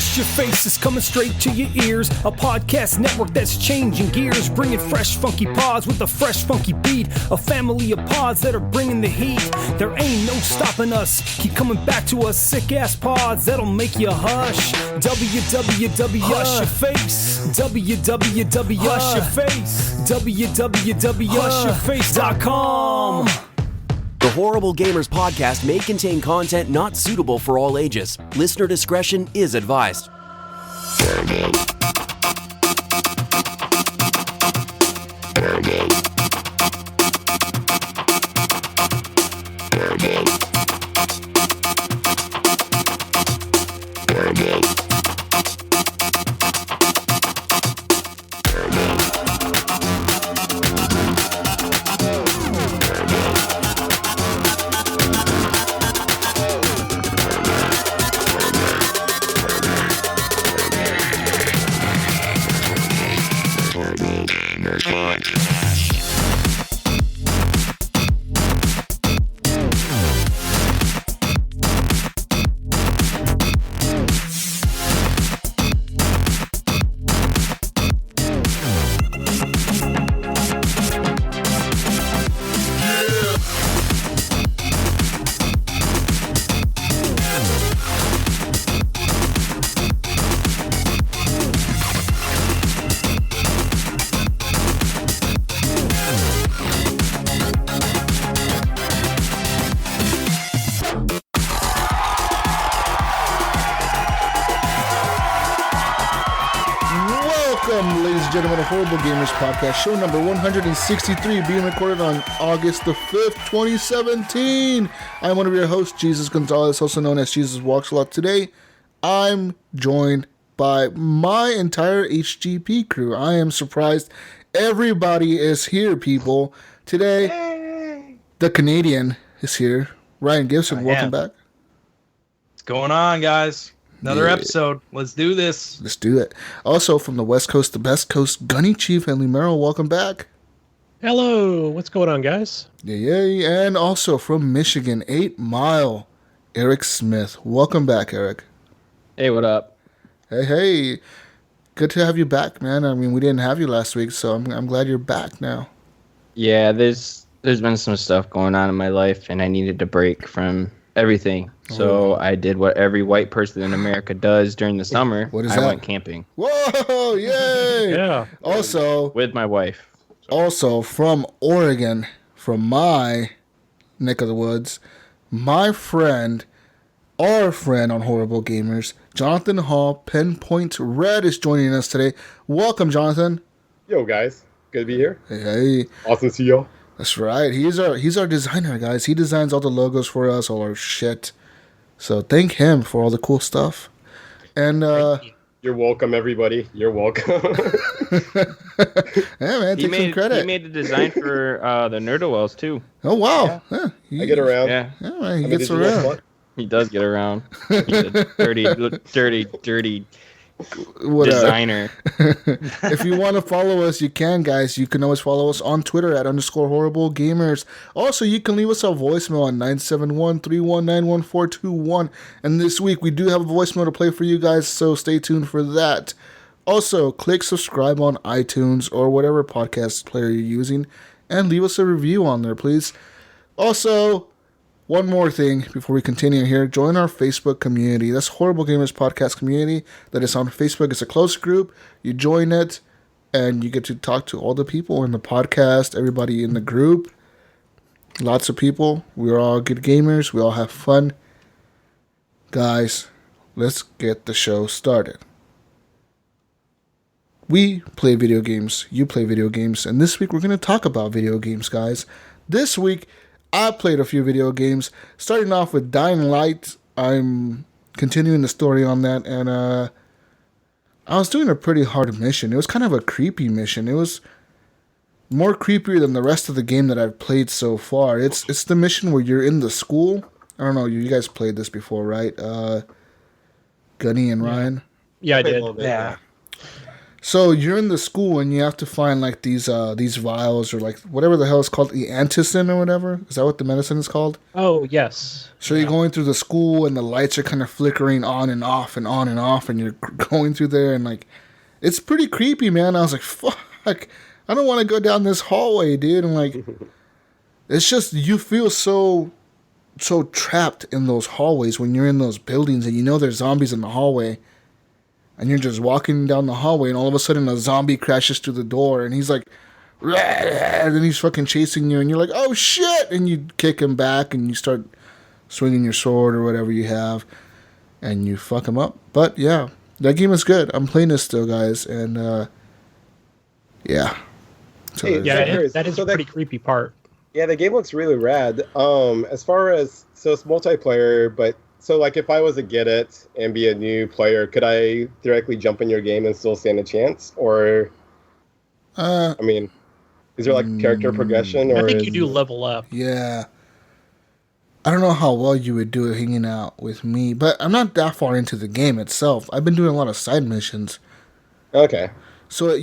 Hush Your Face is coming straight to your ears. A podcast network that's changing gears, bringing fresh funky pods with a fresh funky beat. A family of pods that are bringing the heat. There ain't no stopping us. Keep coming back to us, sick ass pods that'll make you hush. www Hush Your Face. www Hush Your Face. www.hushyourface.com. The Horrible Gamers podcast may contain content not suitable for all ages. Listener discretion is advised. Horrible Gamers podcast, show number 163, being recorded on August the 5th, 2017. I'm one of your hosts, Jesus Gonzalez, also known as Jesus Walks a Lot. Today, I'm joined by my entire HGP crew. I am surprised everybody is here, people. Today, Yay! The Canadian is here. Ryan Gibson, welcome back. What's going on, guys? Another episode. Let's do this. Let's do it. Also, from the West Coast, the best coast, Gunny Chief Henley Merrill, welcome back. Hello. What's going on, guys? Yay. And also from Michigan, 8 Mile, Eric Smith. Welcome back, Eric. Hey, what up? Hey. Good to have you back, man. I mean, we didn't have you last week, so I'm glad you're back now. Yeah, there's been some stuff going on in my life, and I needed to break from everything. So I did what every white person in America does during the summer. What is I that? went camping. Whoa, yay! Yeah. Also, with my wife. Also from Oregon, from my neck of the woods, my friend, our friend on Horrible Gamers, Johnathan Hall, Penpointred, is joining us today. Welcome, Johnathan. Yo, guys. Good to be here. Hey. Awesome to see y'all. That's right. He's our designer, guys. He designs all the logos for us, all our shit. So thank him for all the cool stuff. And you're welcome, everybody. You're welcome. Yeah, man, take some credit. He made the design for the Nerdowells too. Oh wow. Yeah, I get around. Yeah, man, he gets around. He does get around. He's a dirty Whatever. Designer. If you want to follow us, you can, guys. You can always follow us on Twitter at _Horrible Gamers. Also, you can leave us a voicemail on 971-319-1421. And this week, we do have a voicemail to play for you guys, so stay tuned for that. Also, click subscribe on iTunes or whatever podcast player you're using, and leave us a review on there, please. Also, one more thing before we continue here. Join our Facebook community. That's Horrible Gamers Podcast community that is on Facebook. It's a close group. You join it, and you get to talk to all the people in the podcast, everybody in the group. Lots of people. We're all good gamers. We all have fun. Guys, let's get the show started. We play video games. You play video games. And this week we're going to talk about video games, guys. This week, I played a few video games, starting off with Dying Light. I'm continuing the story on that, and I was doing a pretty hard mission. It was kind of a creepy mission. It was more creepier than the rest of the game that I've played so far. It's the mission where you're in the school. I don't know, you guys played this before, right? Gunny and Ryan? Yeah, I did. Yeah. So you're in the school and you have to find like these vials or like whatever the hell it's called, the anticin or whatever. Is that what the medicine is called? Oh, yes. So you're going through the school and the lights are kind of flickering on and off and on and off, and you're going through there and like, it's pretty creepy, man. I was like, fuck, I don't want to go down this hallway, dude. And like, it's just, you feel so trapped in those hallways when you're in those buildings and you know there's zombies in the hallway. And you're just walking down the hallway, and all of a sudden a zombie crashes through the door, and he's like, "Rah!" And then he's fucking chasing you, and you're like, oh shit! And you kick him back, and you start swinging your sword or whatever you have, and you fuck him up. But yeah, that game is good. I'm playing this still, guys, and yeah. So Hey, Yeah, that is So a pretty creepy part. Yeah, the game looks really rad. As far as, so it's multiplayer, but so like if I was to get it and be a new player, could I theoretically jump in your game and still stand a chance? Or, I mean, is there like character progression? Or I think you do level up. yeah. I don't know how well you would do it hanging out with me, but I'm not that far into the game itself. I've been doing a lot of side missions. Okay. So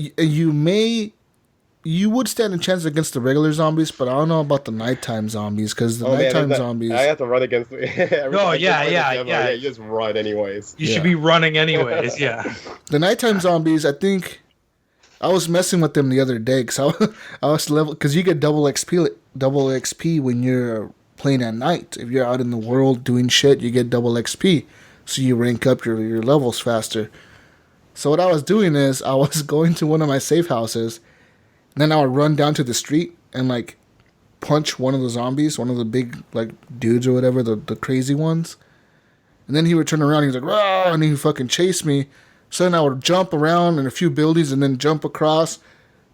you would stand a chance against the regular zombies, but I don't know about the nighttime zombies, because the nighttime zombies... I have to run against Oh, yeah. You just run anyways. You should be running anyways, yeah. The nighttime zombies, I think... I was messing with them the other day, because I was level... Because you get double XP when you're playing at night. If you're out in the world doing shit, you get double XP. So you rank up your levels faster. So what I was doing is, I was going to one of my safe houses... Then I would run down to the street and like punch one of the zombies, one of the big like dudes or whatever, the crazy ones. And then he would turn around, he's like, "Rah!" And he would fucking chase me. So then I would jump around in a few buildings and then jump across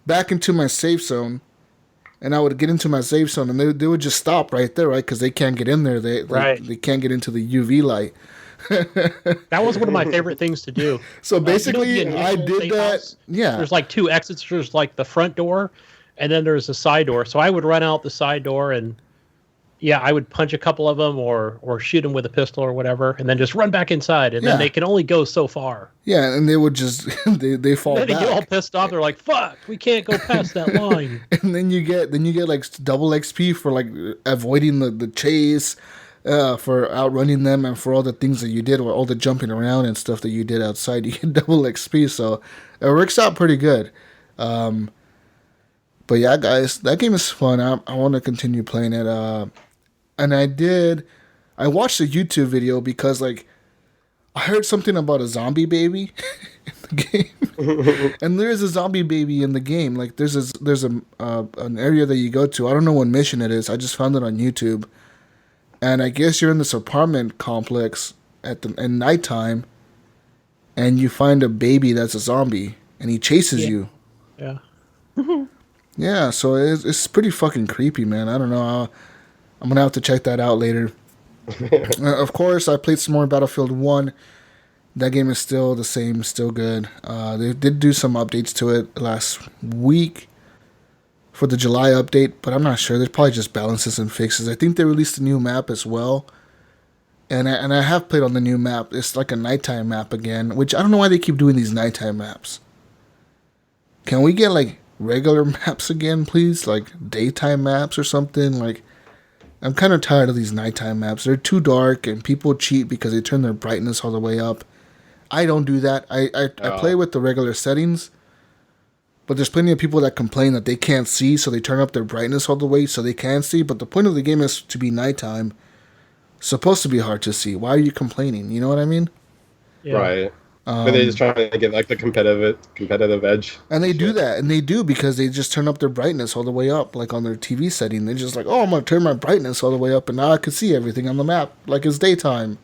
back into my safe zone. And I would get into my safe zone and they would just stop right there, right? Because they can't get in there. They can't get into the UV light. That was one of my favorite things to do. So basically, I did that. House, yeah. There's like two exits. There's like the front door, and then there's a side door. So I would run out the side door, and yeah, I would punch a couple of them or shoot them with a pistol or whatever, and then just run back inside. And then they can only go so far. Yeah, and they would just they fall then back. They get all pissed off. They're like, "Fuck, we can't go past that line." And then you get like double XP for like avoiding the chase. For outrunning them and for all the things that you did, or all the jumping around and stuff that you did outside, you get double XP, so it works out pretty good. But yeah, guys, that game is fun. I want to continue playing it. And I watched a YouTube video because like I heard something about a zombie baby in the game, and there is a zombie baby in the game. Like there's an area that you go to. I don't know what mission it is. I just found it on YouTube. And I guess you're in this apartment complex at nighttime, and you find a baby that's a zombie, and he chases you. Yeah. Yeah, so it's pretty fucking creepy, man. I don't know. I'm gonna have to check that out later. Of course, I played some more Battlefield 1. That game is still the same, still good. They did do some updates to it last week for the July update, but I'm not sure. There's probably just balances and fixes. I think they released a new map as well. And I have played on the new map. It's like a nighttime map again, which I don't know why they keep doing these nighttime maps. Can we get like regular maps again, please? Like daytime maps or something? Like, I'm kind of tired of these nighttime maps. They're too dark and people cheat because they turn their brightness all the way up. I don't do that. I play with the regular settings. But there's plenty of people that complain that they can't see, so they turn up their brightness all the way so they can see. But the point of the game is to be nighttime. It's supposed to be hard to see. Why are you complaining? You know what I mean? Yeah. Right. But they're just trying to get like the competitive edge. And they do that, and they do because they just turn up their brightness all the way up, like on their TV setting. They're just like, oh, I'm going to turn my brightness all the way up, and now I can see everything on the map, like it's daytime.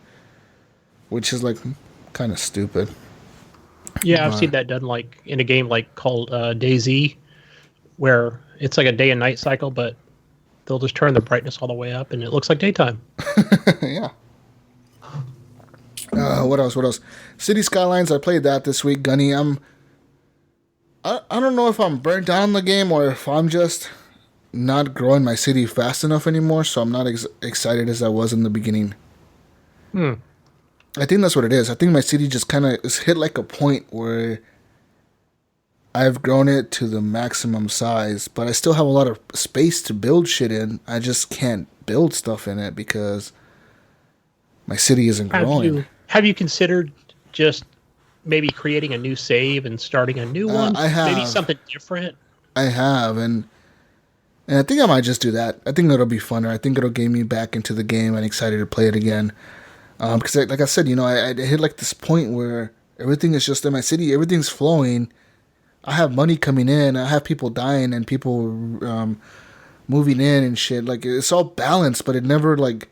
Which is like kind of stupid. Yeah, I've seen that done like in a game like called DayZ, where it's like a day and night cycle, but they'll just turn the brightness all the way up, and it looks like daytime. Yeah. What else? City Skylines, I played that this week, Gunny. I don't know if I'm burnt out on the game or if I'm just not growing my city fast enough anymore, so I'm not excited as I was in the beginning. I think that's what it is. I think my city just kind of is hit like a point where I've grown it to the maximum size, but I still have a lot of space to build shit in. I just can't build stuff in it because my city isn't growing. Have you considered just maybe creating a new save and starting a new one? I have. Maybe something different? I have, and I think I might just do that. I think it'll be funner. I think it'll get me back into the game and excited to play it again. Because, like I said, I hit like this point where everything is just in my city. Everything's flowing. I have money coming in. I have people dying and people moving in and shit. Like, it's all balanced, but it never, like,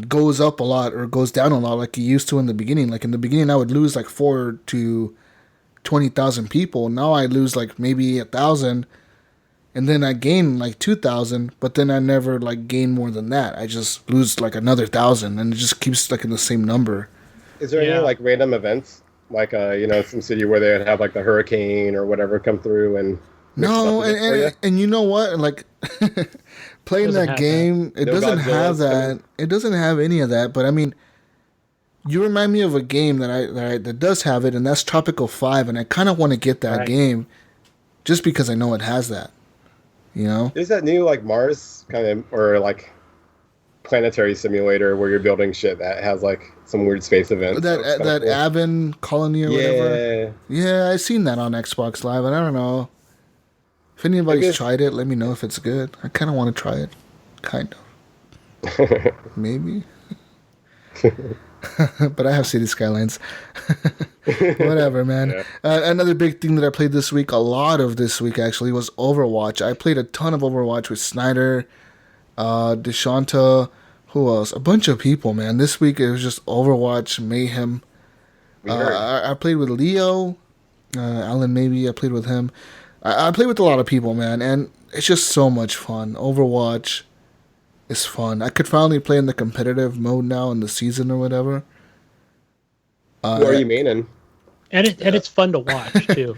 goes up a lot or goes down a lot like it used to in the beginning. Like, in the beginning, I would lose, like, 4 to 20,000 people. Now I lose, like, maybe 1,000. And then I gain, like, 2,000. But then I never, like, gain more than that. I just lose, like, another 1,000. And it just keeps, like, in the same number. Is there any, like, random events? Like, some city where they would have, like, the hurricane or whatever come through and... No, and you know what? Like, playing that game, it doesn't have that. It doesn't have any of that. But, I mean, you remind me of a game that does have it, and that's Tropical 5, and I kind of want to get that game just because I know it has that. You know? There's that new, like, Mars kind of, or, like, planetary simulator where you're building shit that has, like, some weird space events. That cool. Avon colony or whatever. Yeah, I've seen that on Xbox Live, and I don't know. If anybody's tried it, let me know if it's good. I kind of want to try it. Kind of. Maybe. But I have City Skylines. Whatever, man. Yeah. Another big thing that I played this week, a lot of this week actually, was Overwatch. I played a ton of Overwatch with Snyder, Deshanta, who else? A bunch of people, man. This week it was just Overwatch mayhem. I played with Leo, Alan maybe. I played with him. I play with a lot of people, man, and it's just so much fun. Overwatch is fun. I could finally play in the competitive mode now in the season or whatever. Who are you maining? And it's fun to watch, too,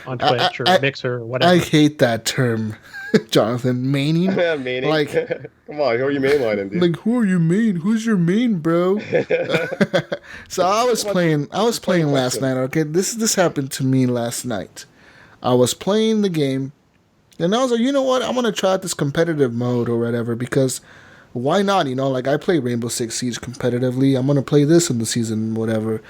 on Twitch or Mixer or whatever. I hate that term, Johnathan. Maining? Yeah, maining. Like, come on, who are you mainlining, dude? Like, who are you main? Who's your main, bro? So I was playing last night, okay? This happened to me last night. I was playing the game, and I was like, you know what? I'm going to try out this competitive mode or whatever, because why not? Like, I play Rainbow Six Siege competitively. I'm going to play this in the season, whatever.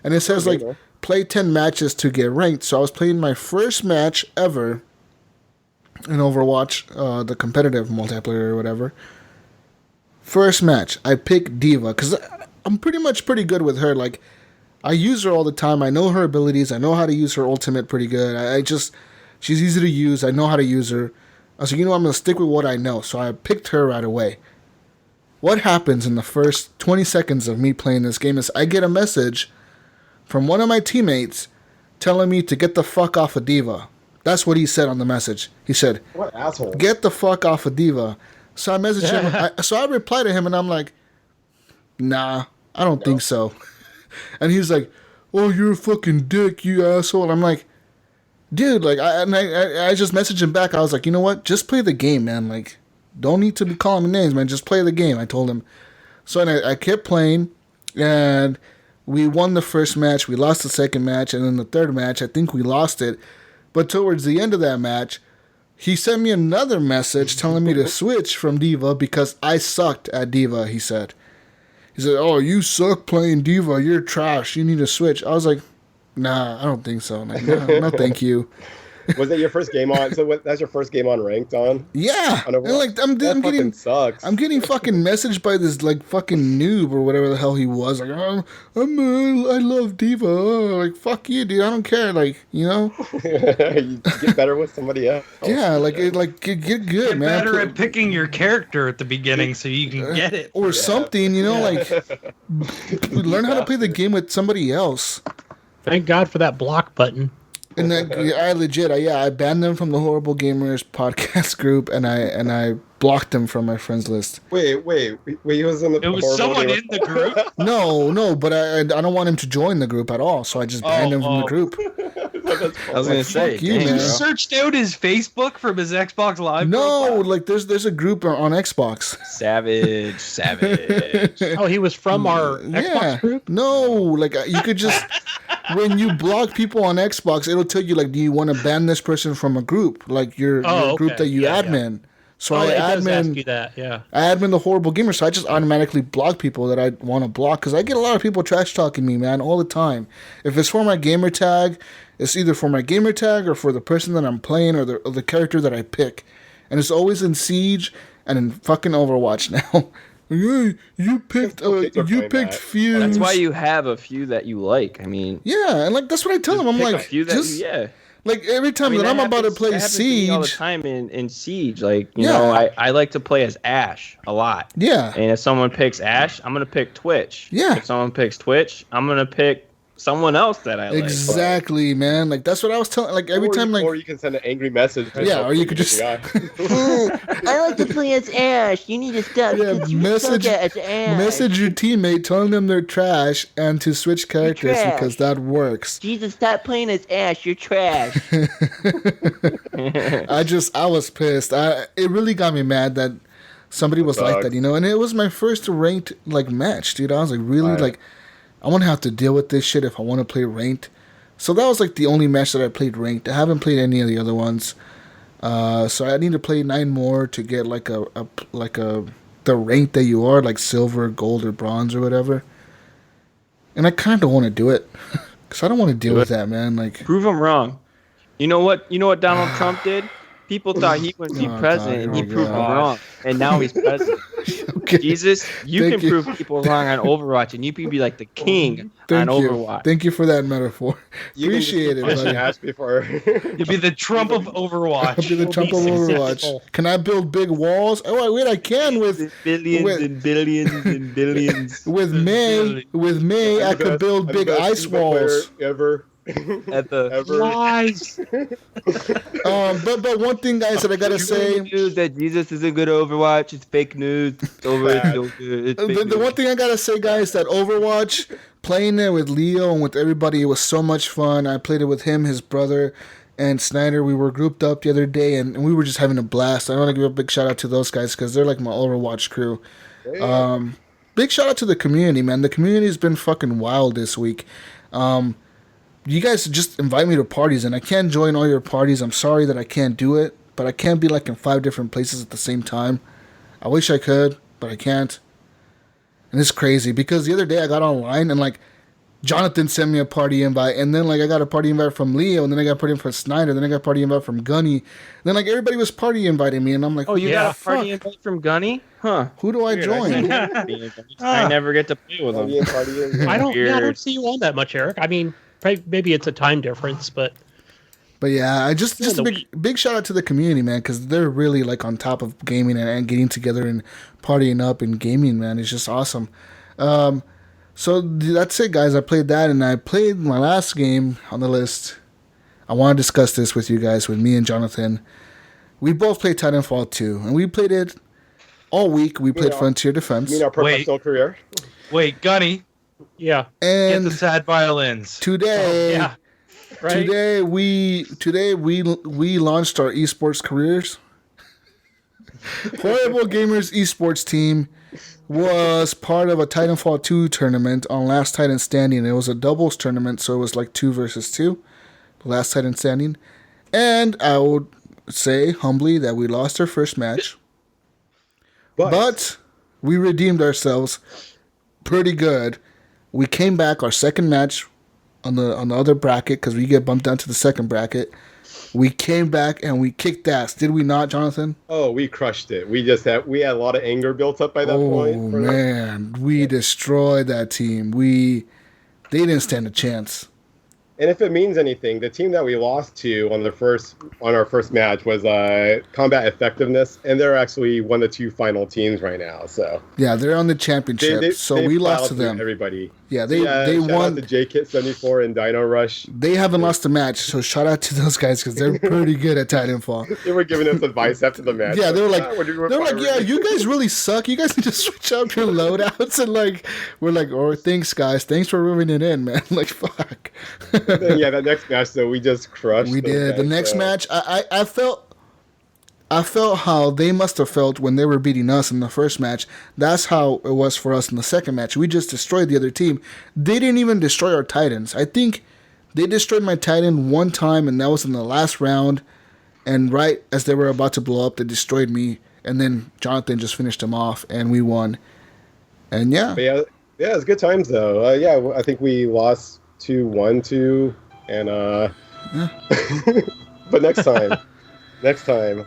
And it says, like, play 10 matches to get ranked. So I was playing my first match ever in Overwatch, the competitive multiplayer or whatever. First match, I picked D.Va, because I'm pretty good with her. Like, I use her all the time. I know her abilities. I know how to use her ultimate pretty good. She's easy to use. I know how to use her. I was like, I'm going to stick with what I know. So I picked her right away. What happens in the first 20 seconds of me playing this game is I get a message from one of my teammates telling me to get the fuck off of D.Va. That's what he said on the message. He said, "What asshole? Get the fuck off of D.Va." So I messaged him. So I replied to him, and I'm like, nah, I don't think so. And he's like, "Oh, you're a fucking dick, you asshole." I'm like, dude, like, I just messaged him back. I was like, you know what? Just play the game, man. Like, don't need to be calling me names, man. Just play the game. I told him. So I kept playing, and we won the first match. We lost the second match, and then the third match, I think we lost it. But towards the end of that match, he sent me another message telling me to switch from D.Va because I sucked at D.Va, he said. He said, "Oh, you suck playing D.Va. You're trash. You need to switch." I was like, nah, I don't think so. I'm like, no, thank you. Was that your first game on? So that's your first game on ranked on? Yeah. And like, I'm getting sucks. I'm getting fucking messaged by this like fucking noob or whatever the hell he was. Like, I love D.Va. Like, fuck you, dude. I don't care. Like, you get better with somebody else. Yeah, get good, get man. Better at picking your character at the beginning so you can get it or something. Like, learn how to play the game with somebody else. Thank God for that block button. And then I banned them from the Horrible Gamers podcast group, and I blocked them from my friends list. Wait, he was in the. It was someone in the group. No, but I don't want him to join the group at all, so I just banned him from the group. I was gonna say, you searched out his Facebook from his Xbox Live. No, profile? like there's a group on Xbox. Savage. Oh, he was from our Xbox group? No, like you could just when you block people on Xbox, it'll tell you like, do you want to ban this person from a group, like your group that you admin. So I does ask you that, yeah. I admin the Horrible Gamer, so I just automatically block people that I want to block because I get a lot of people trash talking me, man, all the time. If it's for my gamer tag, it's either for my gamer tag or for the person that I'm playing or the character that I pick, and it's always in Siege and in fucking Overwatch now. You picked Fuse. That's why you have a few that you like. I mean, yeah, and like that's what I tell them. I'm like, like every time that I'm about to play Siege, all the time in Siege, like you know, I like to play as Ashe a lot. Yeah. And if someone picks Ashe, I'm gonna pick Twitch. Yeah. If someone picks Twitch, I'm gonna pick someone else that I like. Exactly, man. Like that's what I was telling. Like every time, like, or you can send an angry message. Yeah, or you could just. I like to play as Ashe. You need to stop. Yeah, message your teammate telling them they're trash and to switch characters because that works. Jesus, stop playing as Ashe. You're trash. I was pissed. It really got me mad that somebody was like that, you know. And it was my first ranked like match, dude. I was like really like. I want to have to deal with this shit if I want to play ranked. So that was like the only match that I played ranked. I haven't played any of the other ones. So I need to play 9 more to get like the rank that you are, like silver, gold, or bronze or whatever. And I kind of want to do it because I don't want to deal with that, man. Like, prove them wrong. You know what? Donald Trump did? People thought he wouldn't be president, and he proved them wrong. And now he's president. Okay. Jesus, you can prove people wrong on Overwatch, and you can be like the king on Overwatch. Thank you for that metaphor. Appreciate it, buddy. You'll be the Trump of Overwatch. I'll be the Trump of Overwatch. Can I build big walls? Oh, wait, I can with billions and billions and billions. With May, I could build big ice walls. Lies. But one thing, guys, that I gotta say, news that Jesus isn't good at Overwatch. It's fake news. The one thing I gotta say, guys, that Overwatch, playing it with Leo and with everybody, it was so much fun. I played it with him, his brother, and Snyder. We were grouped up the other day, and we were just having a blast. I want to give a big shout out to those guys because they're like my Overwatch crew. Big shout out to the community, man. The community's been fucking wild this week. You guys just invite me to parties, and I can't join all your parties. I'm sorry that I can't do it, but I can't be like in 5 different places at the same time. I wish I could, but I can't. And it's crazy because the other day I got online and like Johnathan sent me a party invite, and then like I got a party invite from Leo, and then I got a party invite from Snyder, then I got a party invite from Gunny. Then like everybody was party inviting me, and I'm like, oh, you got a party invite from Gunny? Huh? Who do I join? I never get to play with him. I don't see you on that much, Eric. I mean, maybe it's a time difference, but yeah, just a big shout out to the community, man, because they're really like on top of gaming and getting together and partying up and gaming, man. It's just awesome. So that's it, guys. I played that, and I played my last game on the list. I want to discuss this with you guys, with me and Johnathan. We both played Titanfall 2, and we played it all week. We played Frontier Defense. You mean our professional career? Wait, Gunny. Yeah. And get the sad violins. Today, right? Today we launched our esports careers. Horrible Gamers esports team was part of a Titanfall 2 tournament on Last Titan Standing. It was a doubles tournament, so it was like 2 versus 2, Last Titan Standing. And I would say humbly that we lost our first match, but we redeemed ourselves pretty good. We came back our second match on the other bracket because we get bumped down to the second bracket. We came back and we kicked ass. Did we not, Johnathan? Oh, we crushed it. We had a lot of anger built up by that point. Oh man, we destroyed that team. They didn't stand a chance. And if it means anything, the team that we lost to on our first match was Combat Effectiveness, and they're actually one of the 2 final teams right now. So yeah, they're on the championship. So we lost to them. Everybody. Yeah, they shout won. Out to JKit74 and Dino Rush. They haven't lost a match, so shout out to those guys because they're pretty good at Titanfall. They were giving us advice after the match. Yeah, they were like, yeah, you guys really suck. You guys need to switch up your loadouts, and like, we're like, oh, thanks guys, thanks for rubbing it in, man. Like, fuck. Yeah, that next match though, we just crushed. We did. The next match, I felt how they must have felt when they were beating us in the first match. That's how it was for us in the second match. We just destroyed the other team. They didn't even destroy our Titans. I think They destroyed my Titan one time, and that was in the last round. And right as they were about to blow up, they destroyed me. And then Johnathan just finished them off, and we won. And But yeah, it was good times though. Yeah, I think we lost 2-1-2, and but next time.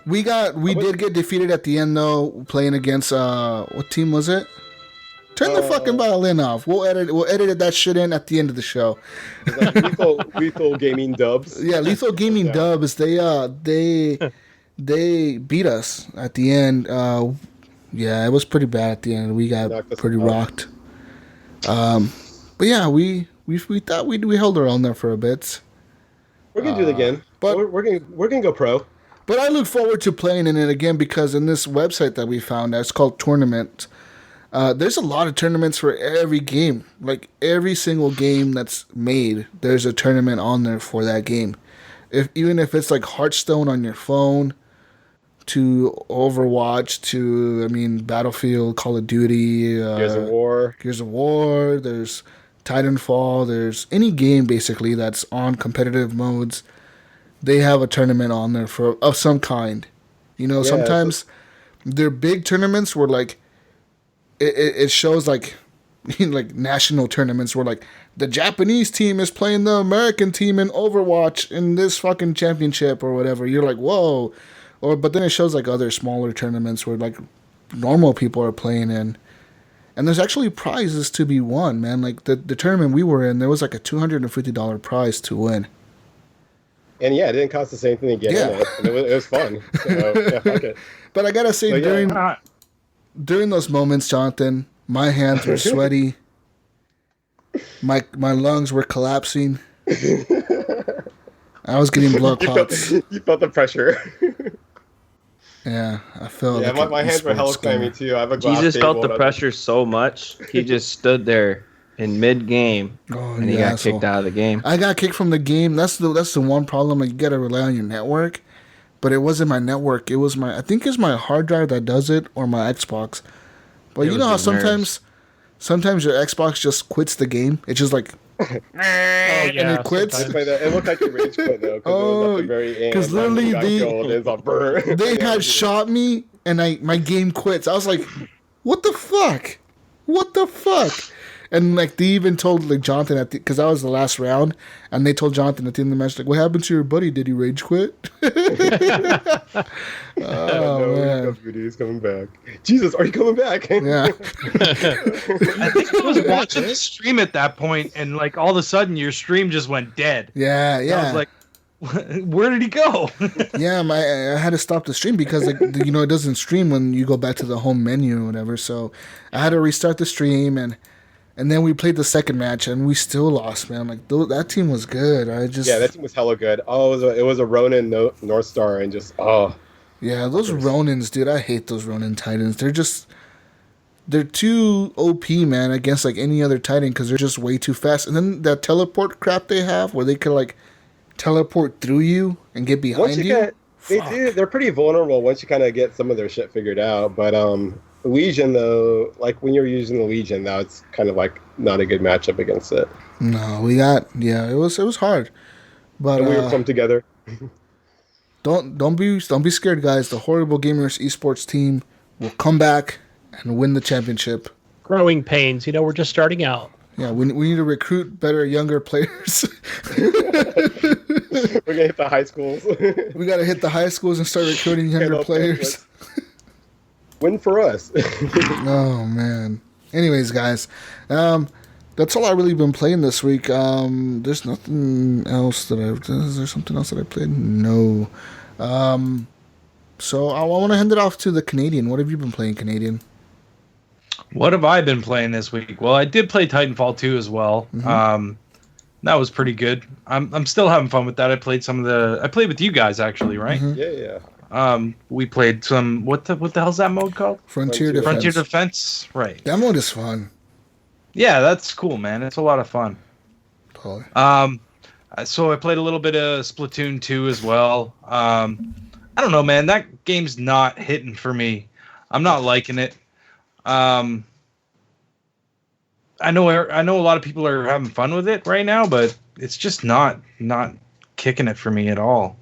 We did get defeated at the end though, playing against what team was it? Turn the fucking violin off. We'll edit that shit in at the end of the show. Like lethal Gaming Dubs. Yeah, Lethal Gaming Dubs. They beat us at the end. Yeah, it was pretty bad at the end. We got pretty rocked. But yeah, we thought we held our own there for a bit. We're gonna do it again, but we're gonna go pro. But I look forward to playing in it again because in this website that we found, it's called Tournament. There's a lot of tournaments for every game. Like every single game that's made, there's a tournament on there for that game. Even if it's like Hearthstone on your phone, to Overwatch, to Battlefield, Call of Duty, Gears of War. There's Titanfall. There's any game basically that's on competitive modes. They have a tournament on there of some kind. Sometimes they're big tournaments where like it shows like like national tournaments where like the Japanese team is playing the American team in Overwatch in this fucking championship or whatever. You're like, whoa. But then it shows like other smaller tournaments where like normal people are playing in. And there's actually prizes to be won, man. Like the tournament we were in, there was like a $250 prize to win. And yeah, it didn't cost us anything to get in it. And it was fun. So, yeah, fuck it. But I gotta say, during those moments, Johnathan, my hands were sweaty. My lungs were collapsing. I was getting blood clots. You felt the pressure. Yeah, I felt. Yeah, my hands were hella clammy too. I have a glass Jesus table felt the pressure so much, he just stood there in mid-game, and he got kicked out of the game. I got kicked from the game. That's the one problem. Like, you gotta rely on your network, but it wasn't my network. It was I think it's my hard drive that does it, or my Xbox. But you know how sometimes your Xbox just quits the game. It's just like. And it quits. It looked like a rage quit though, because it was at the very end. Because literally they had shot me, and my game quits. I was like, "What the fuck? What the fuck?" And like they even told like Johnathan because that was the last round, and they told Johnathan at the end of the match like, "What happened to your buddy? Did he rage quit?" Man, he's coming back. Jesus, are you coming back? Yeah. I think I was watching the stream at that point, and like all of a sudden your stream just went dead. Yeah. I was like, where did he go? Yeah, I had to stop the stream because like it doesn't stream when you go back to the home menu or whatever. So I had to restart the stream and then we played the second match and we still lost, man. Like that team was good. That team was hella good. Oh, it was a Ronin North Star and just Yeah, those Ronins, dude. I hate those Ronin Titans. They're too OP, man, against like any other Titan because they're just way too fast. And then that teleport crap they have where they could like teleport through you and get behind you. They're pretty vulnerable once you kind of get some of their shit figured out. But Legion though, like when you're using the Legion, now it's kind of like not a good matchup against it. No, it was hard, but and we were come together. Don't be scared, guys. The Horrible Gamers esports team will come back and win the championship. Growing pains, we're just starting out. Yeah, we need to recruit better, younger players. We're gonna hit the high schools. We gotta hit the high schools and start recruiting younger players. Win for us. Oh man. Anyways, guys, that's all I really been playing this week. There's nothing else is there something else that I played? No. So I want to hand it off to the Canadian. What have you been playing, Canadian? What have I been playing this week? Well, I did play Titanfall 2 as well. Mm-hmm. That was pretty good. I'm still having fun with that. I played with you guys actually, right? Mm-hmm. Yeah. We played some what the hell's that mode called? Frontier Defense. Right. That mode is fun. Yeah, that's cool, man. It's a lot of fun. Totally. So I played a little bit of Splatoon 2 as well. I don't know, man. That game's not hitting for me. I'm not liking it. I know a lot of people are having fun with it right now, but it's just not kicking it for me at all.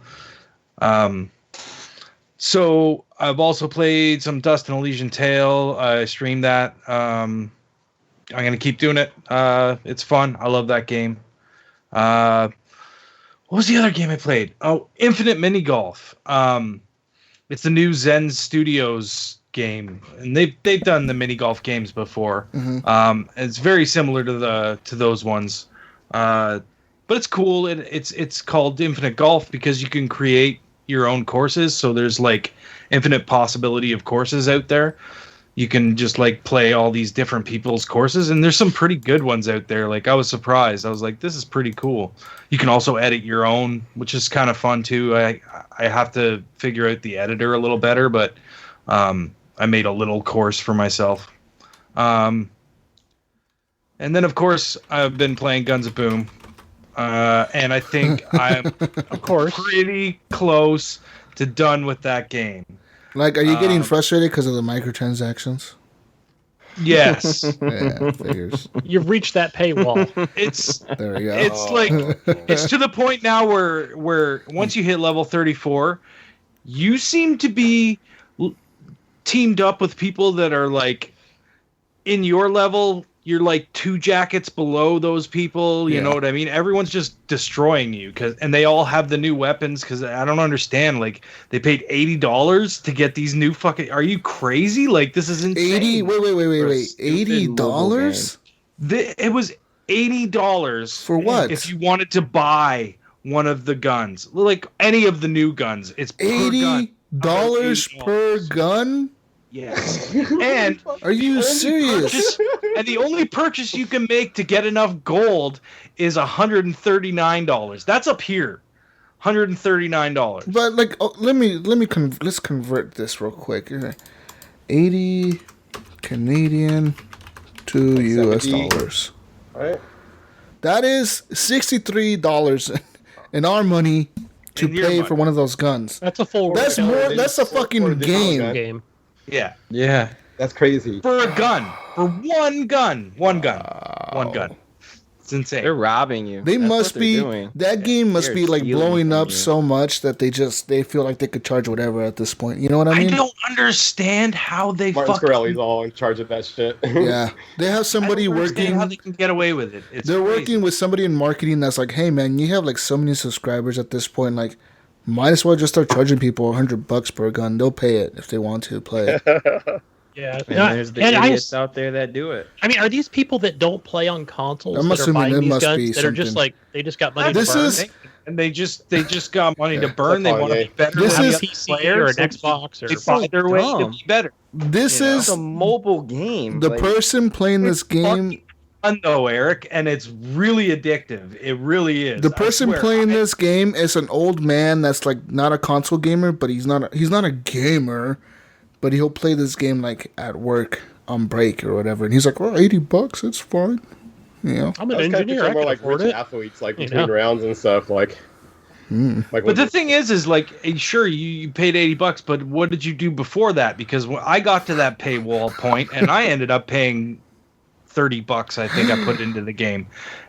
So I've also played some Dust and Elysian Tale. I streamed that. I'm gonna keep doing it. It's fun. I love that game. What was the other game I played? Oh, Infinite Mini Golf. It's the new Zen Studios game, and they've done the mini golf games before. It's very similar to those ones, but it's cool. It's called Infinite Golf because you can create your own courses. So there's like infinite possibility of courses out there. You can just like play all these different people's courses, and there's some pretty good ones out there. Like I was surprised. I was like, this is pretty cool. You can also edit your own, which is kind of fun too. I have to figure out the editor a little better, but I made a little course for myself. And then of course I've been playing Guns of Boom. And I think I'm of course pretty close to done with that game. Like, are you getting frustrated because of the microtransactions? Yes. Yeah, figures. You've reached that paywall. There we go. It's like it's to the point now where once you hit level 34, you seem to be teamed up with people that are like in your level. You're like 2 jackets below those people. You know what I mean? Everyone's just destroying you and they all have the new weapons. Because I don't understand. Like they paid $80 to get these new fucking. Are you crazy? Like this is insane. Wait. $80? It was $80 for what? If you wanted to buy one of the guns, like any of the new guns, it's $80 per gun. Yes. And are you serious? And the only purchase you can make to get enough gold is $139. That's up here. $139. But like, let's convert this real quick. 80 Canadian to US dollars. All right. That is $63 in our money to pay for one of those guns. That's a full. That's more. That's a fucking game. Yeah. Yeah. That's crazy. For a gun. For one gun. One gun. It's insane. They're robbing you. They That's must what be. they're doing. That game must They're be like stealing blowing from up you. so much that they feel like they could charge whatever at this point. You know what I mean? I don't understand how they Martin fucking. Scorelli's all in charge of that shit. Yeah, they have somebody working. How they can get away with it? They're working with somebody in marketing that's like, hey man, you have like so many subscribers at this point, like, might as well just start charging people $100 per gun. They'll pay it if they want to play it. Yeah, And there's the idiots out there that do it. I mean, are these people that don't play on consoles I'm that are assuming buying it these must be guns that are just something. like they just got money This to burn? is- And they just got money to burn. They want to be better. This than is- the PC player, or an so Xbox or they find their way to dumb. be better. This You know? is It's a mobile game. the like, person playing this game. Fun though, Eric, and it's really addictive. It really is. The person I swear. playing this game is an old man that's like not a console gamer, but he's not a gamer, but he'll play this game like at work on break or whatever, and he's like, "Oh, $80, it's fine." You know. I'm an I was kind of engineer. I picturing more can like afford rich it. athletes, like You between know? rounds and stuff. Like But the thing is like, sure, you paid $80, but what did you do before that? Because when I got to that paywall point, and I ended up paying $30, I think I put into the game,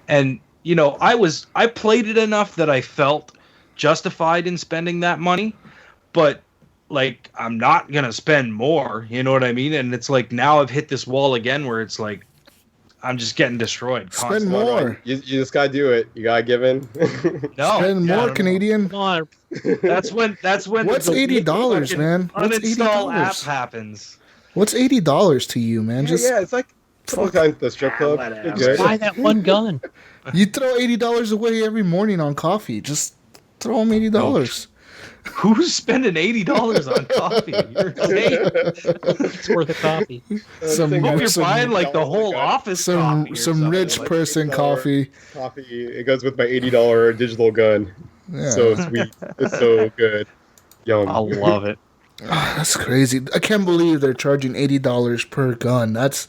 and you know, I played it enough that I felt justified in spending that money, but like I'm not gonna spend more. You know what I mean? And it's like now I've hit this wall again where it's like I'm just getting destroyed. Spend constantly. more. you just gotta do it. You gotta give in. No, Spend yeah, I more, don't Canadian. Come on, know. That's when. What's the $80, fucking man? What's uninstall app $80? happens. What's $80 to you, man? Yeah, it's like a couple times at the strip club. You're good. buy that one gun. You throw $80 away every morning on coffee. Just throw them $80. Who's spending $80 on coffee? You're insane. It's worth a coffee. Some What, you're some- buying like the whole office coffee or some something, rich like- person coffee. Coffee. It goes with my $80 digital gun. Yeah. So sweet. It's so good. Yum. I love it. That's crazy. I can't believe they're charging $80 per gun. That's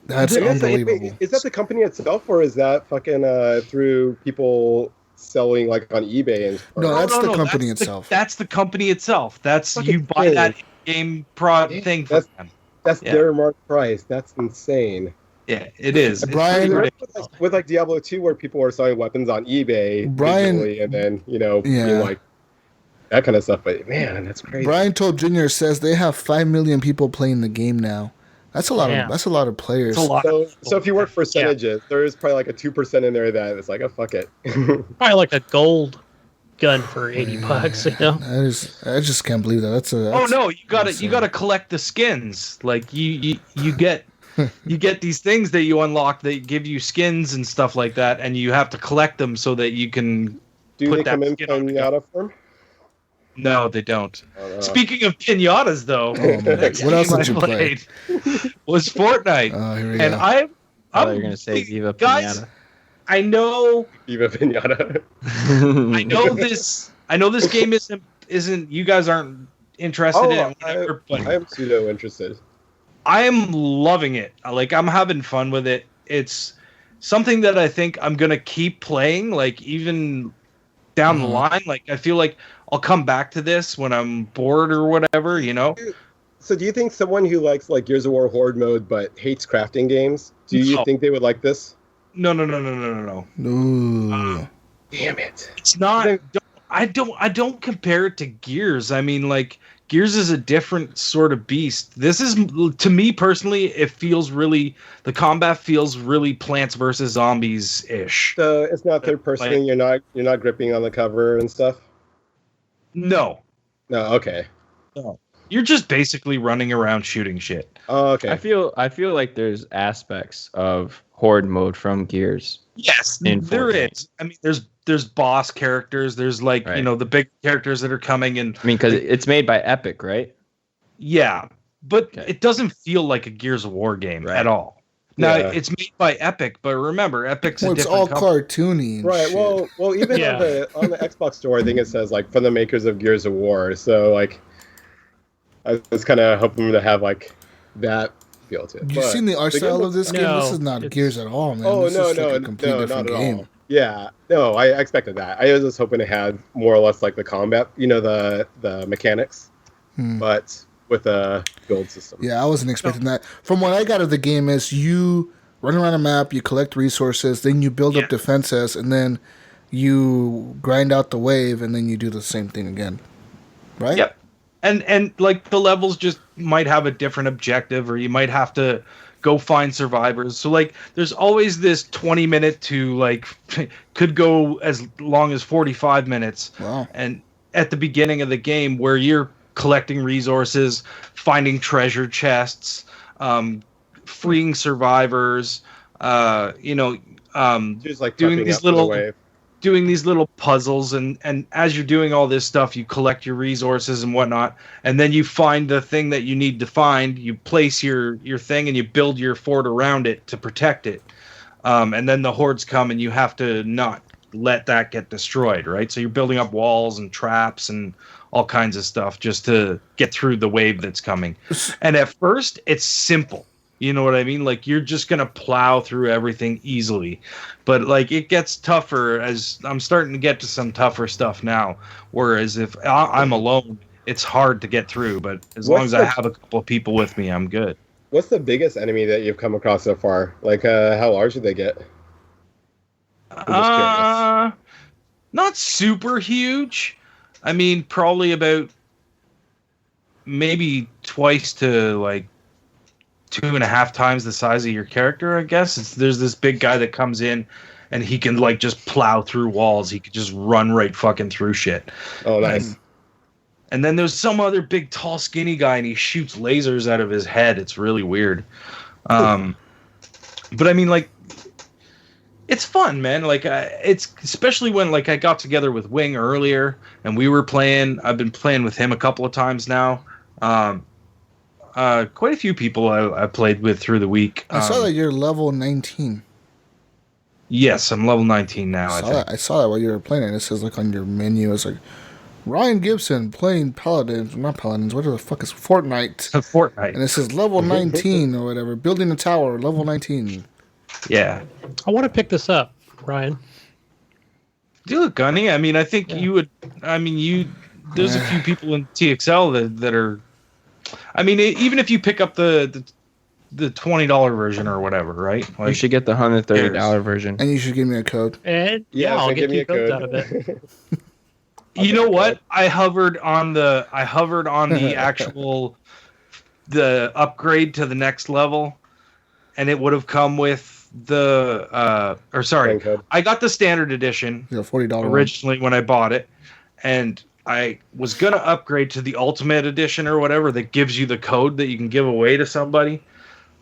unbelievable. Is that the company itself, or is that fucking through people selling like on eBay and stuff? No, that's the company that's itself. That's the company itself. That's Fucking you buy insane. that game thing for them. That's Yeah. their mark price. That's insane. Yeah, it is. It's Brian- pretty ridiculous. with like Diablo 2, where people were selling weapons on eBay, Brian- digitally, and then Yeah. being like that kind of stuff. But man, that's crazy. Brian Told Jr. says they have 5 million people playing the game now. That's a lot Damn. of. That's a lot of players. It's a lot. So if you work percentages, there is probably like a 2% in there that is like, oh fuck it. Probably like a gold gun for $80, you know? I just can't believe that. That's Oh no, you gotta collect the skins. Like you get you get these things that you unlock that give you skins and stuff like that, and you have to collect them so that you can Do put they that come in skin on the gun. pinata form? No, they don't. Oh, no. Speaking of pinatas, though, Oh, my next God. What else game did you I play? played was Fortnite, Oh, here we and go. I thought you I'm were gonna say Viva guys. Pinata. I know Viva pinata. I know this game isn't you guys aren't interested in it, whatever, but I am pseudo interested. I am loving it. Like, I'm having fun with it. It's something that I think I'm gonna keep playing, like even down the line. Like, I feel like I'll come back to this when I'm bored or whatever, you know. So do you think someone who likes like Gears of War Horde mode but hates crafting games, do you No. think they would like this? No. Ooh. Damn it. It's not. I don't compare it to Gears. I mean, like, Gears is a different sort of beast. This is, to me personally, the combat feels really Plants vs Zombies ish. So it's not third person. Like- You're not gripping on the cover and stuff. No, No. Okay. you're just basically running around shooting shit. Oh, okay. I feel like there's aspects of Horde mode from Gears. Yes, In there Fortnite. is. I mean, there's boss characters. There's like Right. the big characters that are coming, and I mean, because it's made by Epic, right? yeah, but Okay. it doesn't feel like a Gears of War game Right. at all. Now Yeah. it's made by Epic, but remember, Epic's Well, a it's different all company. cartoony. And Right. shit. Well, even Yeah. on the Xbox store, I think it says like from the makers of Gears of War. So like, I was kind of hoping to have like that feel to it. You But seen the art the game style of looks- this game? This is No, not it's- Gears at all, man. Oh this no, is like no, a complete no, different not at game. all. Yeah, no, I expected that. I was just hoping it had more or less like the combat, the mechanics, but with a build system. Yeah, I wasn't expecting that. From what I got of the game is you run around a map, you collect resources, then you build Yeah. up defenses, and then you grind out the wave, and then you do the same thing again. Right? Yep. And like the levels just might have a different objective, or you might have to go find survivors. So like there's always this 20-minute to like could go as long as 45 minutes. Wow. And at the beginning of the game where you're collecting resources, finding treasure chests, freeing survivors, Just like doing prepping these up for the little- wave. doing these little puzzles, and as you're doing all this stuff, you collect your resources and whatnot, and then you find the thing that you need to find, you place your thing, and you build your fort around it to protect it, and then the hordes come, and you have to not let that get destroyed, right? So you're building up walls and traps and all kinds of stuff just to get through the wave that's coming. And at first it's simple, you know what I mean? Like, you're just gonna plow through everything easily, but like it gets tougher as I'm starting to get to some tougher stuff now. Whereas if I'm alone, it's hard to get through. But as long What's as I the- have a couple of people with me, I'm good. What's the biggest enemy that you've come across so far? Like, how large did they get? just curious. Not super huge. I mean, probably about maybe twice to like 2.5 times the size of your character, I guess. There's this big guy that comes in and he can like just plow through walls. He could just run right fucking through shit. Oh, nice. And then there's some other big, tall, skinny guy, and he shoots lasers out of his head. It's really weird. But I mean, like, it's fun, man. Like, it's especially when like I got together with Wing earlier, and we were playing. I've been playing with him a couple of times now. Quite a few people I played with through the week. I saw that you're level 19. Yes, I'm level 19 now. I saw that while you were playing it. It says like on your menu, it's like Ryan Gibson playing Paladins, not Paladins. What the fuck is Fortnite? Fortnite. And it says level 19 or whatever. Building a tower, level 19. Yeah. I want to pick this up, Ryan. Do it, Gunny. I mean, I think you would. I mean, there's a few people in TXL that are. I mean, even if you pick up the the $20 version or whatever, right? You Like, should get the $130 version. And you should give me a code. And yeah, I'll get 2 codes out of it. you know what? I hovered on the actual the upgrade to the next level, and it would have come with the I got the standard edition $40 originally when I bought it, and I was gonna upgrade to the ultimate edition or whatever that gives you the code that you can give away to somebody,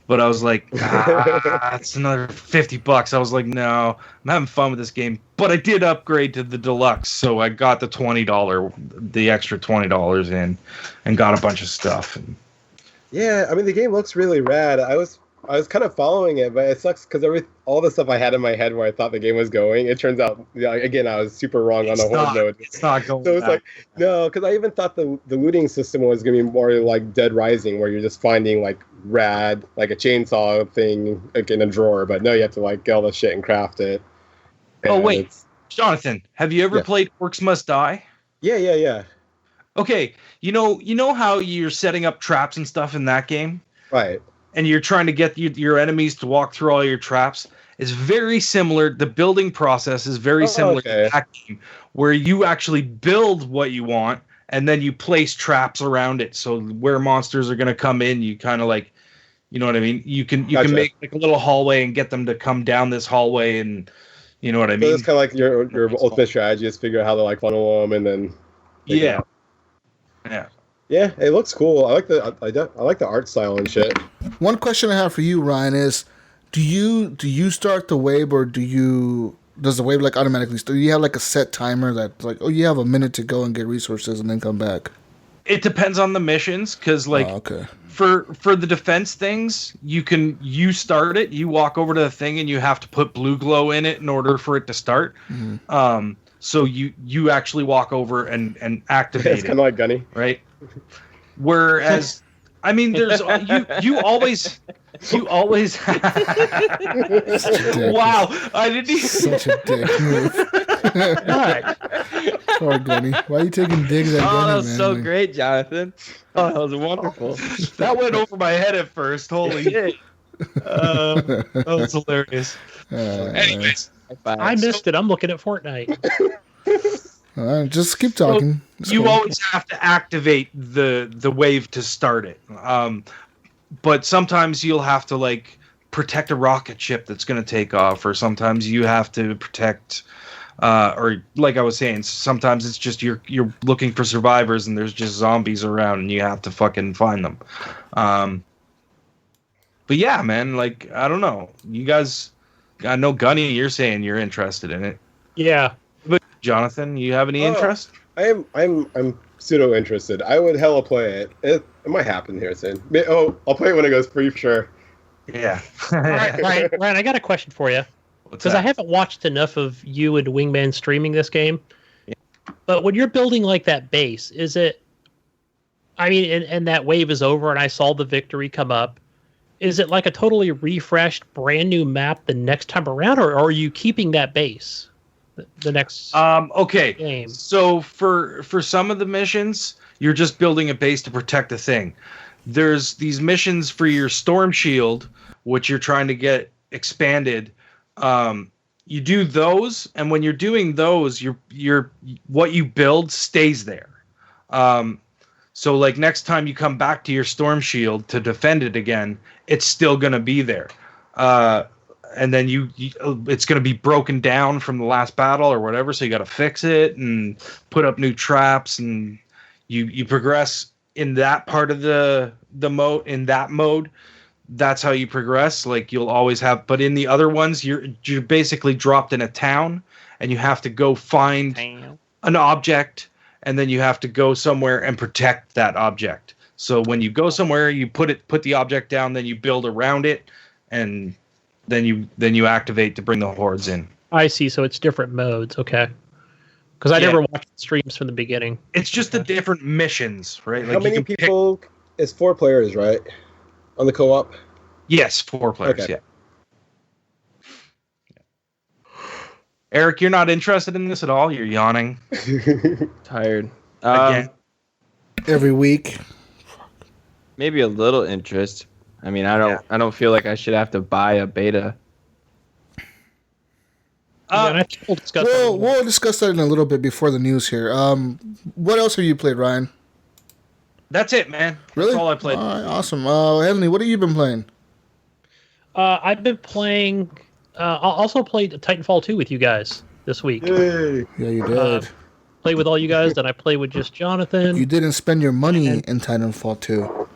but I was like, it's another $50. I was like, no, I'm having fun with this game, but I did upgrade to the deluxe, so I got the the extra $20 in, and got a bunch of stuff. Yeah, I mean the game looks really rad. I was kind of following it, but it sucks because all the stuff I had in my head where I thought the game was going, it turns out, again, I was super wrong on the horde mode. It's not going. So it's like, no, because I even thought the looting system was going to be more like Dead Rising, where you're just finding like rad, like a chainsaw thing like in a drawer, but no, you have to like get all the shit and craft it. Oh wait, Johnathan, have you ever played Orcs Must Die? Yeah. Okay, you know how you're setting up traps and stuff in that game, right? And you're trying to get your enemies to walk through all your traps. It's very similar. The building process is very similar to that game, where you actually build what you want, and then you place traps around it. So where monsters are going to come in, you kind of like, you know what I mean? You can make like a little hallway and get them to come down this hallway, and you know what I mean? So it's kind of like your ultimate strategy is figure out how to like funnel them, and then yeah. Yeah, it looks cool. I like the art style and shit. One question I have for you, Ryan, is do you start the wave, or does the wave like automatically start? Do you have like a set timer that's like, oh, you have a minute to go and get resources and then come back? It depends on the missions, because like for the defense things, you start it, you walk over to the thing, and you have to put blue glow in it in order for it to start. Mm-hmm. So you actually walk over and activate it. It's kind of like Gunny, right? Whereas, I mean, there's you always. Wow, I didn't even. Such a dick move. Poor Gunny. Why are you taking digs at Gunny, that was man? so great, Jonathan. Oh, that was wonderful. That went over my head at first. Holy shit. That was hilarious. Anyways. I missed it. I'm looking at Fortnite. Just keep talking. You always have to activate the wave to start it. But sometimes you'll have to like protect a rocket ship that's going to take off, or sometimes you have to protect, or like I was saying, sometimes it's just you're looking for survivors and there's just zombies around and you have to fucking find them. But yeah, man, like I don't know, you guys. I know Gunny, you're saying you're interested in it. Yeah. But Jonathan, you have any interest? I'm pseudo interested. I would hella play it. It might happen here soon. Oh, I'll play it when it goes free for sure. Yeah. Ryan, I got a question for you. Because I haven't watched enough of you and Wingman streaming this game. Yeah. But when you're building like that base, is it... I mean, and that wave is over and I saw the victory come up. Is it like a totally refreshed, brand new map the next time around, or are you keeping that base the next okay game? So for some of the missions, you're just building a base to protect a thing. There's these missions for your storm shield, which you're trying to get expanded. You do those, and when you're doing those, you're what you build stays there. So like next time you come back to your storm shield to defend it again, it's still going to be there. And then it's going to be broken down from the last battle or whatever. So you got to fix it and put up new traps, and you progress in that part of the mode. In that mode, that's how you progress. Like you'll always have, but in the other ones, you're basically dropped in a town, and you have to go find an object. And then you have to go somewhere and protect that object. So when you go somewhere, you put the object down, then you build around it, and then you activate to bring the hordes in. I see. So it's different modes. Okay. Because I never watched streams from the beginning. It's just the different missions, right? Like how many people? It's 4 players, right? On the co-op. Yes, 4 players. Okay. Yeah. Eric, you're not interested in this at all? You're yawning. Tired. Again. Every week. Maybe a little interest. I mean, I don't feel like I should have to buy a beta. We'll discuss that in a little bit before the news here. What else have you played, Ryan? That's it, man. Really? That's all I played. All right, awesome. Heavenly, what have you been playing? I've been playing. I also played Titanfall 2 with you guys this week. Yay. Yeah, you did. Played with all you guys, then I played with just Johnathan. You didn't spend your money in Titanfall 2.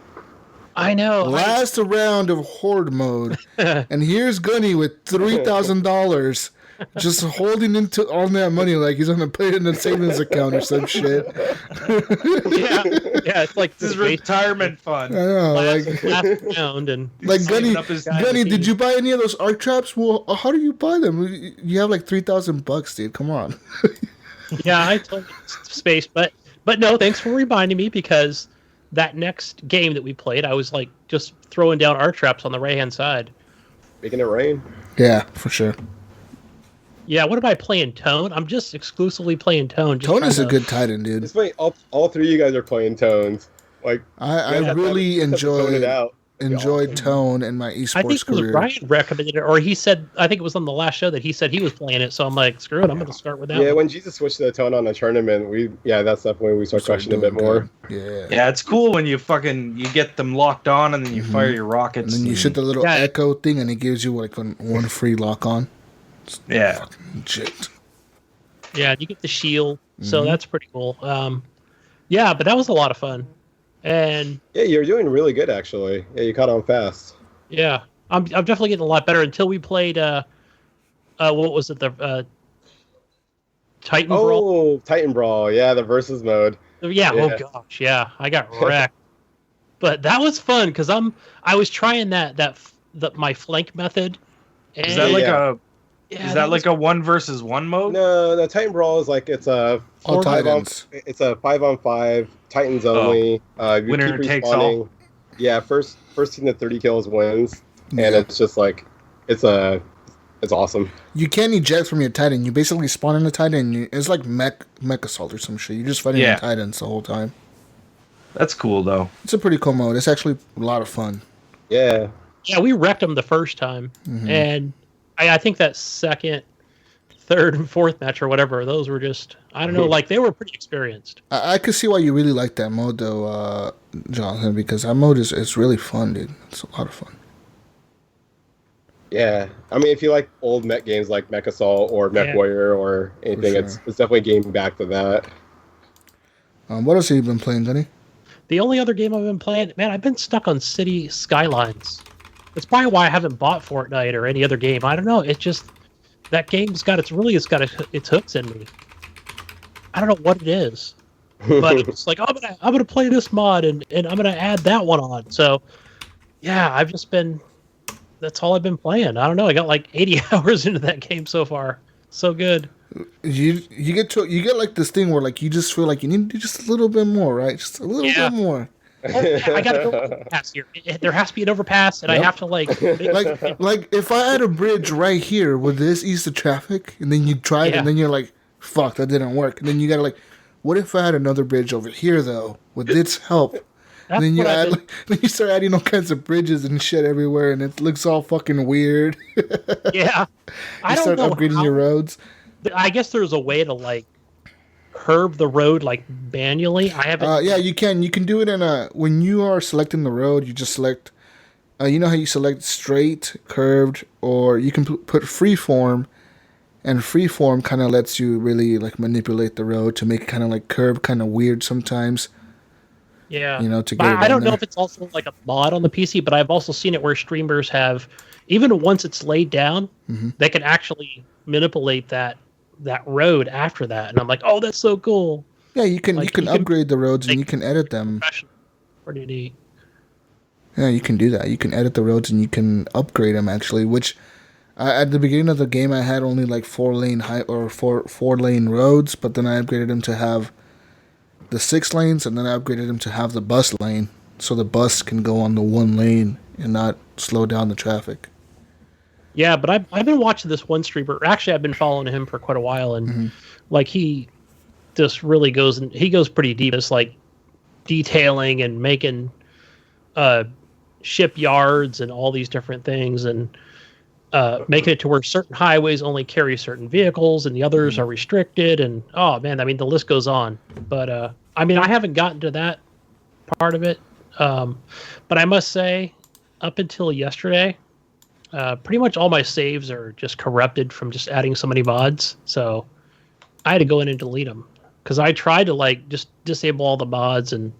I know. Last round of Horde mode, and here's Gunny with $3,000. Just holding into all that money like he's gonna put it in a savings account or some shit. yeah, it's like This is retirement fund. I know, last round and like Gunny, Gunny, did you buy any of those arc traps? Well, how do you buy them? You have like $3,000, dude. Come on. yeah, I told you space, but no, thanks for reminding me because that next game that we played, I was like just throwing down arc traps on the right hand side, Making it rain. Yeah, for sure. Yeah, what am I playing? Tone? I'm just exclusively playing Tone. Tone is a good Titan, dude. It's funny. All three of you guys are playing Tones. Like I really enjoyed Awesome. Tone in my esports I think it was career. Ryan recommended it, or he said, I think it was on the last show that he said he was playing it. So I'm like, screw it, I'm going to start with that. Yeah, one. when Jesus switched to the Tone on the tournament, that's definitely when we start crushing a bit more. Yeah. Yeah, it's cool when you get them locked on and then you fire your And rockets. then you shoot the little echo thing, and it gives you like one free lock on. Yeah. Fucking shit. Yeah, you get the shield, so that's pretty cool. Yeah, but that was a lot of fun, and Yeah, you're doing really good actually. Yeah, you caught on fast. yeah, I'm definitely getting a lot better. Until we played, what was it, the Titan Brawl? Oh, Titan Brawl. Yeah, the versus mode. Yeah, yeah. oh gosh, yeah, I got wrecked. But that was fun because I was trying my flank method. And Is that like a yeah, is that like a 1 versus 1 mode? No, the Titan Brawl is like it's a All 5-on-5. Titans. It's a 5-on-5 Titans only. You Winner keep takes respawning. all. Yeah, first team to 30 kills wins, Yeah. and it's just like it's awesome. You can't eject from your Titan. You basically spawn in a Titan. And it's like mech assault or some shit. You're just fighting the Titans the whole time. That's cool though. It's a pretty cool mode. It's actually a lot of fun. Yeah. Yeah, we wrecked them the first time, and I think that second, third, and fourth match or whatever, those were just, I don't know, like they were pretty experienced. I could see why you really like that mode though, Jonathan, because that mode is really fun, dude. It's a lot of fun. Yeah, I mean, if you like old mech games like Mech Assault or Mech Warrior or anything, sure. it's definitely getting back to that. What else have you been playing, Gunny? The only other game I've been playing, man, I've been stuck on City Skylines. It's probably why I haven't bought Fortnite or any other game. I don't know. It's just that game's got its hooks in me. I don't know what it is, but it's like I'm gonna play this mod and I'm gonna add that one on. So yeah, I've just been. That's all I've been playing. I don't know. I got like 80 hours into that game so far. So good. You get like this thing where like you just feel like you need to do just a little bit more, right? Just a little bit more. I gotta go overpass here. There has to be an overpass, and I have to like if I had a bridge right here, would this ease the traffic? And then you try it, and then you're like, "Fuck, that didn't work." And then you gotta like, "What if I had another bridge over here though? Would this help?" And then then you start adding all kinds of bridges and shit everywhere, and it looks all fucking weird. Yeah, I start upgrading your roads. I guess there's a way to like curb the road like manually. I haven't. Yeah, you can. You can do it in when you are selecting the road. You just select. You know how you select straight, curved, or you can put freeform, and freeform kind of lets you really like manipulate the road to make it kind of like curve, kind of weird sometimes. Yeah, you know, to get. I don't know if it's also like a mod on the PC, but I've also seen it where streamers have, even once it's laid down, they can actually manipulate that road after that, and I'm like, oh, that's so cool. Yeah, you can upgrade the roads and you can edit them. Pretty neat. Yeah, you can do that. You can edit the roads and you can upgrade them actually. Which at the beginning of the game, I had only like 4-lane four-lane roads, but then I upgraded them to have the 6 lanes, and then I upgraded them to have the bus lane, so the bus can go on the 1 lane and not slow down the traffic. Yeah, but I've been watching this one streamer. Actually, I've been following him for quite a while, and like he just really goes pretty deep. It's like detailing and making shipyards and all these different things, and making it to where certain highways only carry certain vehicles and the others are restricted. And oh man, I mean, the list goes on. But I mean, I haven't gotten to that part of it. But I must say, up until yesterday, pretty much all my saves are just corrupted from just adding so many mods. So I had to go in and delete them because I tried to like just disable all the mods and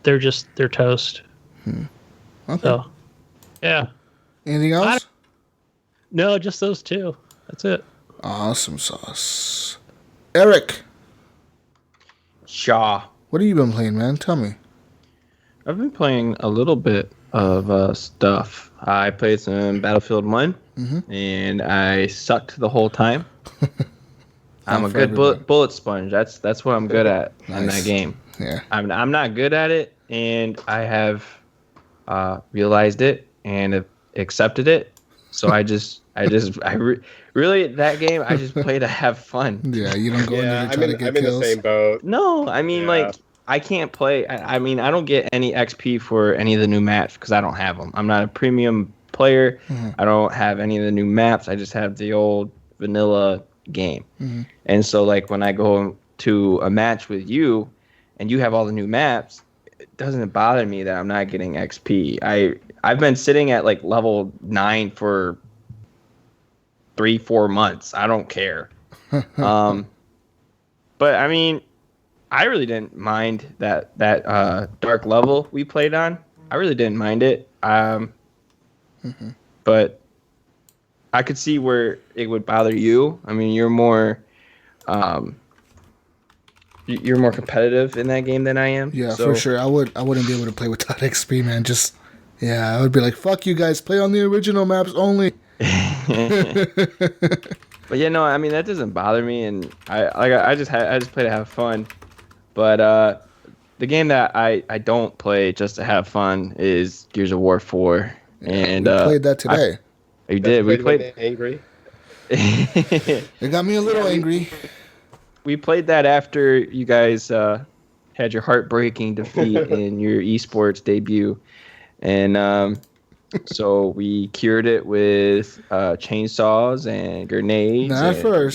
they're toast. Okay. So yeah. Anything else? No, just those two. That's it. Awesome sauce. Eric, Shaw. what have you been playing, man? Tell me. I've been playing a little bit of stuff. I played some Battlefield 1, and I sucked the whole time. I'm a good bullet sponge. That's what I'm good at in that game. Yeah. I'm not good at it, and I have realized it and have accepted it. So really that game I just play to have fun. Yeah, you don't go in there to try to get I'm in kills. the same boat. No, I mean like I can't play. I mean I don't get any XP for any of the new maps because I don't have them. I'm not a premium player. I don't have any of the new maps. I just have the old vanilla game. And so like when I go to a match with you and you have all the new maps, it doesn't bother me that I'm not getting XP. I've been sitting at like level 9 for 3-4 months. I don't care. But I mean, I really didn't mind that dark level we played on. I really didn't mind it. But I could see where it would bother you. I mean, you're more competitive in that game than I am. Yeah, for sure. I wouldn't be able to play without XP, man. I would be like, fuck you guys, play on the original maps only. But yeah, no, I mean that doesn't bother me, and I just play to have fun. But the game that I don't play just to have fun is Gears of War 4, and we played that today. You did. We played angry. It got me a little angry. We played that after you guys had your heartbreaking defeat in your esports debut, and so we cured it with chainsaws and grenades,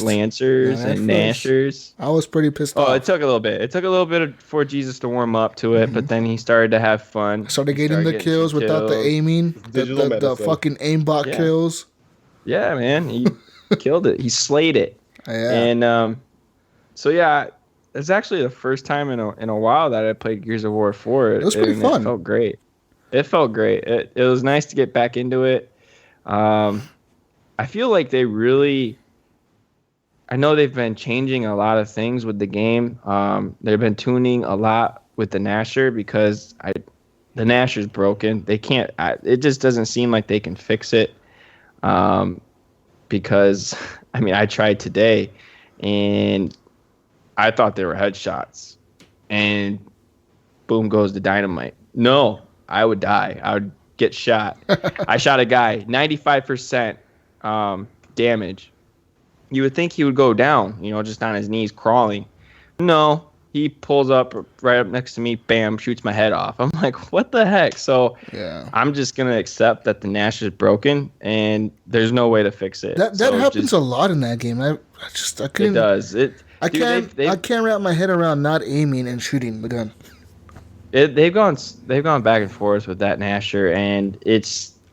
lancers and nashers. I was pretty pissed off. Oh, it took a little bit. It took a little bit for Jesus to warm up to it, but then he started to have fun. Started getting the kills without the aiming, the fucking aimbot kills. Yeah, man, he killed it. He slayed it. Yeah. And so yeah, it's actually the first time in a while that I played Gears of War 4. It was pretty fun. It felt great. It was nice to get back into it. I feel like I know they've been changing a lot of things with the game. They've been tuning a lot with the Nasher because the Nasher's broken. They can't. It just doesn't seem like they can fix it. Because I mean, I tried today, and I thought they were headshots, and boom goes the dynamite. No, I would die. I would get shot. I shot a guy, 95% damage. You would think he would go down, just on his knees crawling. No, he pulls up right up next to me, bam, shoots my head off. I'm like, what the heck? So I'm just going to accept that the Nash is broken, and there's no way to fix it. That happens a lot in that game. I couldn't. It does. I can't wrap my head around not aiming and shooting the gun. They've gone back and forth with that Nasher, and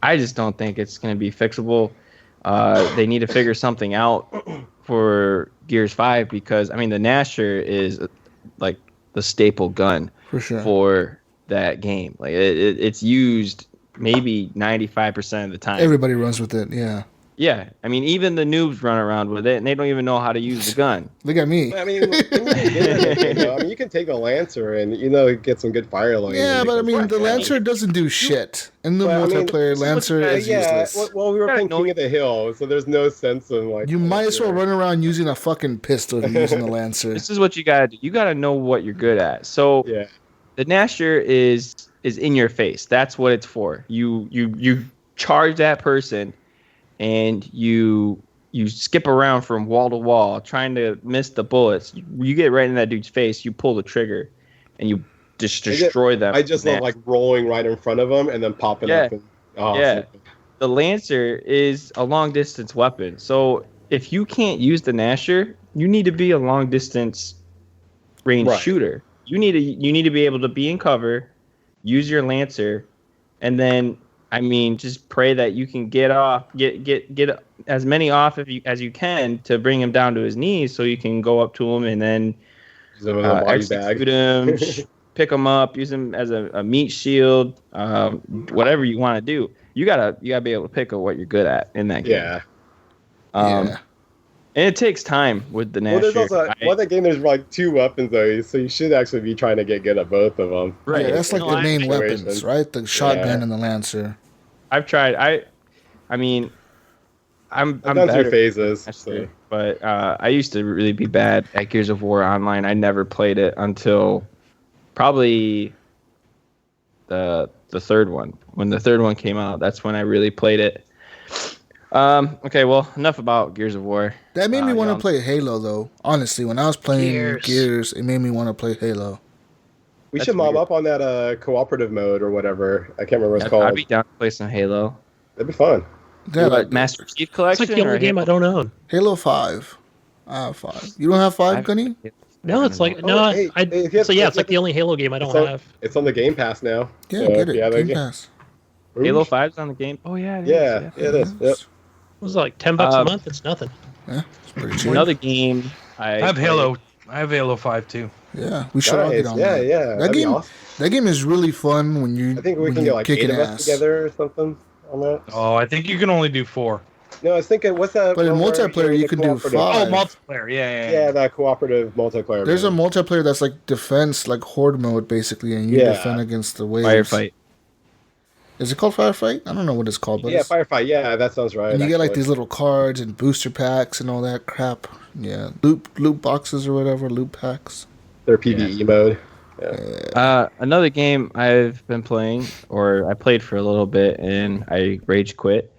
I just don't think it's going to be fixable. They need to figure something out for Gears 5 because I mean the Nasher is like the staple gun for that game. Like it's used maybe 95% of the time. Everybody runs with it. Yeah. Yeah, I mean, even the noobs run around with it, and they don't even know how to use the gun. Look at me. I mean, you can take a Lancer and get some good fire line. Yeah, but I mean, the Lancer doesn't do shit. In the multiplayer, Lancer is useless. Well, we were playing King of the Hill, so there's no sense in like. You might as well run around using a fucking pistol if you're using the Lancer. This is what you gotta do. You gotta know what you're good at. So the Nasher is in your face. That's what it's for. You charge that person. And you skip around from wall to wall trying to miss the bullets. You get right in that dude's face. You pull the trigger, and you just destroy them. I just love like rolling right in front of them and then popping up. And, the Lancer is a long distance weapon. So if you can't use the Gnasher, you need to be a long distance range shooter. You need to be able to be in cover, use your Lancer, and then just pray that you can get as many off as you can to bring him down to his knees, so you can go up to him and then execute him, pick him up, use him as a meat shield, whatever you want to do. You gotta be able to pick up what you're good at in that game. And it takes time with the Gnasher. Well, there's also that game. There's like 2 weapons though, so you should actually be trying to get good at both of them. Right. Yeah, that's like the main weapons, right? The shotgun and the Lancer. I've tried. I'm done through phases, but I used to really be bad at Gears of War Online. I never played it until probably the third one. When the third one came out, that's when I really played it. Okay, well, enough about Gears of War. That made me want to play Halo, though. Honestly, when I was playing Gears, it made me want to play Halo. We should mob up on that cooperative mode or whatever. I can't remember what it's called. I'd be down to play some Halo. That'd be fun. Master Chief Collection? It's like the only game I don't own. Halo 5. I have 5. You don't have 5, Gunny? No, it's like it's like the only Halo game I don't have. It's on the Game Pass now. Yeah, so get it. Game Pass. Halo 5's on the game. Oh yeah, it is. Yeah, it is. Yep. Was it like $10 a month? It's nothing. Yeah, it's pretty cheap. Another game. I have Halo 5 too. Yeah, we should all get on that. Yeah, that game is really fun when you. I think we can get like 8 of us together or something on that. Oh, I think you can only do 4. No, I was thinking, what's that? But in multiplayer, you can do 5. Oh, multiplayer, yeah, that cooperative multiplayer. There's a multiplayer that's like defense, like horde mode, basically, and you defend against the waves. Firefight. Is it called Firefight? I don't know what it's called, but Firefight. Yeah, that sounds right. And you get like these little cards and booster packs and all that crap. Yeah, loot boxes or whatever, loot packs. Their PvE mode. Yeah. Another game I've been playing, or I played for a little bit, and I rage quit.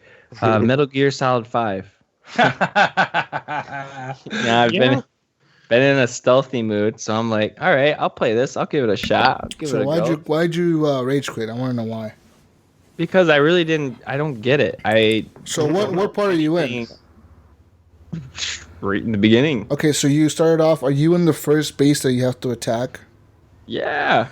Metal Gear Solid 5. I've been in a stealthy mood, so I'm like, all right, I'll play this. I'll give it a shot. I'll give it a go. Why'd you rage quit? I want to know why. Because I really didn't. I don't get it. So what part are you in? Right in the beginning. Okay, so you started off. Are you in the first base that you have to attack? Yeah.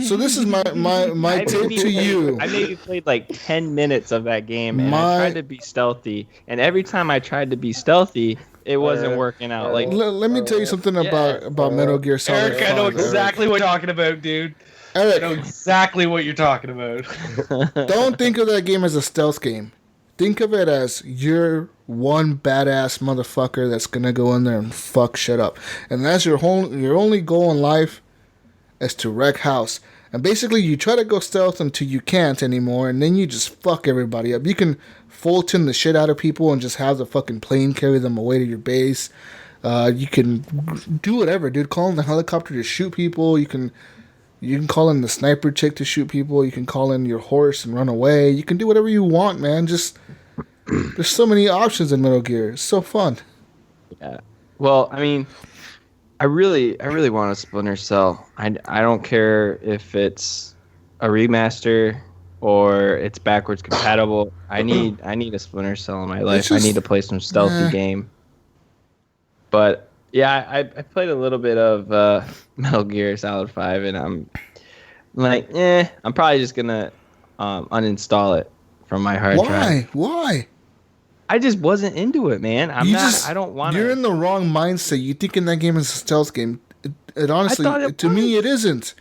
So this is my tip to you. I maybe played like 10 minutes of that game, and I tried to be stealthy. And every time I tried to be stealthy, it wasn't working out. Like, let me tell you something about Metal Gear Solid. Eric, I know exactly what you're talking about, dude. Eric, I know exactly what you're talking about. Don't think of that game as a stealth game. Think of it as you're one badass motherfucker that's gonna go in there and fuck shit up, and that's your only goal in life is to wreck house. And basically, you try to go stealth until you can't anymore, and then you just fuck everybody up. You can Fulton the shit out of people and just have the fucking plane carry them away to your base. You can do whatever, dude. Call in the helicopter to shoot people. You can call in the sniper chick to shoot people. You can call in your horse and run away. You can do whatever you want, man. Just there's so many options in Metal Gear. It's so fun. Yeah. Well, I mean, I really want a Splinter Cell. I don't care if it's a remaster or it's backwards compatible. I need a Splinter Cell in my life. I need to play some stealthy game. But yeah, I played a little bit of Metal Gear Solid 5, and I'm like, I'm probably just gonna uninstall it from my hard drive. Why? I just wasn't into it, man. I don't want to. You're in the wrong mindset. You thinking that game is a stealth game. It honestly, to me, it isn't.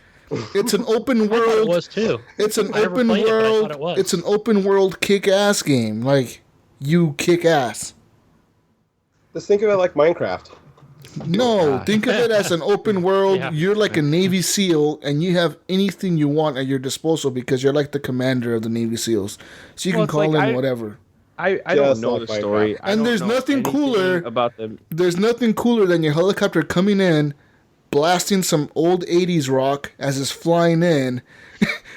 It's an open world. I thought it was too. It's an open world. It's an open world kick-ass game. Like, you kick ass. Just think of it like Minecraft. No, think of it as an open world. Yeah. You're like a Navy SEAL, and you have anything you want at your disposal because you're like the commander of the Navy SEALs. So you can call in whatever. I don't know the story. And there's nothing cooler about them. There's nothing cooler than your helicopter coming in, blasting some old 80s rock as it's flying in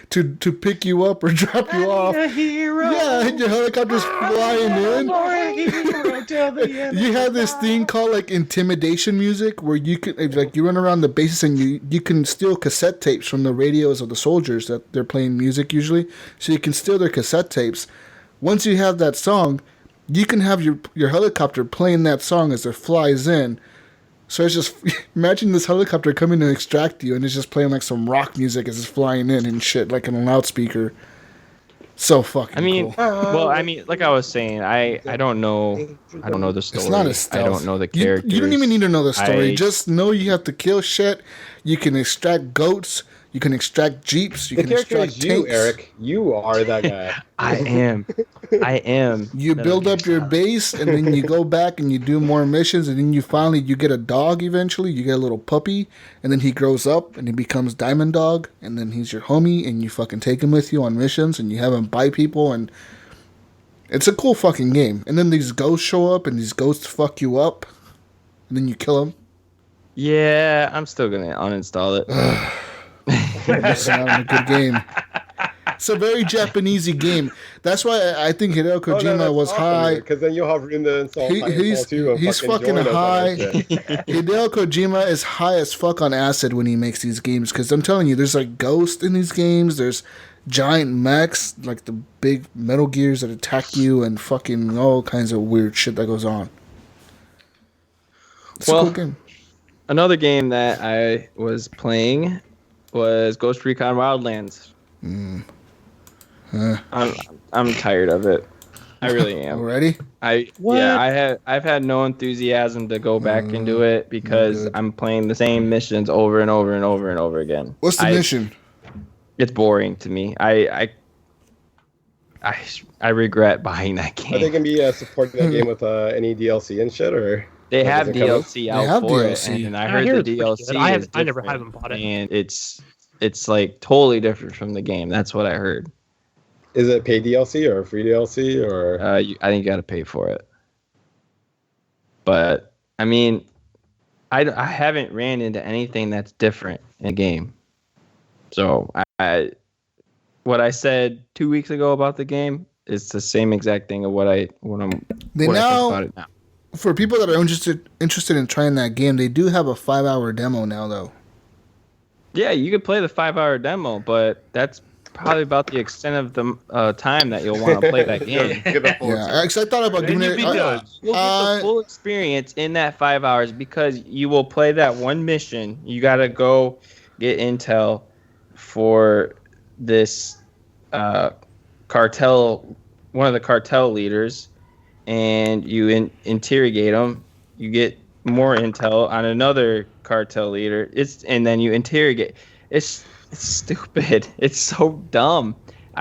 to pick you up or drop you off. A hero. Yeah, and your helicopter's flying in. You have this thing called like intimidation music where you can like you run around the bases and you can steal cassette tapes from the radios of the soldiers that they're playing music usually. So you can steal their cassette tapes. Once you have that song, you can have your helicopter playing that song as it flies in. So it's just, imagine this helicopter coming to extract you and it's just playing like some rock music as it's flying in and shit, like in a loudspeaker. So fucking cool. Well, I mean, like I was saying, I don't know the story. It's not a stealth. I don't know the characters. You don't even need to know the story. Just know you have to kill shit. You can extract goats. You can extract jeeps. You The can character extract is you, tanks. Eric. You are that guy. I am. You build up your base, and then you go back and you do more missions, and then you get a dog eventually. You get a little puppy, and then he grows up, and he becomes Diamond Dog, and then he's your homie, and you fucking take him with you on missions, and you have him bite people, and it's a cool fucking game. And then these ghosts show up, and these ghosts fuck you up, and then you kill them. Yeah, I'm still gonna uninstall it. It's not a good game. It's a very Japanesey game. That's why I think Hideo Kojima was high. Because then you'll have room to install Titanfall 2 and he's fucking join us on high. that shit. Hideo Kojima is high as fuck on acid when he makes these games. Because I'm telling you, there's like ghosts in these games. There's giant mechs, like the big Metal Gears that attack you, and fucking all kinds of weird shit that goes on. It's a cool game. Another game that I was playing was Ghost Recon Wildlands. I'm tired of it. I really am. Already? I've had no enthusiasm to go back into it because I'm playing the same missions over and over and over and over again. What's the mission? It's boring to me. I regret buying that game. Are they gonna be supporting that game with any DLC and shit, or they have DLC out for DLC. it, and I heard the DLC. I never haven't bought it, and it's like totally different from the game. That's what I heard. Is it paid DLC or free DLC or? I think you got to pay for it. But I mean, I haven't ran into anything that's different in a game. So what I said 2 weeks ago about the game is the same exact thing of what I think about it now. For people that are interested in trying that game, they do have a 5-hour demo now, though. Yeah, you could play the 5-hour demo, but that's probably about the extent of the time that you'll want to play that game. Yeah, because I thought about giving it. You'll get the full experience in that 5 hours because you will play that one mission. You got to go get intel for this cartel, one of the cartel leaders, and you interrogate them. You get more intel on another cartel leader. And then you interrogate. It's stupid. It's so dumb.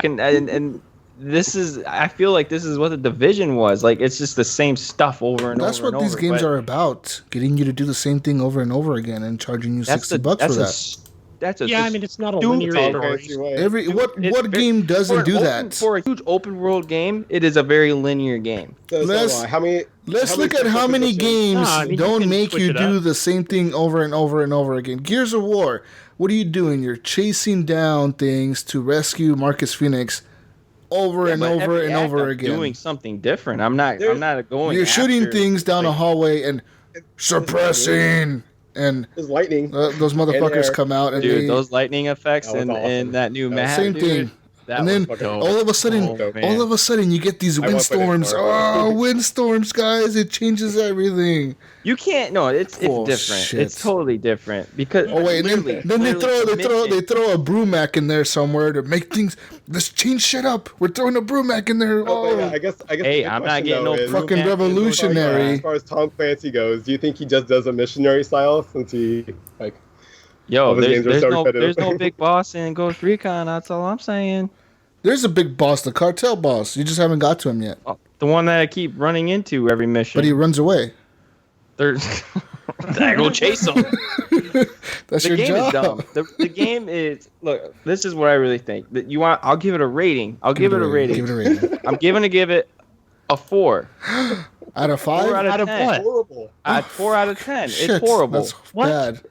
And this is. I feel like this is what the Division was. Like it's just the same stuff over and over. That's what these games are about. Getting you to do the same thing over and over again and charging you $60 for that. I mean, it's not a linear story. What game doesn't do that? For a huge open world game, it is a very linear game. Let's look at how many games don't make you do the same thing over and over and over again. Gears of War. What are you doing? You're chasing down things to rescue Marcus Phoenix over and over and over again. Doing something different. I'm not going. You're shooting things down a hallway and suppressing. And there's lightning. Those motherfuckers come out and those lightning effects in that new map. Same thing. And then all of a sudden, you get these windstorms. Oh, windstorms, guys! It changes everything. You can't. No, it's different. Shit. It's totally different because. Oh wait, then they throw a Brumac in there somewhere to make things. Let's change shit up. We're throwing a Brumac in there. I guess. Hey, I'm not getting no fucking revolutionary. As far as Tom Clancy goes, do you think he just does a missionary style since he like? Yo, there's no big boss in Ghost Recon. That's all I'm saying. There's a big boss, the cartel boss. You just haven't got to him yet. Oh, the one that I keep running into every mission. But he runs away. I go chase him. That's your job. Is dumb. The game is. Look, this is what I really think. I'll give it a rating. Give it a rating. I'm going to give it a 4. Out of 5? 4 out of 10. Horrible. 4 out of 10. Shit, it's horrible. That's bad.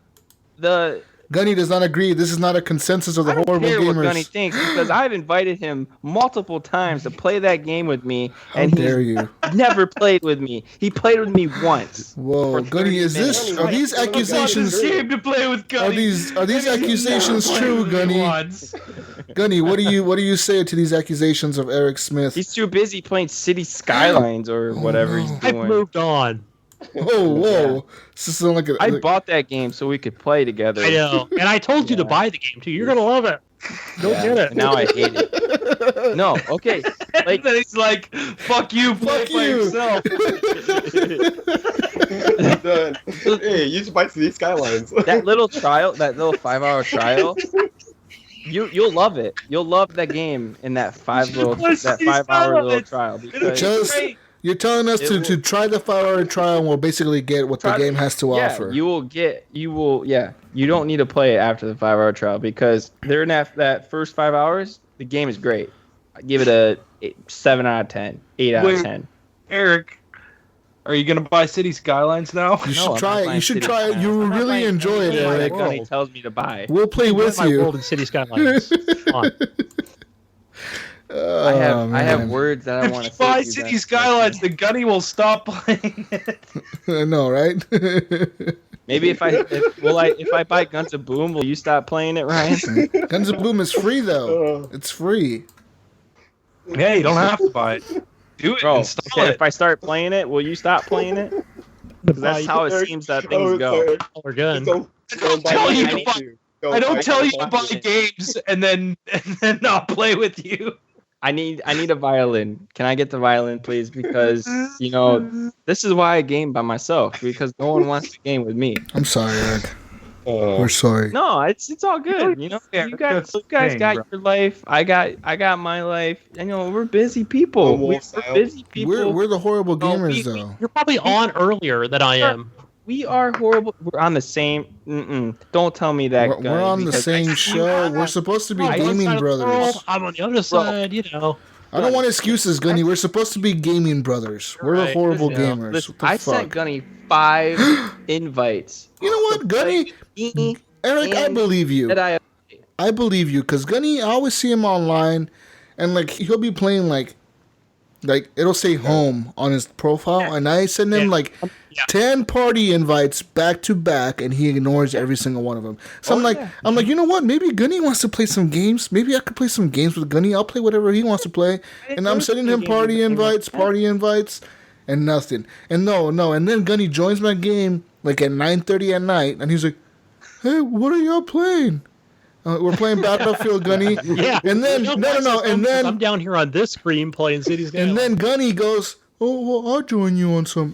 Gunny does not agree. This is not a consensus of the I don't horrible care gamers. what Gunny thinks because I've invited him multiple times to play that game with me, and dare you. never played with me. He played with me once. Whow, Gunny, are these accusations? Game to play with Gunny. Are these accusations true, Gunny? Gunny, what do you say to these accusations of Eric Smith? He's too busy playing City Skylines or whatever he's I've doing. moved on. Whoa! This sounds like I bought that game so we could play together. I know. And I told you to buy the game, too. You're going to love it. Go get it. Now I hate it. No, okay. Like then he's like, "Fuck you, play by yourself." Hey, you should buy City Skylines. That little 5-hour trial. You'll love it. You'll love that game in that 5-hour little trial. Because You're telling us to try the 5-hour trial and we'll basically get what the game has to offer. You don't need to play it after the 5-hour trial because during that first 5 hours, the game is great. I give it a 7 out of 10, 8 out of 10. Eric, are you gonna buy City Skylines now? You should try it. You should try it. You will really enjoy it, Eric. Gunny tells me to buy. We'll play with My you. world in City Skylines. On. I have words that I want to If say. you buy to you City guys. Skylines, the Gunny will stop playing it. I know, right? Maybe if I buy Guns of Boom, will you stop playing it, Ryan? Guns of Boom is free though. It's free. Hey, you don't have to buy it. Do it. Bro, Install it. if I start playing it, will you stop playing it? 'Cause that's how it seems that things go. Or gun. Don't buy tell you it. to buy- I don't tell you to buy games and then not play with you. I need a violin. Can I get the violin, please? Because this is why I game by myself because no one wants to game with me. I'm sorry, Eric. We're sorry. No, it's all good. You guys got your life. I got my life. And we're busy people. We're busy people. We're the horrible gamers though. You're probably on earlier than I am. We are horrible. We're on the same. Don't tell me that. We're on the same show. We're supposed to be gaming brothers. I'm on the other side, I don't want excuses, Gunny. We're supposed to be gaming brothers. We're the horrible gamers. Listen, What the I fuck? sent Gunny 5 invites. You know what, Gunny? Eric, I believe you. I believe you, because Gunny, I always see him online, and like he'll be playing like it'll say home on his profile, and I send him 10 party invites back to back, and he ignores every single one of them. So I'm like, you know what? Maybe Gunny wants to play some games. Maybe I could play some games with Gunny. I'll play whatever he wants to play, and I'm sending him party invites, and nothing. And no, and then Gunny joins my game like at 9:30 at night, and he's like, "Hey, what are y'all playing?" We're playing Battlefield, Gunny. Yeah. And then no, and then I'm down here on this screen playing City Skylines. and then Gunny goes, "Oh, well, I'll join you on some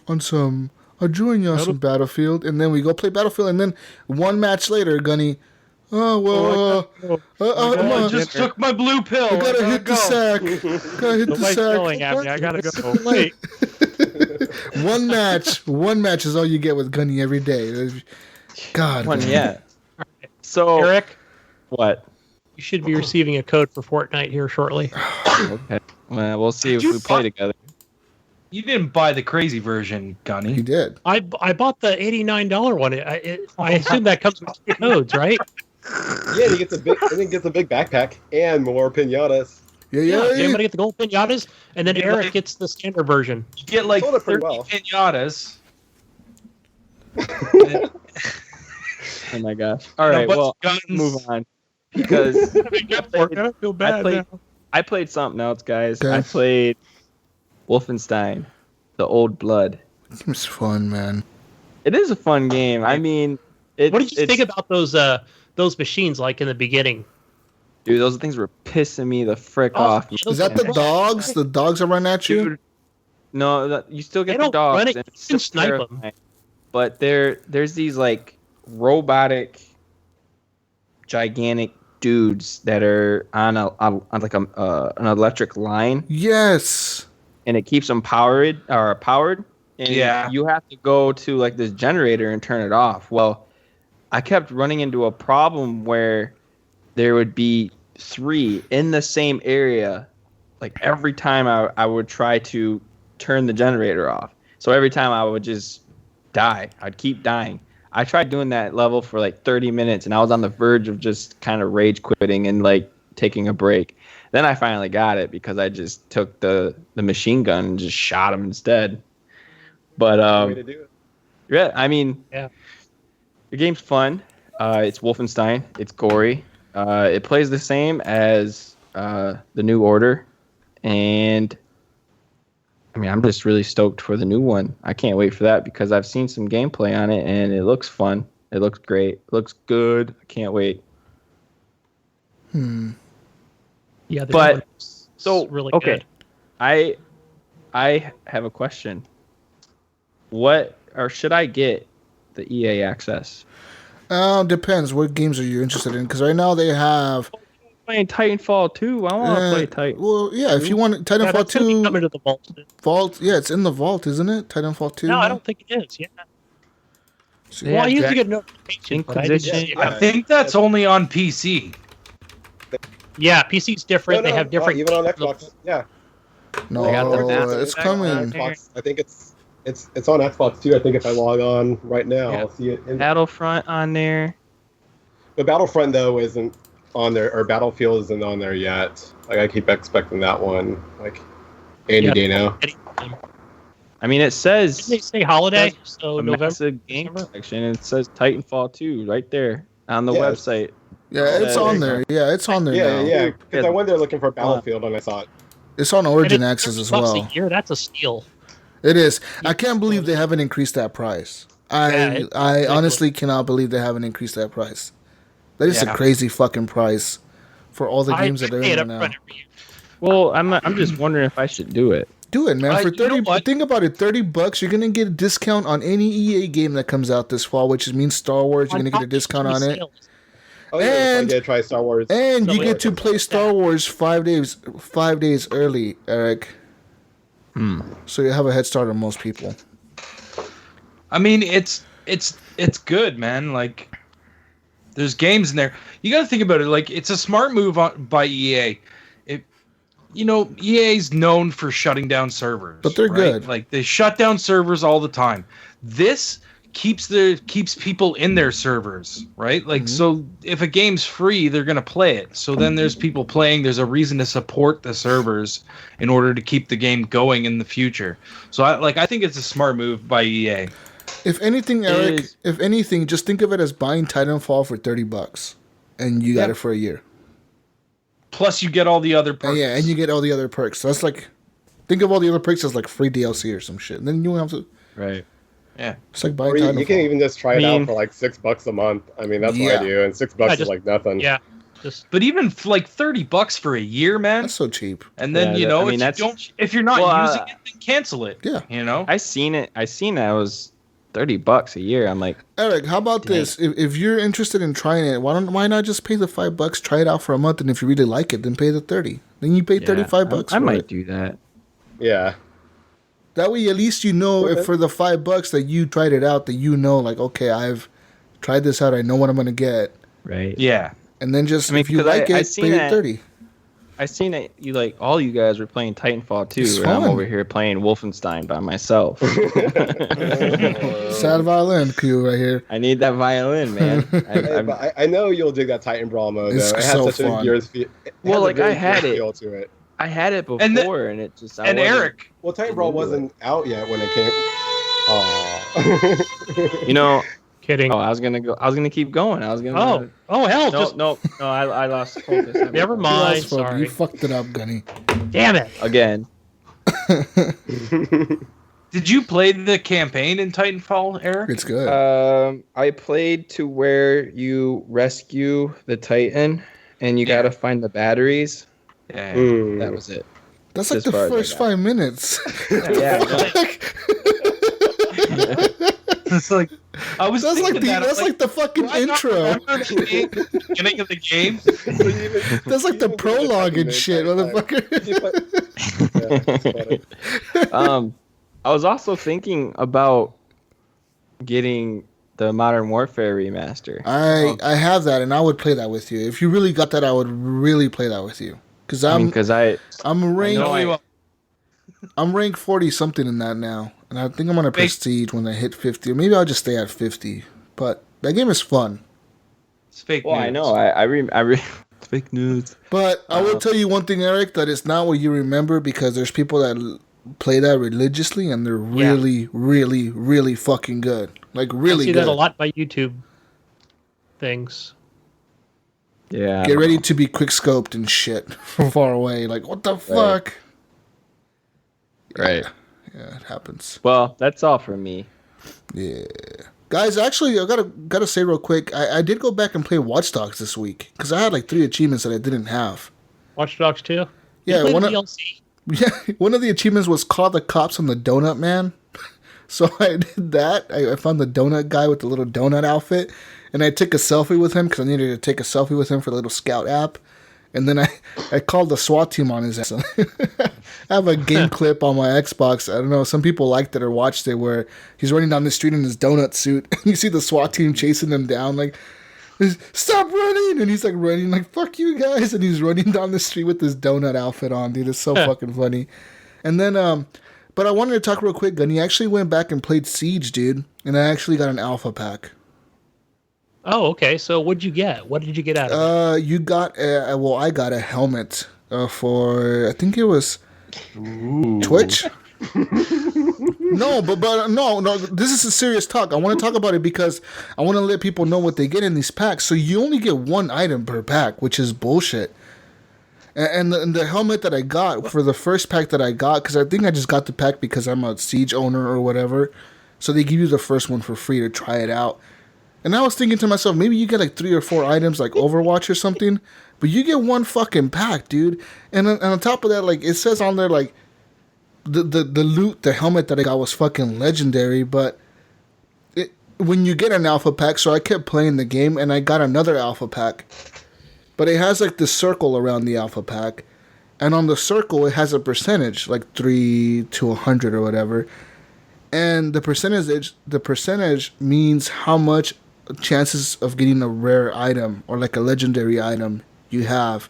Battlefield." And then we go play Battlefield, and then one match later, Gunny, I just took my blue pill. I gotta hit the sack. Gotta hit the Nobody's sack. yelling at me. I gotta go. Wait. One match is all you get with Gunny every day. God. One, man. yeah. So Eric, what? you should be receiving a code for Fortnite here shortly. Okay. Well, we'll see if we play together. You didn't buy the crazy version, He Gunny. did. I bought the $89 one. I assume that comes with 2 codes, right? Yeah, he gets a big backpack and more pinatas. Yeah. Everybody get the gold pinatas, and then Yeah, Eric like- gets the standard version. You get like Sold it 30 pretty well. pinatas. Oh my gosh. All right. Well, guns. move on because I feel bad now. I played something else, guys. Okay. I played Wolfenstein, The Old Blood. It was fun, man. It is a fun game. I mean, What did you think about those machines like in the beginning? Dude, those things were pissing me the frick off. Is that the dogs? The dogs are running at you? Dude, no, you still get They the don't dogs. run it, and you it's can still snipe 'em. terrifying. But there's these like robotic, gigantic dudes that are on an electric line, Yes. and it keeps them powered. And Yeah. you have to go to like this generator and turn it off. Well, I kept running into a problem where there would be 3 in the same area. Like every time I would try to turn the generator off. So every time I would just die. I'd keep dying. I tried doing that level for like 30 minutes, and I was on the verge of just kind of rage quitting and like taking a break. Then I finally got it because I just took the machine gun and just shot him instead. But Way to do it. yeah, I mean, Yeah. the game's fun. It's Wolfenstein. It's gory. It plays the same as the New Order, and I mean, I'm just really stoked for the new one. I can't wait for that because I've seen some gameplay on it, and it looks fun. It looks great. It looks good. I can't wait. Yeah, the But- new one is so, really okay. good. I have a question. Should I get the EA access? Depends. What games are you interested in? Because right now they have. Playing Titanfall 2. I want to play Titan. Well, yeah. If you want Yeah, Titanfall that's gonna be 2 coming to the vault. yeah, it's in the vault, isn't it? Titanfall 2. No, I don't think it is. Yeah. See, Well, I used to Jack- get notifications. but I didn't Inquisition. see it. I think that's only on PC. Yeah, PC's different. No, They have different. even on Xbox. Yeah, No, They got the massive it's back coming. on. Xbox. I think it's on Xbox too. I think if I log on right now, Yeah. I'll see it. Battlefront on there. The Battlefront though isn't on there, or Battlefield isn't on there yet. Like I keep expecting that one, like any Yeah. day now. I mean, it says Didn't they say holiday? That's So a November. massive game December? section. It says Titanfall 2 right there on the Yeah. website. Yeah, it's on there. Yeah, it's on there Yeah, now. yeah. Because I went there looking for Battlefield and I saw it. It's on And Origin it's Access as $30 well. a year. That's a steal. It is. I can't believe they haven't increased that price. Yeah, it's I ridiculous. honestly cannot believe they haven't increased that price. That is Yeah. a crazy fucking price for all the I games that are pay in it there up now. front every year. Well, I'm just wondering if I should do it. Do it, man. For You know 30, what? think about it. $30, you're gonna get a discount on any EA game that comes out this fall, which means Star Wars. You're On gonna get a top of discount on it, sales. Oh yeah, And- I did try Star Wars. and you So get to it's- play Star Wars 5 days early, Eric. So you have a head start on most people. I mean, it's good, man. Like, there's games in there. You got to think about it. Like, it's a smart move by EA. EA's known for shutting down servers, But they're right? good. Like, they shut down servers all the time. This keeps people in their servers, right? Like, so if a game's free, they're gonna play it. So then there's people playing. There's a reason to support the servers in order to keep the game going in the future. So I think it's a smart move by EA. If anything, Eric, is- if anything, just think of it as buying Titanfall for $30, and you got Yeah. it for a year. Plus, you get all the other And perks. yeah, and you get all the other perks. So that's like, think of all the other perks as like free DLC or some shit. And then you don't have to. Right. Yeah. It's like buying Or Titanfall. you can even just try it I mean- out for like $6 a month. I mean, that's what Yeah. I do, and $6 is just- like nothing. Yeah. Just But even like $30 for a year, man. That's so cheap. And then Yeah, I mean, if you're not Well, using it, then cancel it. Yeah. You know. I seen that it was $30 a year. I'm like, Eric, how about this? If you're interested in trying it, why not just pay the $5, try it out for a month, and if you really like it, then pay the 30. Then you pay yeah, $35 I for might it. do that. Yeah. That way, at least you know if for the $5 that you tried it out, that you know, like, okay, I've tried this out. I know what I'm gonna get, Right. Yeah. and then just I mean, if you 'cause like I it, seen pay that- 30. I seen it. All you guys were playing Titanfall 2, It's and I'm fun. over here playing Wolfenstein by myself. Sad violin cue right here. I need that violin, man. Hey, but I know you'll dig that Titan Brawl mode, though. It's It has so such fun. a Gears feel. Well, like, I had it. Feel to it. I had it before, And and it just. I And wasn't- Eric, Well, Titan Brawl wasn't out yet when it came. Aww. you know. kidding. Oh, I was gonna keep going. I was gonna. Oh hell! No, Just no. I lost focus. never You mind. lost focus. Sorry. You fucked it up, Gunny. Damn it! Again. did you play the campaign in Titanfall, Eric? It's good. I played to where you rescue the Titan, and you gotta find the batteries. Yeah. That was it. That's like as the far as I first got. 5 minutes. Yeah. It's like I was. That's like thinking that. I'm that's like the fucking do I not intro. remember the game, the beginning of the game. That's like the prologue and shit, motherfucker. I was also thinking about getting the Modern Warfare remaster. I have that, and I would play that with you. If you really got that, I would really play that with you. Because I'm ranked No, we won't. I'm ranked 40 something in that now, and I think I'm gonna prestige when I hit 50, or maybe I'll just stay at 50. but that game is fun. It's fake Well, news. I know. Fake news. But I will tell you one thing, Eric, that it's not what you remember because there's people that play that religiously and they're really, really, really fucking good. Like really I see good. that a lot by YouTube things. Yeah. Get ready to be quick scoped and shit from far away. Like what the fuck? Right. Yeah, it happens. Well, that's all from me. Yeah. Guys, actually, I gotta say real quick, I did go back and play Watch Dogs this week because I had like 3 achievements that I didn't have. Watch Dogs 2? Yeah, one one DLC. one of the achievements was call the cops on the donut man. So I did that. I found the donut guy with the little donut outfit, and I took a selfie with him because I needed to take a selfie with him for the little scout app. And then I called the SWAT team on his ass. I have a game clip on my Xbox. I don't know. Some people liked it or watched it where he's running down the street in his donut suit. And you see the SWAT team chasing him down like, stop running. And he's like running like, fuck you guys. And he's running down the street with his donut outfit on, dude. It's so fucking funny. And then, but I wanted to talk real quick, Gunny. I actually went back and played Siege, dude. And I actually got an alpha pack. Oh, okay. So what'd you get? What did you get out of it? You got I got a helmet for I think it was Twitch. No, but no. This is a serious talk. I want to talk about it because I want to let people know what they get in these packs. So you only get 1 item per pack, which is bullshit. And the helmet that I got for the first pack that I got, because I think I just got the pack because I'm a Siege owner or whatever. So they give you the first one for free to try it out. And I was thinking to myself, maybe you get like 3 or 4 items like Overwatch or something, but you get 1 fucking pack, dude. And on top of that, like it says on there, like the loot, the helmet that I got was fucking legendary. But when you get an alpha pack, so I kept playing the game and I got another alpha pack, but it has like this circle around the alpha pack, and on the circle it has a percentage, like 3 to 100 or whatever. And the percentage means how much chances of getting a rare item or like a legendary item you have.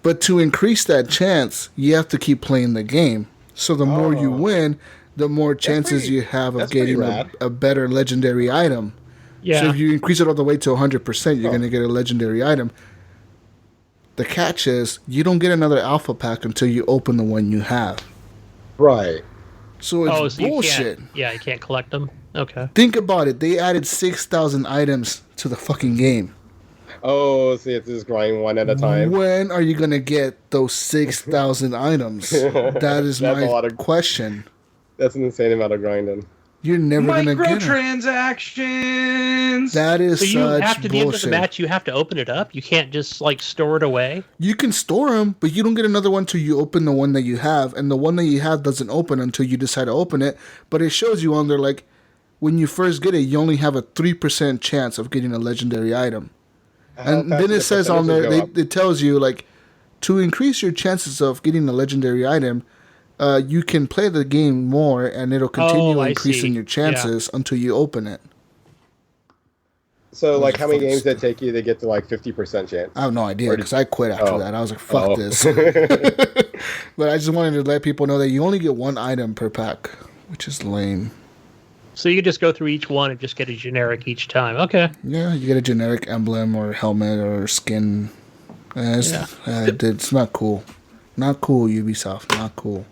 But to increase that chance, you have to keep playing the game. So the more you win, the more chances you have of getting a better legendary item. Yeah. So if you increase it all the way to 100%, you're going to get a legendary item. The catch is you don't get another alpha pack until you open the one you have. Right. So it's bullshit. You can't collect them. Okay. Think about it. They added 6,000 items to the fucking game. Oh, so you have to just grind one at a time. When are you going to get those 6,000 items? That is my question. That's an insane amount of grinding. You're never going to get it. Microtransactions. That is so you such have to, the end of bullshit. the match, you have to open it up? You can't just, like, store it away? You can store them, but you don't get another one until you open the one that you have, and the one that you have doesn't open until you decide to open it, but it shows you on there, like, when you first get it, you only have a 3% chance of getting a legendary item. And then it says on there, it tells you, like, to increase your chances of getting a legendary item, you can play the game more, and it'll continue increasing your chances until you open it. So, like, how many games did it take you to get to, like, 50% chance? I have no idea, because I quit after that. I was like, fuck this. But I just wanted to let people know that you only get 1 item per pack, which is lame. So you just go through each one and just get a generic each time. Okay. Yeah, you get a generic emblem or helmet or skin. It's not cool. Not cool, Ubisoft. Not cool.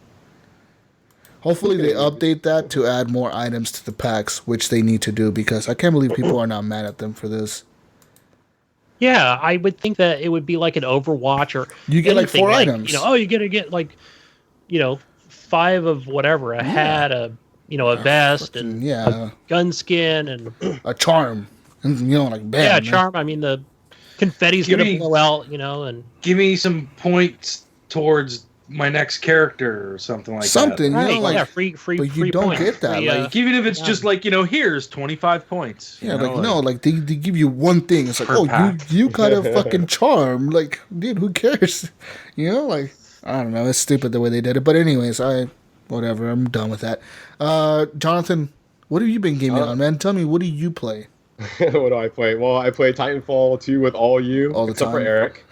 Hopefully they update that to add more items to the packs, which they need to do, because I can't believe people are not mad at them for this. Yeah, I would think that it would be like an Overwatch or you get like 4 items. You know, you get like, 5 of whatever, a hat, a vest, and a gun skin, and a charm, and like bam. Yeah, a charm. I mean, the confetti's gonna blow out, and give me some points towards my next character or something like that. Something, like free. But you don't points. get that. Free, like, even if it's just like here's 25 points. Yeah, they give you one thing. It's like, you got a fucking charm. Like, dude, who cares? I don't know. It's stupid the way they did it. But anyways, whatever. I'm done with that. Jonathan, what have you been gaming on, man? Tell me, what do you play? What do I play? Well, I play Titanfall 2 with all you, all the except time. for Eric.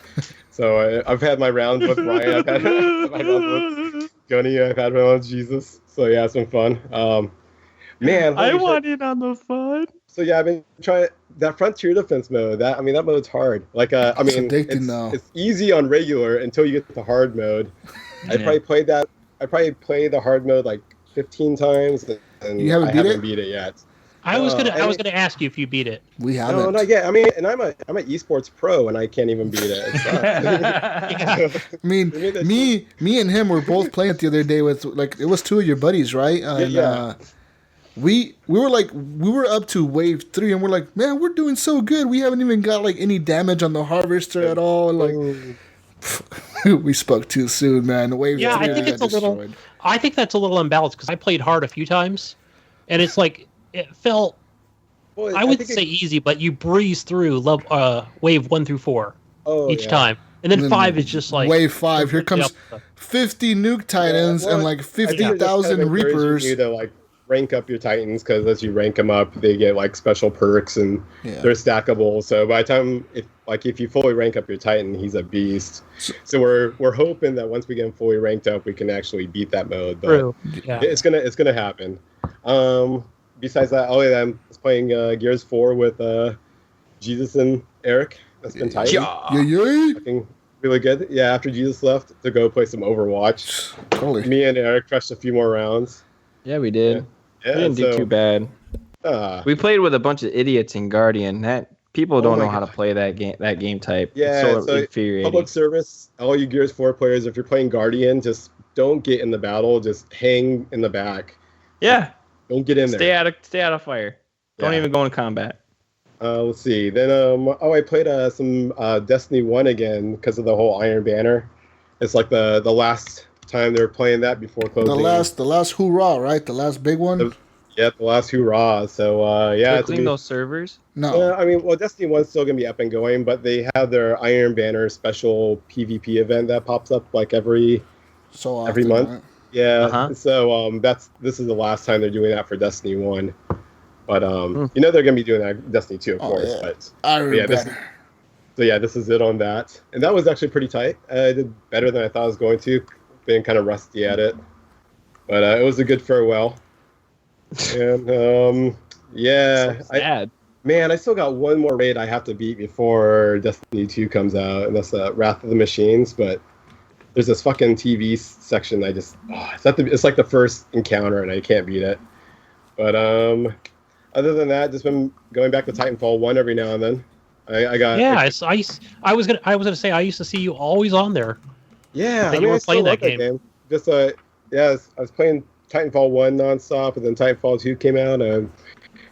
So I've had my rounds with Ryan. I've had my rounds with Gunny. I've had my rounds with Jesus. So yeah, it's been fun. Man, I holy want shit. in on the fun. So yeah, I've been trying that frontier defense mode. That mode's hard. Like It's addicting, though. it's easy on regular until you get to hard mode. I probably played that. I probably played the hard mode like 15 times, and You haven't I beat haven't it? beat it yet. I was gonna ask you if you beat it. We haven't. No, not yet. I mean, and I'm an esports pro, and I can't even beat it. It sucks. I mean, me and him were both playing it the other day with it was two of your buddies, right? And, yeah. We were up to wave 3, and we're like, man, we're doing so good. We haven't even got any damage on the harvester at all. We spoke too soon, man. Wave 3, I think it's a little. I think that's a little imbalanced because I played hard a few times, and it's it felt. Well, I wouldn't say easy, but you breeze through wave 1 through 4 each time, and then 5 is just wave 5. Here comes 50 nuke titans and 50,000 reapers. You to rank up your titans because as you rank them up, they get special perks and they're stackable. So by the time if you fully rank up your titan, he's a beast. So we're hoping that once we get him fully ranked up, we can actually beat that mode. But True. Yeah. it's gonna happen. Besides that, I was playing Gears 4 with Jesus and Eric. That's been tight. Fucking really good. Yeah, after Jesus left to go play some Overwatch. Totally. Me and Eric crushed a few more rounds. Yeah, we did. Yeah, we didn't do too bad. We played with a bunch of idiots in Guardian. That people don't know how to play that game type. Yeah, it's so infuriating. Public service, all you Gears 4 players, if you're playing Guardian, just don't get in the battle. Just hang in the back. Yeah. Don't get in there. Stay out of fire. Don't even go in combat. Let's see. Then I played some Destiny 1 again because of the whole Iron Banner. It's the last time they were playing that before closing. The last hoorah, right? The last big one. The last hoorah. So They clean those servers? No. I mean, Destiny 1's still gonna be up and going, but they have their Iron Banner special PvP event that pops up every month. Right? Yeah. Uh-huh. So this is the last time they're doing that for Destiny 1. But they're gonna be doing that Destiny 2, of course. Yeah. But Iron Banner. This is it on that. And that was actually pretty tight. I did better than I thought I was going to. Been kind of rusty at it. But it was a good farewell. And Sad. I still got one more raid I have to beat before Destiny 2 comes out, and that's Wrath of the Machines. But there's this fucking TV section. It's like the first encounter, and I can't beat it. But other than that, just been going back to Titanfall 1 every now and then. I was gonna say I used to see you always on there. Yeah, you were playing that game. Just I was playing Titanfall 1 nonstop, and then Titanfall 2 came out, and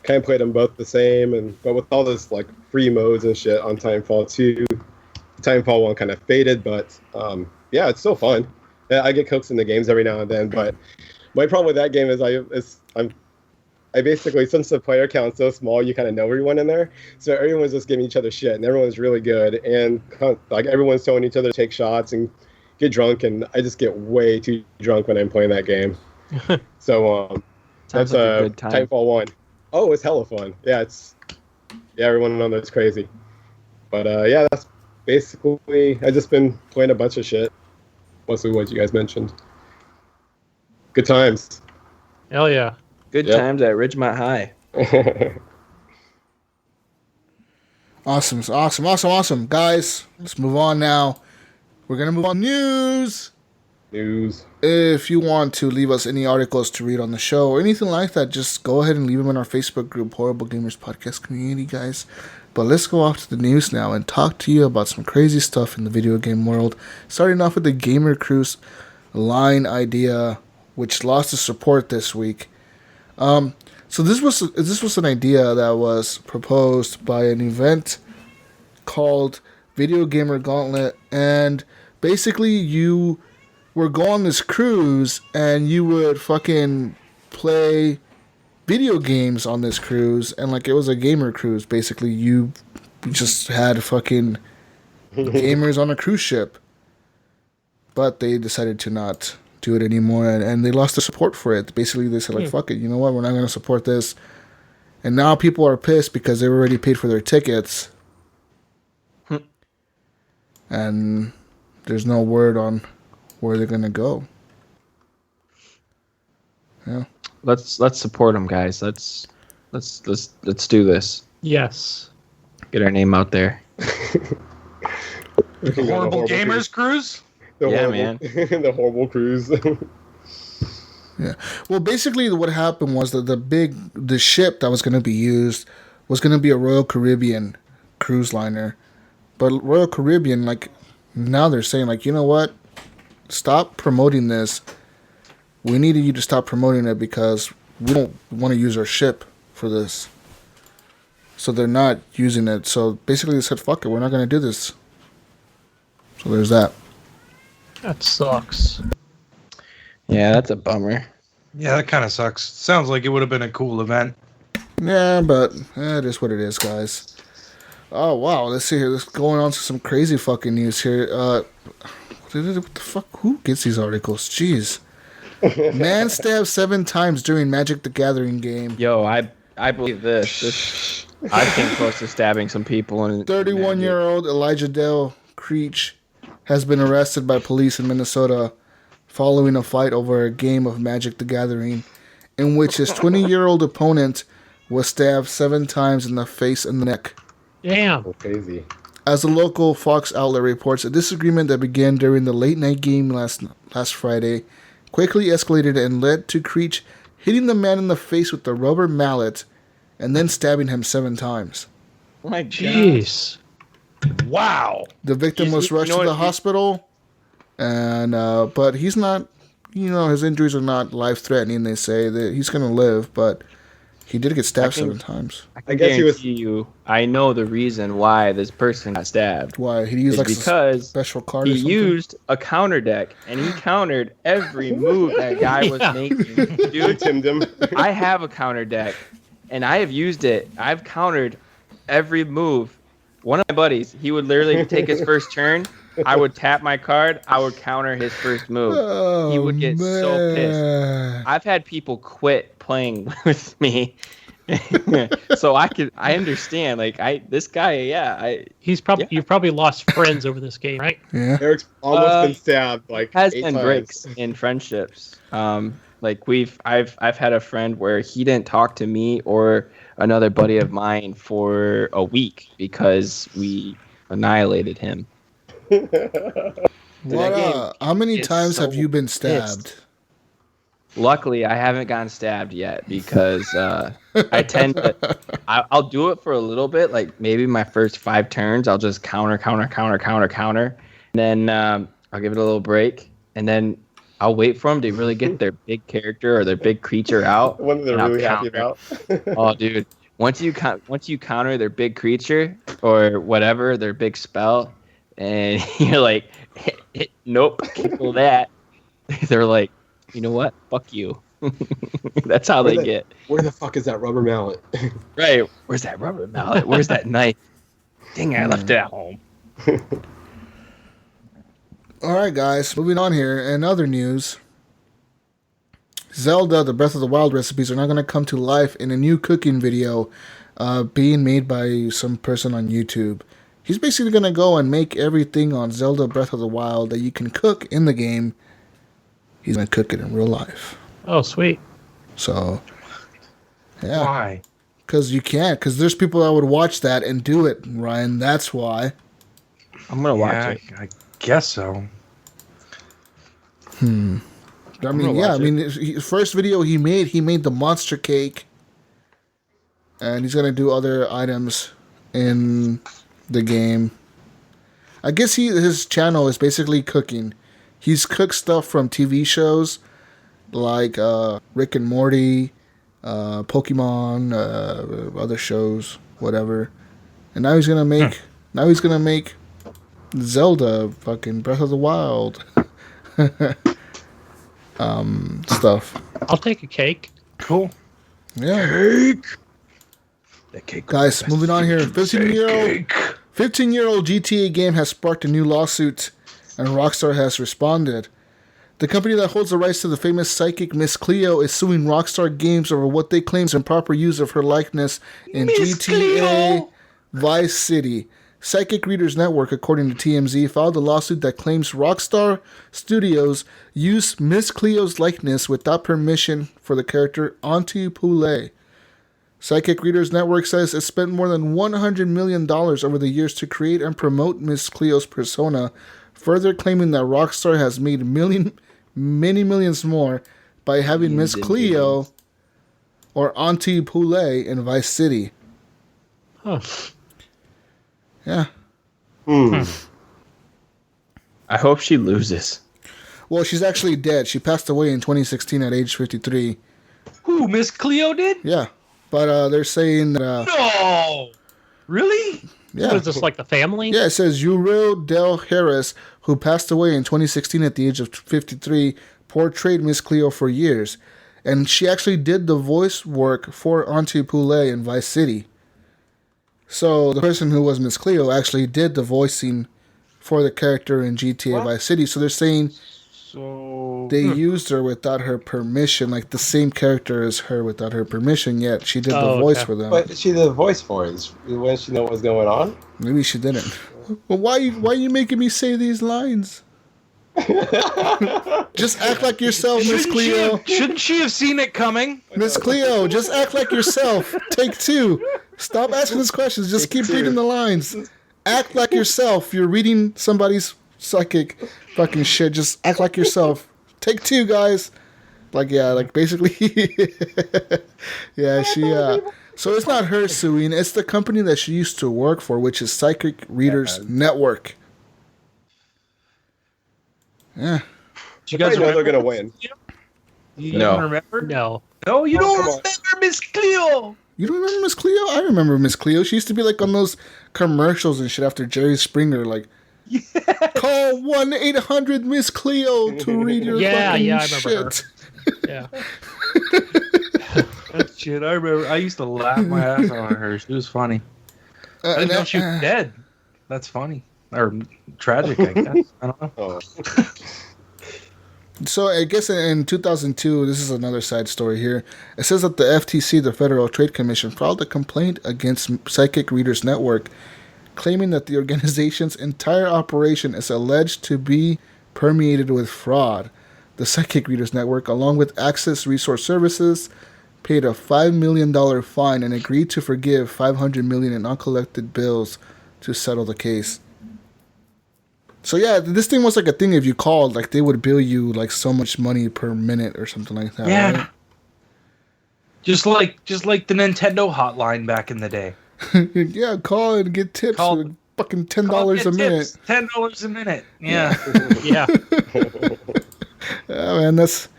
kind of played them both the same. But with all this free modes and shit on Titanfall 2, Titanfall 1 kind of faded. But it's still fun. I get coaxed in the games every now and then. But my problem with that game is I basically, since the player count's so small, you kind of know everyone in there. So everyone's just giving each other shit, and everyone's really good, and everyone's telling each other to take shots and get drunk, and I just get way too drunk when I'm playing that game. So that's a good time. Titanfall 1. Oh, it's hella fun. Yeah, everyone on there's crazy. But that's basically, I've just been playing a bunch of shit. Mostly what you guys mentioned. Good times. Hell yeah. Good times at Ridgemont High. Awesome. Guys, let's move on now. We're going to move on news. If you want to leave us any articles to read on the show or anything like that, just go ahead and leave them in our Facebook group, Horrible Gamers Podcast Community, guys. But let's go off to the news now and talk to you about some crazy stuff in the video game world. Starting off with the Gamer Crew's line idea, which lost its support this week. So this was an idea that was proposed by an event called Video Gamer Gauntlet, and basically you would go on this cruise and you would fucking play video games on this cruise, and it was a gamer cruise. Basically, you just had fucking gamers on a cruise ship, but they decided to not do it anymore, and they lost the support for it. Basically, they said fuck it, you know what, we're not going to support this. And now people are pissed because they've already paid for their tickets. And there's no word on where they're going to go. Yeah. let's support them, guys. Let's do this. Yes. Get our name out there. The horrible gamers cruise. Man. The horrible cruise. Yeah. Well, basically, what happened was that the ship that was going to be used was going to be a Royal Caribbean cruise liner, but Royal Caribbean, like, now they're saying, like, you know what? Stop promoting this. We needed you to stop promoting it because we don't want to use our ship for this. So they're not using it. So basically, they said, "Fuck it, we're not going to do this." So there's that. That sucks. Yeah, that's a bummer. Yeah, that kind of sucks. Sounds like it would have been a cool event. Yeah, but it is what it is, guys. Oh, wow. Let's see here. Let's going on to some crazy fucking news here. What the fuck? Who gets these articles? Jeez. Man stabbed 7 times during Magic the Gathering game. Yo, I believe this. I came close to stabbing some people. 31-year-old Elijah Dale Creech has been arrested by police in Minnesota following a fight over a game of Magic the Gathering in which his 20-year-old opponent was stabbed 7 times in the face and the neck. Damn. So crazy. As a local Fox outlet reports, a disagreement that began during the late-night game last Friday quickly escalated and led to Creech hitting the man in the face with a rubber mallet and then stabbing him 7 times. Oh my God. Jeez. Wow. The victim was rushed to the hospital, and but he's not, his injuries are not life-threatening. They say that he's going to live, but he did get stabbed 7 times. I guess he was. I know the reason why this person got stabbed. Why? He used like because a special card he or something? used a counter deck, and he countered every move that guy was making. Dude, Timed him. I have a counter deck, and I have used it. I've countered every move. One of my buddies, he would literally take his first turn. I would tap my card. I would counter his first move. He would get so pissed. I've had people quit playing with me. So I understand. Like this guy, You've probably lost friends over this game, right? Yeah. Eric's almost been stabbed like has 8 been times. breaks in friendships. Like I've had a friend where he didn't talk to me or another buddy of mine for a week because we annihilated him. How many times so have you been stabbed? Luckily, I haven't gotten stabbed yet because I tend to. I'll do it for a little bit, like maybe my first 5 turns. I'll just counter. And then I'll give it a little break, and then I'll wait for them to really get their big character or their big creature out. One that they're really happy about. Oh, dude! Once you counter their big creature or whatever, their big spell, and you're like, nope, cancel that. They're like, you know what? Fuck you. That's how they get. Where the fuck is that rubber mallet? Right. Where's that rubber mallet? Where's that knife? Dang, I left it at home. All right, guys. Moving on here. In other news, Zelda, the Breath of the Wild recipes are now going to come to life in a new cooking video being made by some person on YouTube. He's basically going to go and make everything on Zelda Breath of the Wild that you can cook in the game. He's going to cook it in real life. Oh, sweet. So, yeah. Why? Because you can't. Because there's people that would watch that and do it, Ryan. That's why. I'm going to watch it. I guess so. I mean, his first video he made the monster cake. And he's going to do other items in the game. I guess his channel is basically cooking. He's cooked stuff from TV shows like Rick and Morty, Pokemon, other shows, whatever. And now he's gonna make Zelda fucking Breath of the Wild stuff. I'll take a cake. Cool. Yeah. Cake. The cake. Guys, moving on here. 15-year-old GTA game has sparked a new lawsuit, and Rockstar has responded. The company that holds the rights to the famous psychic Miss Cleo is suing Rockstar Games over what they claim is improper use of her likeness in GTA Vice City. Psychic Readers Network, according to TMZ, filed a lawsuit that claims Rockstar Studios used Miss Cleo's likeness without permission for the character Auntie Poulet. Psychic Readers Network says it spent more than $100 million over the years to create and promote Miss Cleo's persona, further claiming that Rockstar has made many millions more by having Miss Cleo or Auntie Poulet in Vice City. Huh. Yeah. I hope she loses. Well, she's actually dead. She passed away in 2016 at age 53. Who, Miss Cleo did? Yeah. But they're saying that... No! Really? Yeah. What is this, like the family? Yeah, it says Uriel Del Harris, who passed away in 2016 at the age of 53, portrayed Miss Cleo for years. And she actually did the voice work for Auntie Poulet in Vice City. So the person who was Miss Cleo actually did the voicing for the character in GTA Vice City. So they're saying they used her without her permission, like the same character as her without her permission, yet she did the voice for them. But she did the voice for it. Wouldn't she know what was going on? Maybe she didn't. Well, why are you making me say these lines? Just act like yourself, Miss Cleo. Shouldn't she have seen it coming? Miss Cleo, just act like yourself. Take two. Stop asking us questions. Just keep reading the lines. Act like yourself. You're reading somebody's psychic fucking shit. Just act like yourself. Take two, guys. Like, yeah, like basically. Yeah, she. So it's not her suing. It's the company that she used to work for, which is Psychic Readers Network. Yeah. You guys know they're gonna win. You No. don't remember? No. No, you don't come on. remember Miss Cleo. You don't remember Miss Cleo? I remember Miss Cleo. She used to be like on those commercials and shit after Jerry Springer, like, call 1-800 Miss Cleo to read your fucking I remember shit. Yeah. That shit, I remember. I used to laugh my ass off at her. She was funny. I didn't know she was dead. That's funny. Or tragic, I guess. I don't know. Oh. So I guess in 2002, this is another side story here. It says that the FTC, the Federal Trade Commission, filed a complaint against Psychic Readers Network, claiming that the organization's entire operation is alleged to be permeated with fraud. The Psychic Readers Network, along with Access Resource Services, paid a $5 million fine and agreed to forgive $500 million in uncollected bills to settle the case. So yeah, this thing was like a thing. If you called, like they would bill you like so much money per minute or something like that. Yeah. Right? Just like the Nintendo hotline back in the day. Yeah, call and get tips for fucking $10 a minute. $10 a minute. Yeah. Yeah. Man, that's.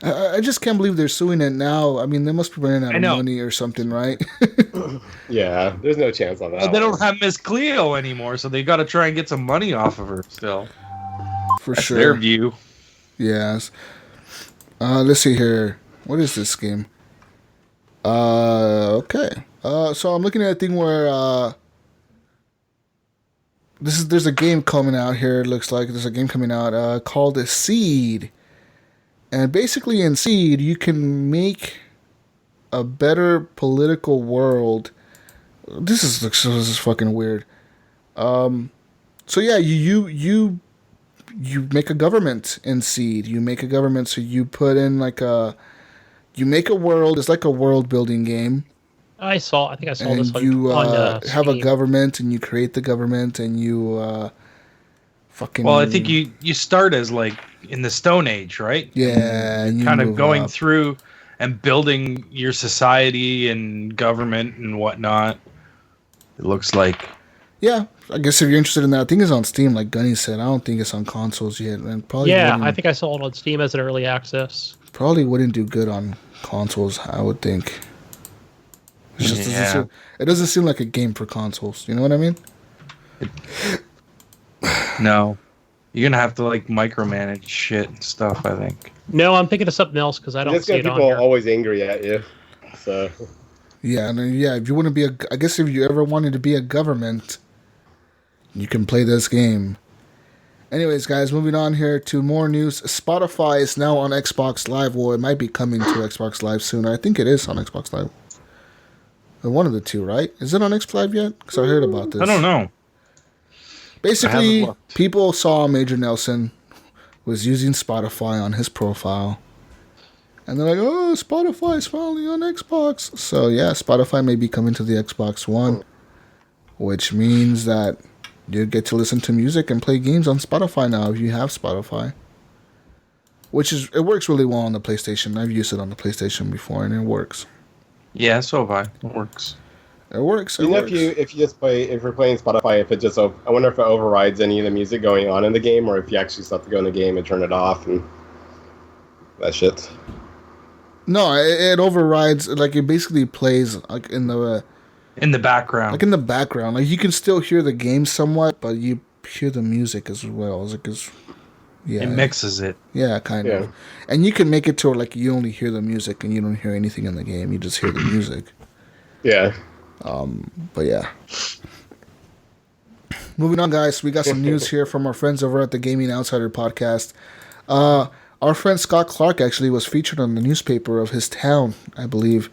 I just can't believe they're suing it now. I mean, they must be running out of money or something, right? Yeah, there's no chance on that. They don't have Miss Cleo anymore, so they got to try and get some money off of her still. For That's sure. their view. Yes. Let's see here. What is this game? Okay. So I'm looking at a thing where there's a game coming out here. It looks like there's a game coming out called Seed. And basically in Seed, you can make a better political world. This is fucking weird. So yeah, you make a government in Seed. You make a government, so you put in you make a world. It's like a world building game. I think I saw this one you on have a Steam. government, and you create the government, and you fucking. Well, I think you start as like in the Stone Age, right? Yeah, and you kind of move going up. through and building your society and government and whatnot. It looks like. Yeah, I guess if you're interested in that, I think it's on Steam, like Gunny said. I don't think it's on consoles yet, and probably I think I saw it on Steam as an early access. probably wouldn't do good on consoles. I would think. It just it doesn't seem like a game for consoles. You know what I mean? No. You're gonna have to like micromanage shit and stuff, I think. No, I'm thinking of something else because I don't Just see got it on people here. always angry at you. So Yeah, and if you want to be I guess if you ever wanted to be a government, you can play this game. Anyways, guys, moving on here to more news. Spotify is now on Xbox Live. Well, it might be coming to Xbox Live soon. I think it is on Xbox Live. One of the two, right? Is it on Xbox Live yet? Because I heard about this. I don't know. Basically, looked. people saw Major Nelson was using Spotify on his profile. And they're like, oh, Spotify's finally on Xbox. So, yeah, Spotify may be coming to the Xbox One, which means that you get to listen to music and play games on Spotify now if you have Spotify. It works really well on the PlayStation. I've used it on the PlayStation before, and it works. Yeah, so have I. It works. It works. If you're playing Spotify, I wonder if it overrides any of the music going on in the game, or if you actually still have to go in the game and turn it off and that shit. No, it overrides. Like, it basically plays like in the background. Like in the background, like you can still hear the game somewhat, but you hear the music as well. Yeah, it mixes it. Yeah, kind of. And you can make it to where, like, you only hear the music and you don't hear anything in the game. You just hear the music. Yeah. But yeah. Moving on, guys. We got some news here from our friends over at the Gaming Outsider podcast. Our friend Scott Clark actually was featured on the newspaper of his town, I believe,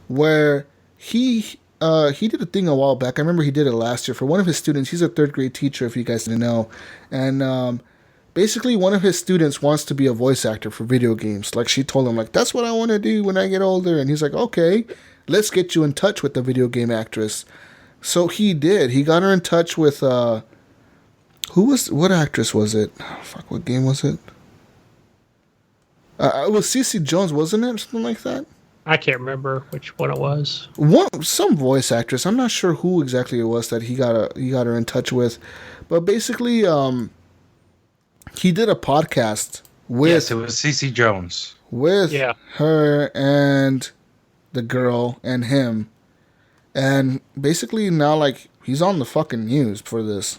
where he did a thing a while back. I remember he did it last year for one of his students. He's a third grade teacher, if you guys didn't know. And basically, one of his students wants to be a voice actor for video games. Like, she told him, like, that's what I want to do when I get older. And he's like, okay, let's get you in touch with the video game actress. So he did. He got her in touch with, what actress was it? Oh, fuck, what game was it? It was Cece Jones, wasn't it? Something like that? I can't remember which one it was. Some voice actress. I'm not sure who exactly it was that he got her in touch with, but basically, he did a podcast with. Yes, it was Cece Jones with her and the girl and him, and basically now, like, he's on the fucking news for this.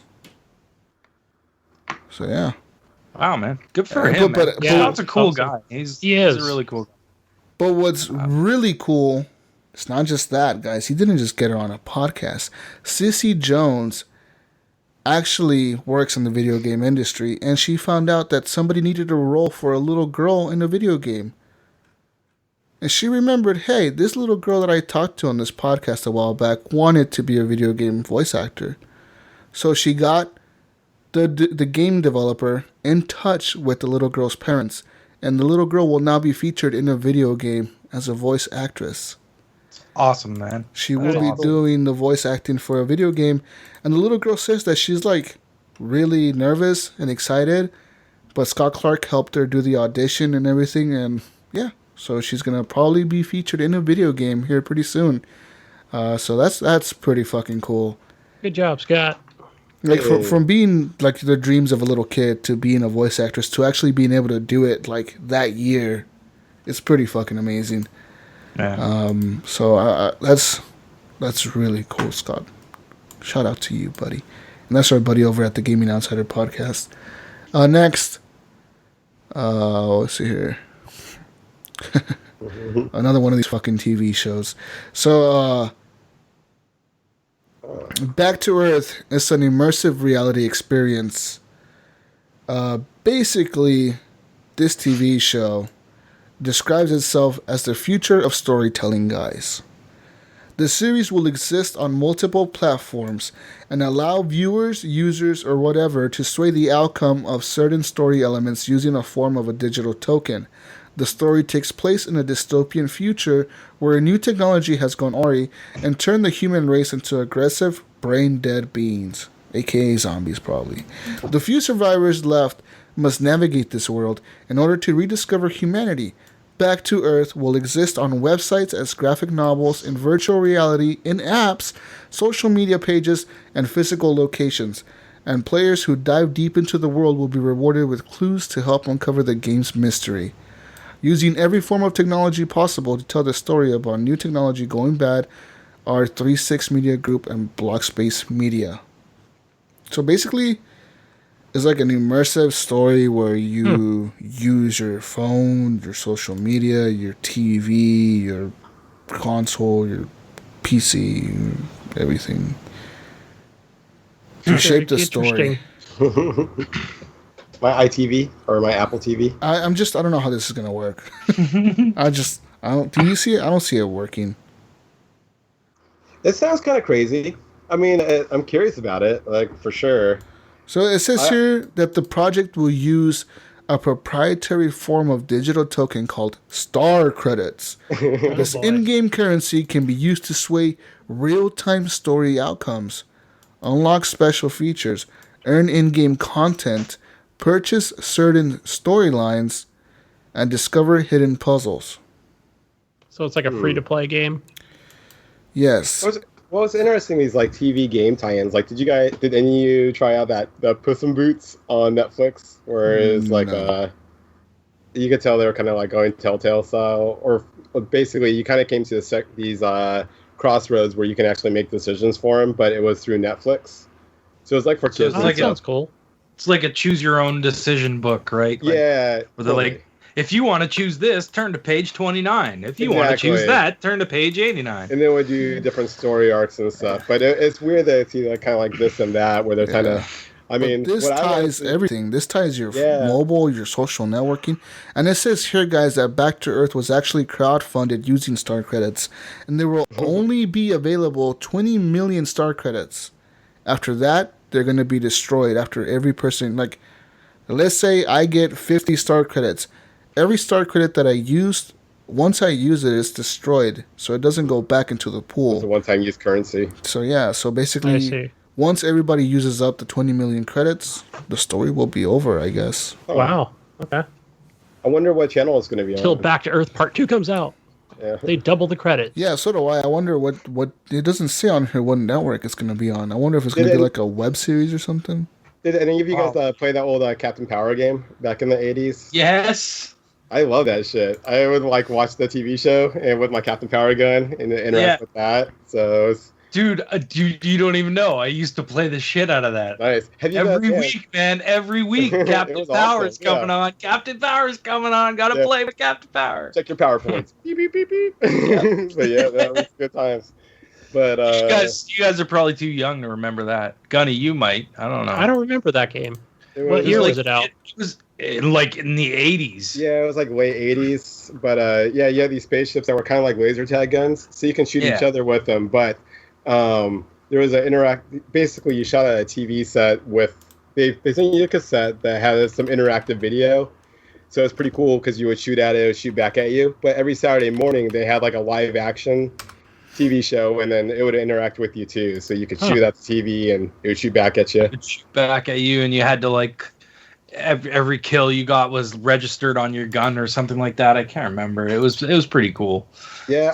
So yeah. Wow, man, good for him. Scott's a cool guy. He's a really cool guy. But what's really cool, it's not just that, guys. He didn't just get her on a podcast. Cece Jones actually works in the video game industry, and she found out that somebody needed a role for a little girl in a video game. And she remembered, hey, this little girl that I talked to on this podcast a while back wanted to be a video game voice actor. So she got the game developer in touch with the little girl's parents. And the little girl will now be featured in a video game as a voice actress. Awesome, man. She will be doing the voice acting for a video game. And the little girl says that she's, like, really nervous and excited. But Scott Clark helped her do the audition and everything. And, yeah. So she's going to probably be featured in a video game here pretty soon. So that's pretty fucking cool. Good job, Scott. Like, from being, like, the dreams of a little kid to being a voice actress to actually being able to do it, like, that year, it's pretty fucking amazing. Yeah. So that's really cool, Scott. Shout out to you, buddy. And that's our buddy over at the Gaming Outsider podcast. Next, let's see here. Another one of these fucking TV shows. So, Back to Earth is an immersive reality experience. Basically, this TV show describes itself as the future of storytelling, guys. The series will exist on multiple platforms and allow viewers, users, or whatever to sway the outcome of certain story elements using a form of a digital token. The story takes place in a dystopian future where a new technology has gone awry and turned the human race into aggressive, brain-dead beings, aka zombies probably. The few survivors left must navigate this world in order to rediscover humanity. Back to Earth will exist on websites as graphic novels, in virtual reality, in apps, social media pages, and physical locations. And players who dive deep into the world will be rewarded with clues to help uncover the game's mystery. Using every form of technology possible to tell the story about new technology going bad are 36 Media Group and Blockspace Media. So basically, it's like an immersive story where you use your phone, your social media, your TV, your console, your PC, everything to shape the story. My iTV or my Apple TV. I don't know how this is gonna work. Do you see it? I don't see it working. It sounds kind of crazy. I mean, I'm curious about it, like for sure. So it says here that the project will use a proprietary form of digital token called star credits. This in-game currency can be used to sway real-time story outcomes, unlock special features, earn in-game content, purchase certain storylines, and discover hidden puzzles. So it's like a free-to-play game? Yes. Well, it's interesting, these like TV game tie-ins. Like, did any of you try out the Puss in Boots on Netflix, where it's like you could tell they were kind of like going Telltale style, or basically you kind of came to these crossroads where you can actually make decisions for them, but it was through Netflix. So it's like for kids. That sounds cool. It's like a choose your own decision book, right? Like, yeah. where they're like, if you want to choose this, turn to page 29. If you want to choose that, turn to page 89. And then we do different story arcs and stuff. But it's weird that it's either kind of like this and that, where they're kind of. I mean, this ties everything. This ties your mobile, your social networking. And it says here, guys, that Back to Earth was actually crowdfunded using star credits. And there will only be available 20 million star credits. After that, they're going to be destroyed after every person. Like, let's say I get 50 star credits. Every star credit that I used, once I use it, it's destroyed. So it doesn't go back into the pool. It's a one-time use currency. So, yeah. So, basically, once everybody uses up the 20 million credits, the story will be over, I guess. Oh. Wow. Okay. I wonder what channel it's going to be on. Till Back to Earth Part 2 comes out. Yeah. They double the credits. Yeah, so do I. I wonder what it doesn't say on here what network it's going to be on. I wonder if it's going to be like a web series or something. Did any of you guys play that old Captain Power game back in the 80s? Yes. I love that shit. I would like watch the TV show and with my Captain Power gun and interact with that. So it's... Dude, you don't even know. I used to play the shit out of that. Nice. Every week, man. Every week. Captain Power's coming on. Captain Power's coming on. Gotta play with Captain Power. Check your power points. Beep, beep, beep, beep. But yeah, that was good times. But you guys are probably too young to remember that. Gunny, you might. I don't know. I don't remember that game. What year was it out? It was like in the 80s. Yeah, it was like late 80s. But yeah, you had these spaceships that were kind of like laser tag guns, so you can shoot each other with them. But there was an basically you shot at a TV set with they sent you a cassette that had some interactive video, so it's pretty cool because you would shoot at it would shoot back at you. But every Saturday morning they had like a live action TV show, and then it would interact with you too, so you could shoot at the TV and it would shoot back at you. And you had to like every kill you got was registered on your gun or something like that. I can't remember. It was pretty cool. Yeah,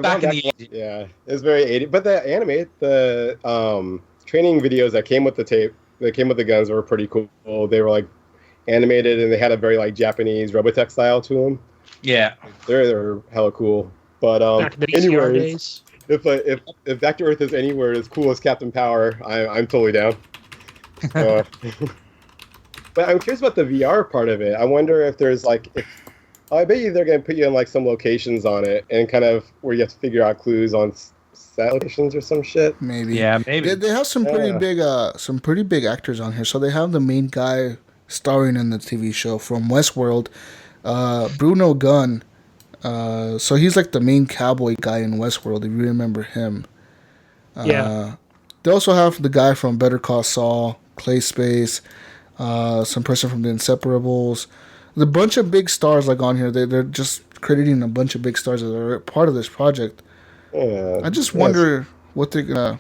back in the 80s. Yeah, it's very 80s. But the training videos that came with the tape, that came with the guns, were pretty cool. They were like animated, and they had a very like Japanese Robotech style to them. Yeah, they're hella cool. But anyways, if Back to Earth is anywhere as cool as Captain Power, I'm totally down. But I'm curious about the VR part of it. I wonder if there's like I bet you they're going to put you in like some locations on it and kind of where you have to figure out clues on set locations or some shit. Maybe. Yeah, maybe. They have some pretty big actors on here. So they have the main guy starring in the TV show from Westworld, Bruno Gunn. So he's like the main cowboy guy in Westworld, if you remember him. Yeah. They also have the guy from Better Call Saul, Clay Space, some person from The Inseparables. The bunch of big stars like on here. They're just crediting a bunch of big stars that are part of this project. I just wonder what they're gonna.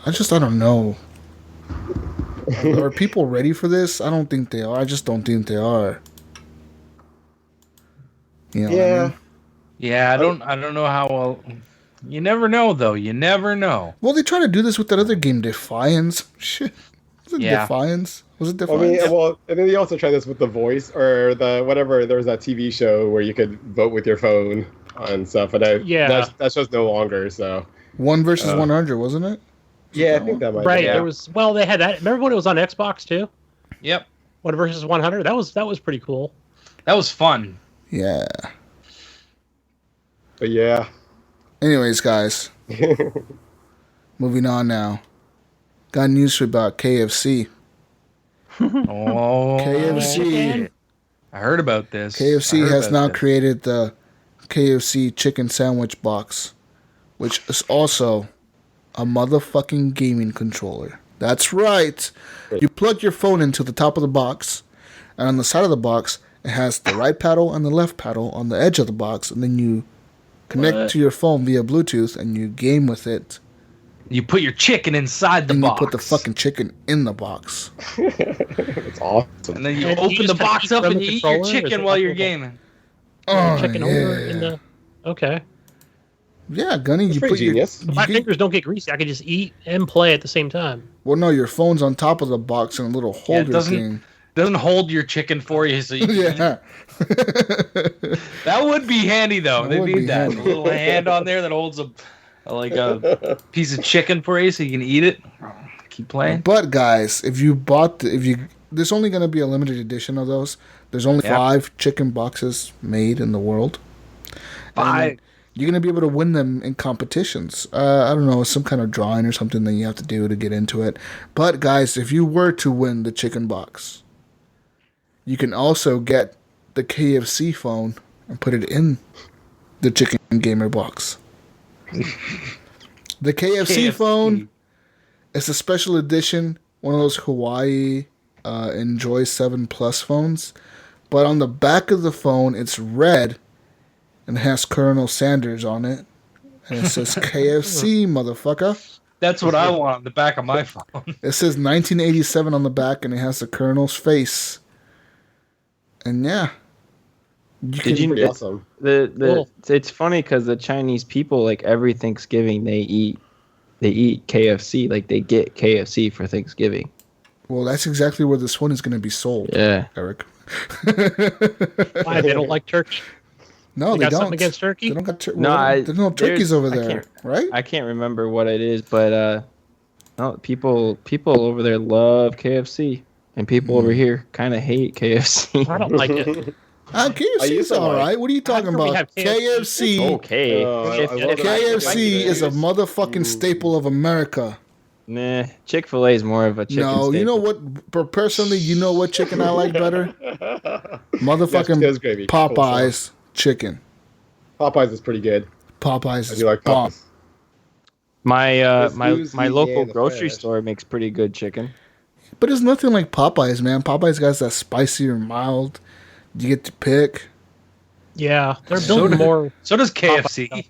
I don't know. Are people ready for this? I don't think they are. I just don't think they are. You know what I mean? Yeah, I don't know how well. You never know, though. You never know. Well, they try to do this with that other game, Defiance. Shit. Was it Defiance? Was it Defiance? I mean, and then they also tried this with The Voice or the whatever. There was that TV show where you could vote with your phone and stuff. But that show's no longer. So 1 versus 100, wasn't it? Yeah, I think that might. Right. Be, yeah. It was. Well, they had that. Remember when it was on Xbox too? Yep. 1 versus 100. That was pretty cool. That was fun. Yeah. But yeah. Anyways, guys. Moving on now. Got news about KFC. KFC. I heard about this. KFC has now created the KFC chicken sandwich box, which is also a motherfucking gaming controller. That's right. You plug your phone into the top of the box, and on the side of the box, it has the right paddle and the left paddle on the edge of the box, and then you connect to your phone via Bluetooth, and you game with it. You put your chicken inside the and box. you put the fucking chicken in the box. It's awesome. And then you open the box up and you eat your chicken while you're gaming. Oh, chicken over in the. Okay. Yeah, Gunny, you pretty put your genius. My fingers don't get greasy. I can just eat and play at the same time. Well, no, your phone's on top of the box in a little holder thing. Doesn't hold your chicken for you, so you can Yeah. That would be handy though. That They would need be that handy. little hand on there that holds a piece of chicken for you, so you can eat it. Keep playing. But guys, if you there's only going to be a limited edition of those. There's only 5 chicken boxes made in the world. 5. You're going to be able to win them in competitions. I don't know, some kind of drawing or something that you have to do to get into it. But guys, if you were to win the chicken box, you can also get the KFC phone and put it in the chicken gamer box. The KFC phone is a special edition, one of those Hawaii Enjoy 7 Plus phones. But on the back of the phone, it's red and has Colonel Sanders on it. And it says KFC, motherfucker. That's what I want on the back of my phone. It says 1987 on the back, and it has the Colonel's face. And yeah. Pretty awesome. It's funny because the Chinese people, like every Thanksgiving, they eat KFC. Like they get KFC for Thanksgiving. Well, that's exactly where this one is going to be sold. Yeah, Eric. Why, they don't like turkey? No, they got don't. something against turkey? They don't got No, there's no turkeys over there, right? I can't remember what it is, but no, people over there love KFC, and people over here kind of hate KFC. I don't like it. KFC's all right. What are you talking we about? have KFC. KFC. Okay. KFC is a motherfucking staple of America. Nah, Chick-fil-A is more of a chicken No, staple. you know what? Personally, you know what chicken I like better? Motherfucking Yes, gravy. Popeyes chicken. Popeyes is pretty good. Popeyes I is do like bomb. Popeyes. My local the grocery fish. store makes pretty good chicken. But it's nothing like Popeyes, man. Popeyes got that spicier, mild. You get to pick. Yeah, they're building more. So does KFC.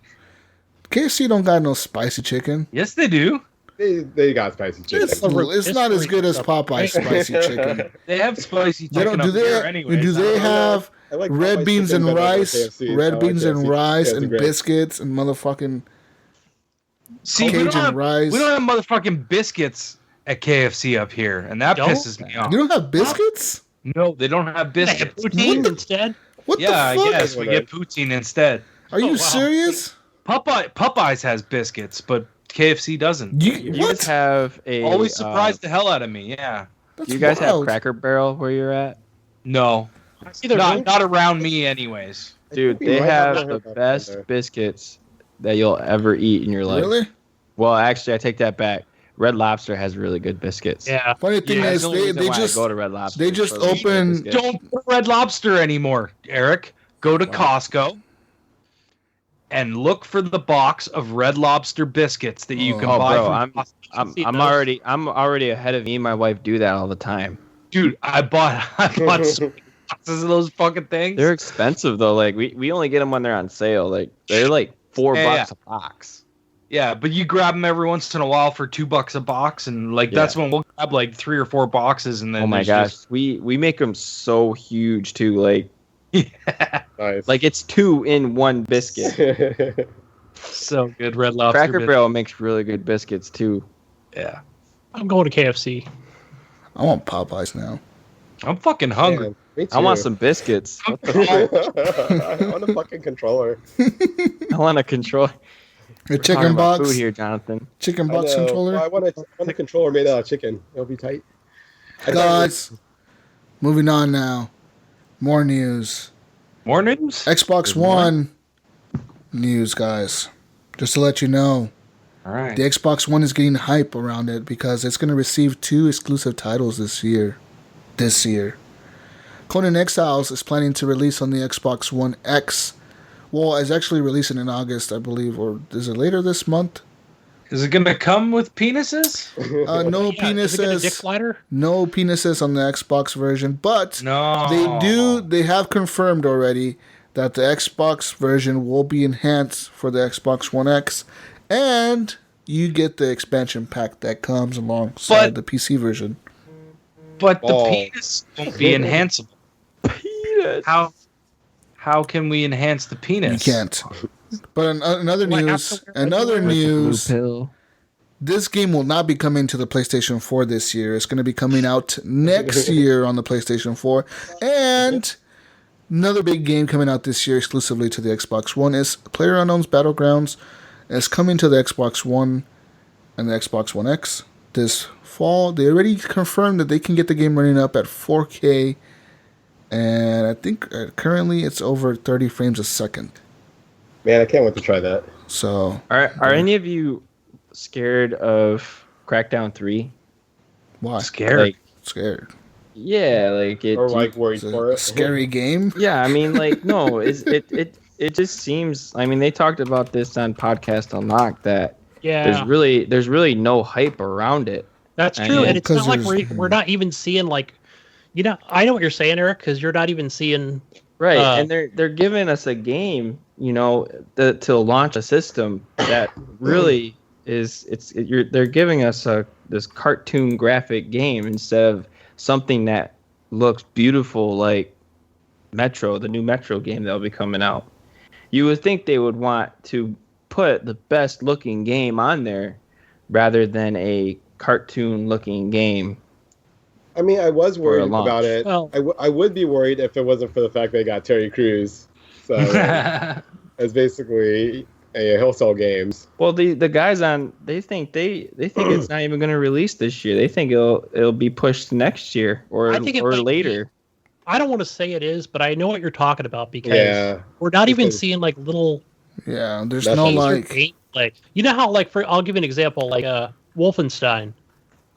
KFC don't got no spicy chicken. Yes, they do. They got spicy chicken. It's not as good as Popeye's spicy chicken. They have spicy They chicken don't, up here anyway. do they have I like red Popeye's beans chicken and better than rice? KFC. Red I like beans and KFC. rice KFC and great. biscuits and motherfucking See, we Cajun don't rice. have motherfucking biscuits at KFC up here, and that Don't? pisses me off. You don't have biscuits? No, they don't have They have biscuits. poutine instead. What Yeah, the fuck? yes, we get poutine instead. Are you wow. serious? Popeyes has biscuits, but KFC doesn't. You What? guys have a Always surprised the hell out of me. Yeah. That's Do you guys wild. have Cracker Barrel where you're at? No, Either not around me, anyways. Dude, we they might have have heard the about that best there. biscuits that you'll ever eat in your life. Really? Well, actually, I take that back. Red Lobster has really good biscuits. Yeah. Funny thing Yeah, is, That's the only they reason why just I go to Red Lobster. they just for the opened- biscuits. Don't go to Red Lobster anymore, Eric. Go to Costco and look for the box of Red Lobster biscuits that you can Oh, buy bro, from Costco. I'm already ahead of me and my wife do that all the time. Dude, I bought so many boxes of those fucking things. They're expensive though. Like we only get them when they're on sale. Like they're like $4 Yeah. a box. Yeah, but you grab them every once in a while for $2 a box, and like that's when we'll grab like 3 or 4 boxes, and then Oh my there's gosh, just- we make them so huge too. Like Nice. like it's 2 in 1 biscuit. so good. Red Lobster. Cracker biscuits. Barrel makes really good biscuits too. Yeah, I'm going to KFC. I want Popeyes now. I'm fucking hungry. Man, me too. I want some biscuits. What the fuck? I want a fucking controller. I want a control. A Talking chicken about box. food here, Jonathan. Chicken I box know. controller. I want a controller made out of chicken. It'll be tight. Guys, moving on now. More news. More news? Xbox One news, guys. Just to let you know, All right. the Xbox One is getting hype around it because it's going to receive 2 exclusive titles this year. Conan Exiles is planning to release on the Xbox One X. Well, it's actually releasing in August, I believe, or is it later this month? Is it gonna come with penises? No Is it gonna penises. dick slider? No penises on the Xbox version, but No. they have confirmed already that the Xbox version will be enhanced for the Xbox One X, and you get the expansion pack that comes alongside the PC version. But the penis won't be enhanceable. Penis. How can we enhance the penis? You can't. But in other news, this game will not be coming to the PlayStation 4 this year. It's going to be coming out next year on the PlayStation 4. And another big game coming out this year exclusively to the Xbox One is PlayerUnknown's Battlegrounds. It's coming to the Xbox One and the Xbox One X this fall. They already confirmed that they can get the game running up at 4K. And I think currently it's over 30 frames a second. Man, I can't wait to try that. So, are any of you scared of Crackdown 3? Why? Scared. Scared. Yeah, like it. Or like worried It's for a it. scary game. Yeah, I mean, like no, it just seems. I mean, they talked about this on Podcast Unlocked that there's really no hype around it. That's true, and it's not like we're not even seeing like, I know what you're saying, Eric, because you're not even seeing. Right, and they're giving us a game, to launch a system that really is they're giving us this cartoon graphic game instead of something that looks beautiful like Metro, the new Metro game that'll be coming out. You would think they would want to put the best looking game on there rather than a cartoon looking game. I mean, I was worried launch. about it. Well- I would be worried if it wasn't for the fact they got Terry Crews. So it's basically a he'll sell games. Well, the guys they think it's not even going to release this year. They think it'll be pushed next year or later. I don't want to say it is, but I know what you're talking about because we're not even seeing like little. Yeah, there's no like. Gameplay. You know how I'll give you an example like Wolfenstein.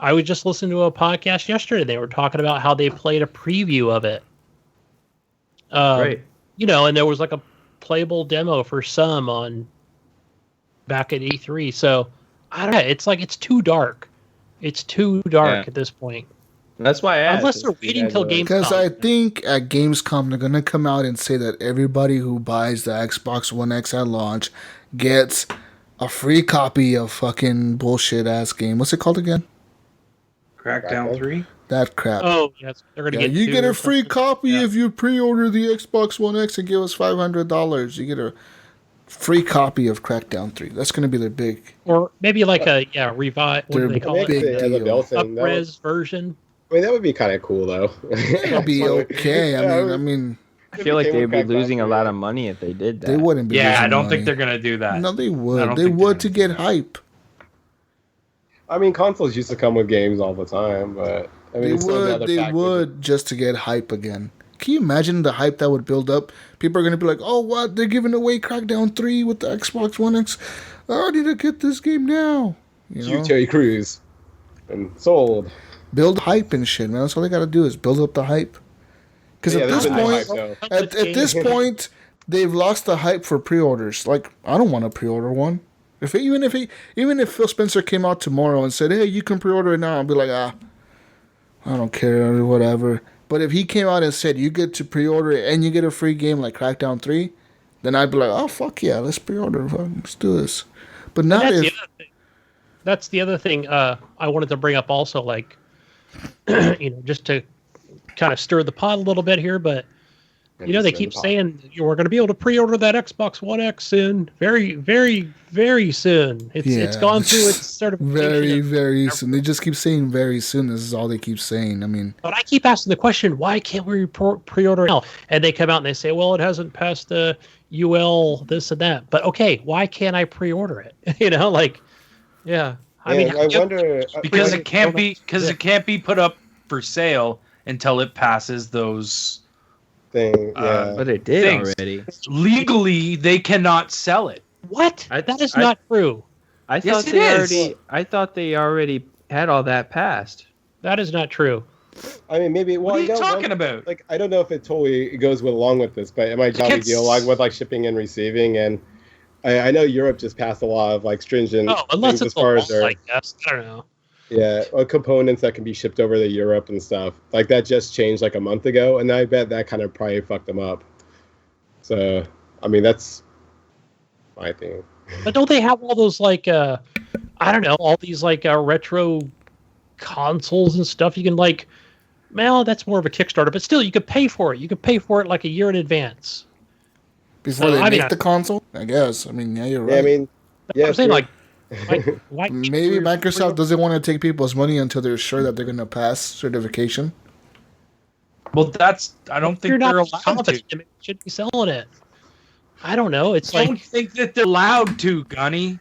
I was just listening to a podcast yesterday. They were talking about how they played a preview of it. Right. And there was like a playable demo for some back at E3. So I don't know. It's like it's too dark. It's too dark at this point. That's why I asked. Unless they're waiting till Gamescom. Because I think at Gamescom they're gonna come out and say that everybody who buys the Xbox One X at launch gets a free copy of fucking bullshit ass game. What's it called again? Crackdown 3? That crap. Oh, yes. They're gonna get you two get or a free something. copy if you pre-order the Xbox One X and give us $500. You get a free copy of Crackdown 3. That's gonna be their big. Or maybe like a revive. What do they call big it? deal. Up-res version. I mean, that would be kind of cool, though. It'll be okay. I mean, I feel like they'd be losing a lot of money if they did that. they wouldn't be. Yeah, losing I don't money. think they're gonna do that. No, they I would. don't They think would they're to get hype. I mean, consoles used to come with games all the time, but I mean, They would just to get hype again. Can you imagine the hype that would build up? People are going to be like, oh, what? They're giving away Crackdown 3 with the Xbox One X. I need to get this game now. Terry Crews and sold. Build hype and shit, man. That's all they got to do is build up the hype. Because at this point, at this point, they've lost the hype for pre-orders. Like, I don't want to pre-order one. Even if Phil Spencer came out tomorrow and said, hey, you can pre-order it now, I'll be like, I don't care or whatever. But if he came out and said you get to pre-order it and you get a free game like Crackdown 3, then I'd be like, oh, fuck yeah, let's pre-order. Let's do this. But not if... That's the other thing I wanted to bring up also, like, just to kind of stir the pot a little bit here, but, they keep saying we're going to be able to pre-order that Xbox One X soon. Very, very, very soon. It's gone through its certification. Very, very soon. They just keep saying very soon. This is all they keep saying. I mean... But I keep asking the question, why can't we pre-order now? And they come out and they say, well, it hasn't passed the UL this and that. But, okay, why can't I pre-order it? Yeah. I mean, I wonder... Because it can't be put up for sale until it passes those... But it did already. Legally, they cannot sell it. What? That is not true. I thought I thought they already had all that passed. That is not true. I mean, maybe. What are you talking about? Like, I don't know if it totally goes along with this, but it might probably deal with like shipping and receiving, and I know Europe just passed a lot of like stringent unless things it's as far as their I guess. I don't know. components that can be shipped over to Europe and stuff. Like that just changed like a month ago, and I bet that kind of probably fucked them up. So, I mean, that's my thing. But don't they have all those like I don't know, all these like retro consoles and stuff? You can like, well, that's more of a Kickstarter, but still, you could pay for it. You could pay for it like a year in advance Before they make the console, I guess. I mean, yeah, you're right. Yeah, I mean, I'm saying like, why maybe Microsoft doesn't want to take people's money until they're sure that they're going to pass certification. Well, I don't think you're they're not allowed confident, to. they should be selling it. I don't know. It's I don't think that they're allowed to, Gunny.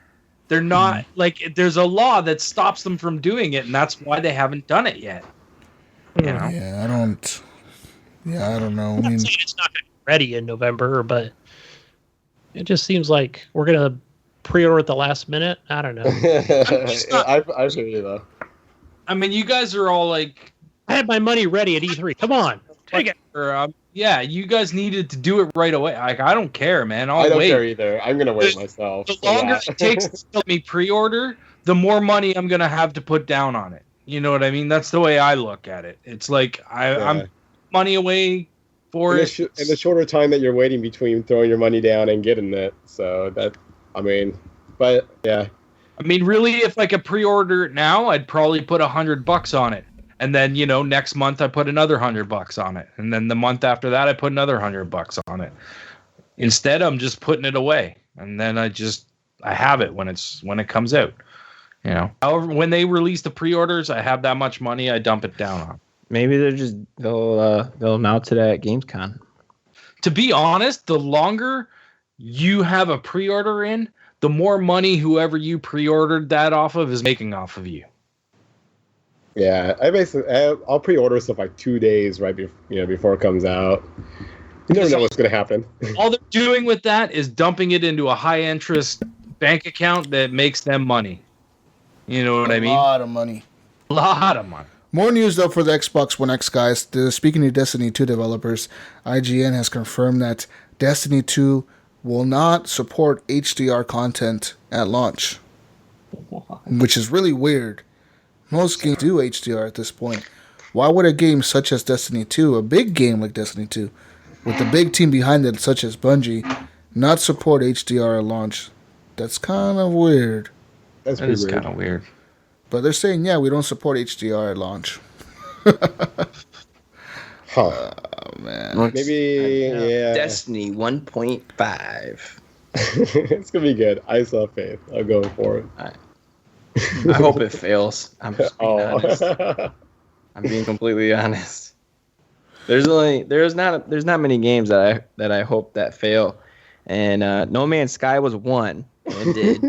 They're not like there's a law that stops them from doing it, and that's why they haven't done it yet. You know? Yeah, I don't know. I'm not saying it's not going to be ready in November, but it just seems like we're going to pre-order at the last minute. I don't know. I hear you though. I mean, you guys are all like, I had my money ready at E3. Come on, take it. Yeah, you guys needed to do it right away. Like, I don't care, man. I don't wait. care either. I'm gonna wait myself. The longer it takes to let me pre-order, the more money I'm gonna have to put down on it. You know what I mean? That's the way I look at it. It's like I'm money away for it. In the shorter time that you're waiting between throwing your money down and getting it. So that, I mean, but yeah. I mean, really, if I could pre-order it now, I'd probably put $100 on it. And then, next month I put another $100 on it. And then the month after that, I put another $100 on it. Instead, I'm just putting it away. And then I have it when it comes out. However, when they release the pre-orders, I have that much money, I dump it down on. Maybe they'll announce it at Gamescom. To be honest, the longer you have a pre-order in, the more money whoever you pre-ordered that off of is making off of you. Yeah, I'll pre-order stuff like 2 days before it comes out. You never know what's going to happen. All they're doing with that is dumping it into a high-interest bank account that makes them money. You know what I mean? A lot of money. More news, though, for the Xbox One X, guys. Speaking to Destiny 2 developers, IGN has confirmed that Destiny 2 will not support HDR content at launch, which is really weird. Most games do HDR at this point. Why would a game such as Destiny 2, a big game like Destiny 2, with a big team behind it such as Bungie, not support HDR at launch? That's kind of weird. That is kind of weird. But they're saying, we don't support HDR at launch. Oh, man. Maybe, Destiny 1.5. It's going to be good. I still have faith. I'll go for it. I hope it fails. I'm just being honest. I'm being completely honest. There's not many games that I hope that fail, and No Man's Sky was one and did,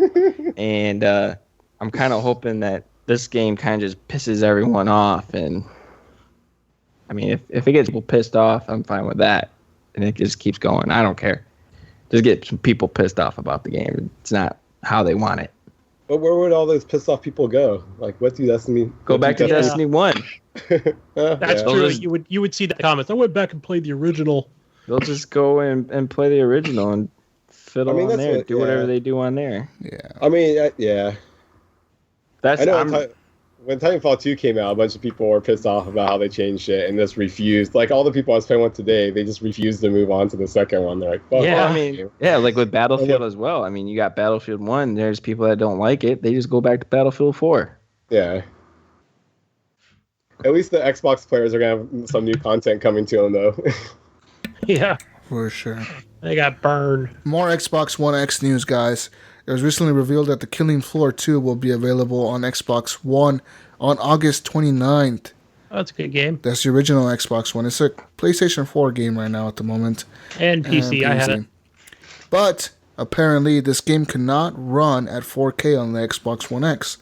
and I'm kind of hoping that this game kind of just pisses everyone off. And I mean, if it gets people pissed off, I'm fine with that, and it just keeps going. I don't care. Just get some people pissed off about the game. It's not how they want it. But where would all those pissed off people go? Like, what do Destiny? Go back to Destiny 1. That's true. You would see the comments. I went back and played the original. They'll just go and play the original and fiddle on there. Do whatever they do on there. Yeah. I mean, yeah. I know when Titanfall 2 came out, a bunch of people were pissed off about how they changed it and just refused. Like, all the people I was playing with today, they just refused to move on to the second one. They're like, fuck off. I mean, like with Battlefield as well. I mean, you got Battlefield 1. There's people that don't like it. They just go back to Battlefield 4. Yeah. At least the Xbox players are going to have some new content coming to them, though. Yeah. For sure. They got burned. More Xbox One X news, guys. It was recently revealed that The Killing Floor 2 will be available on Xbox One on August 29th. Oh, that's a good game. That's the original Xbox One. It's a PlayStation 4 game right now at the moment. And PC. I had it. But apparently this game cannot run at 4K on the Xbox One X.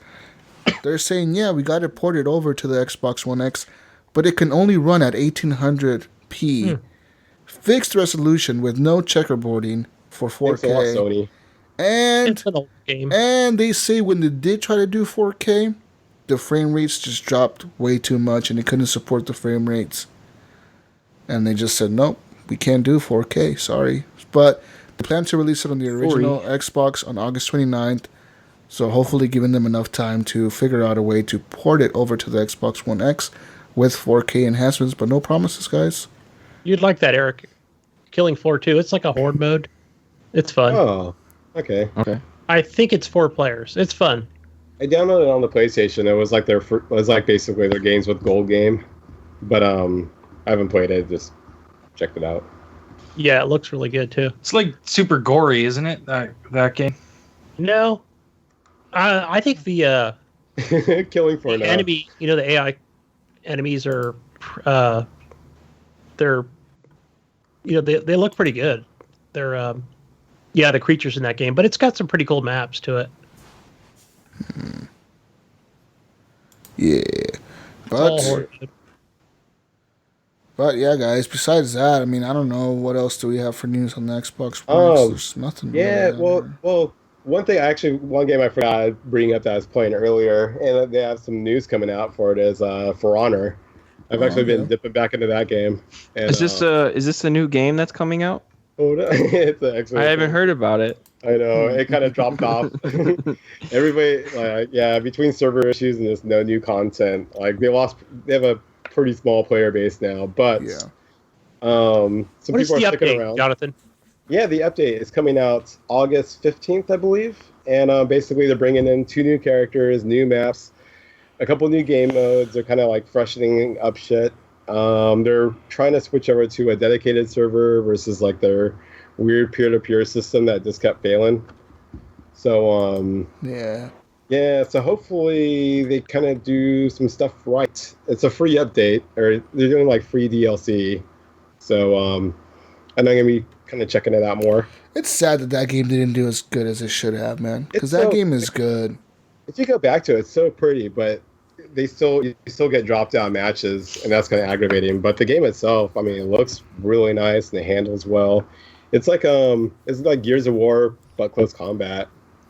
They're saying, we got it ported over to the Xbox One X, but it can only run at 1800p. Fixed resolution with no checkerboarding for 4K. Thanks a lot, Sony. And they say when they did try to do 4K, the frame rates just dropped way too much and it couldn't support the frame rates. And they just said, nope, we can't do 4K, sorry. But They plan to release it on the original Xbox on August 29th, so hopefully giving them enough time to figure out a way to port it over to the Xbox One X with 4K enhancements, but no promises, guys. You'd like that, Eric. Killing Floor 2. It's like a horde mode. It's fun. Oh, okay. I think it's 4 players. It's fun. I downloaded it on the PlayStation. It was like basically their games with gold game, but I haven't played it. Just checked it out. Yeah, it looks really good too. It's like super gory, isn't it? That game. No, I think the Killing for the enemy, the AI enemies are, they're, they look pretty good. They're, the creatures in that game, but it's got some pretty cool maps to it. Yeah, but yeah, guys. Besides that, I mean, I don't know what else do we have for news on the Xbox One. There's nothing. Yeah, really well, one game I forgot bringing up that I was playing earlier, and they have some news coming out for it is For Honor. I've actually been dipping back into that game. And, is this a new game that's coming out? It's actually. I haven't heard about it. I know it kind of dropped off. Everybody, between server issues and just no new content, they have a pretty small player base now, but some what people is are the sticking update, around. Jonathan? Yeah, the update is coming out August 15th, I believe, and basically they're bringing in 2 new characters, new maps, a couple new game modes. They're kind of like freshening up shit. They're trying to switch over to a dedicated server versus like their weird peer-to-peer system that just kept failing. So yeah, so hopefully they kind of do some stuff right. It's a free update, or they're doing like free DLC. So and I'm gonna be kind of checking it out more. It's sad that game didn't do as good as it should have, man. Because that game is good. If you go back to it, it's so pretty, but you still get dropped down matches, and that's kind of aggravating. But the game itself, I mean, it looks really nice and it handles well. It's like Gears of War but close combat.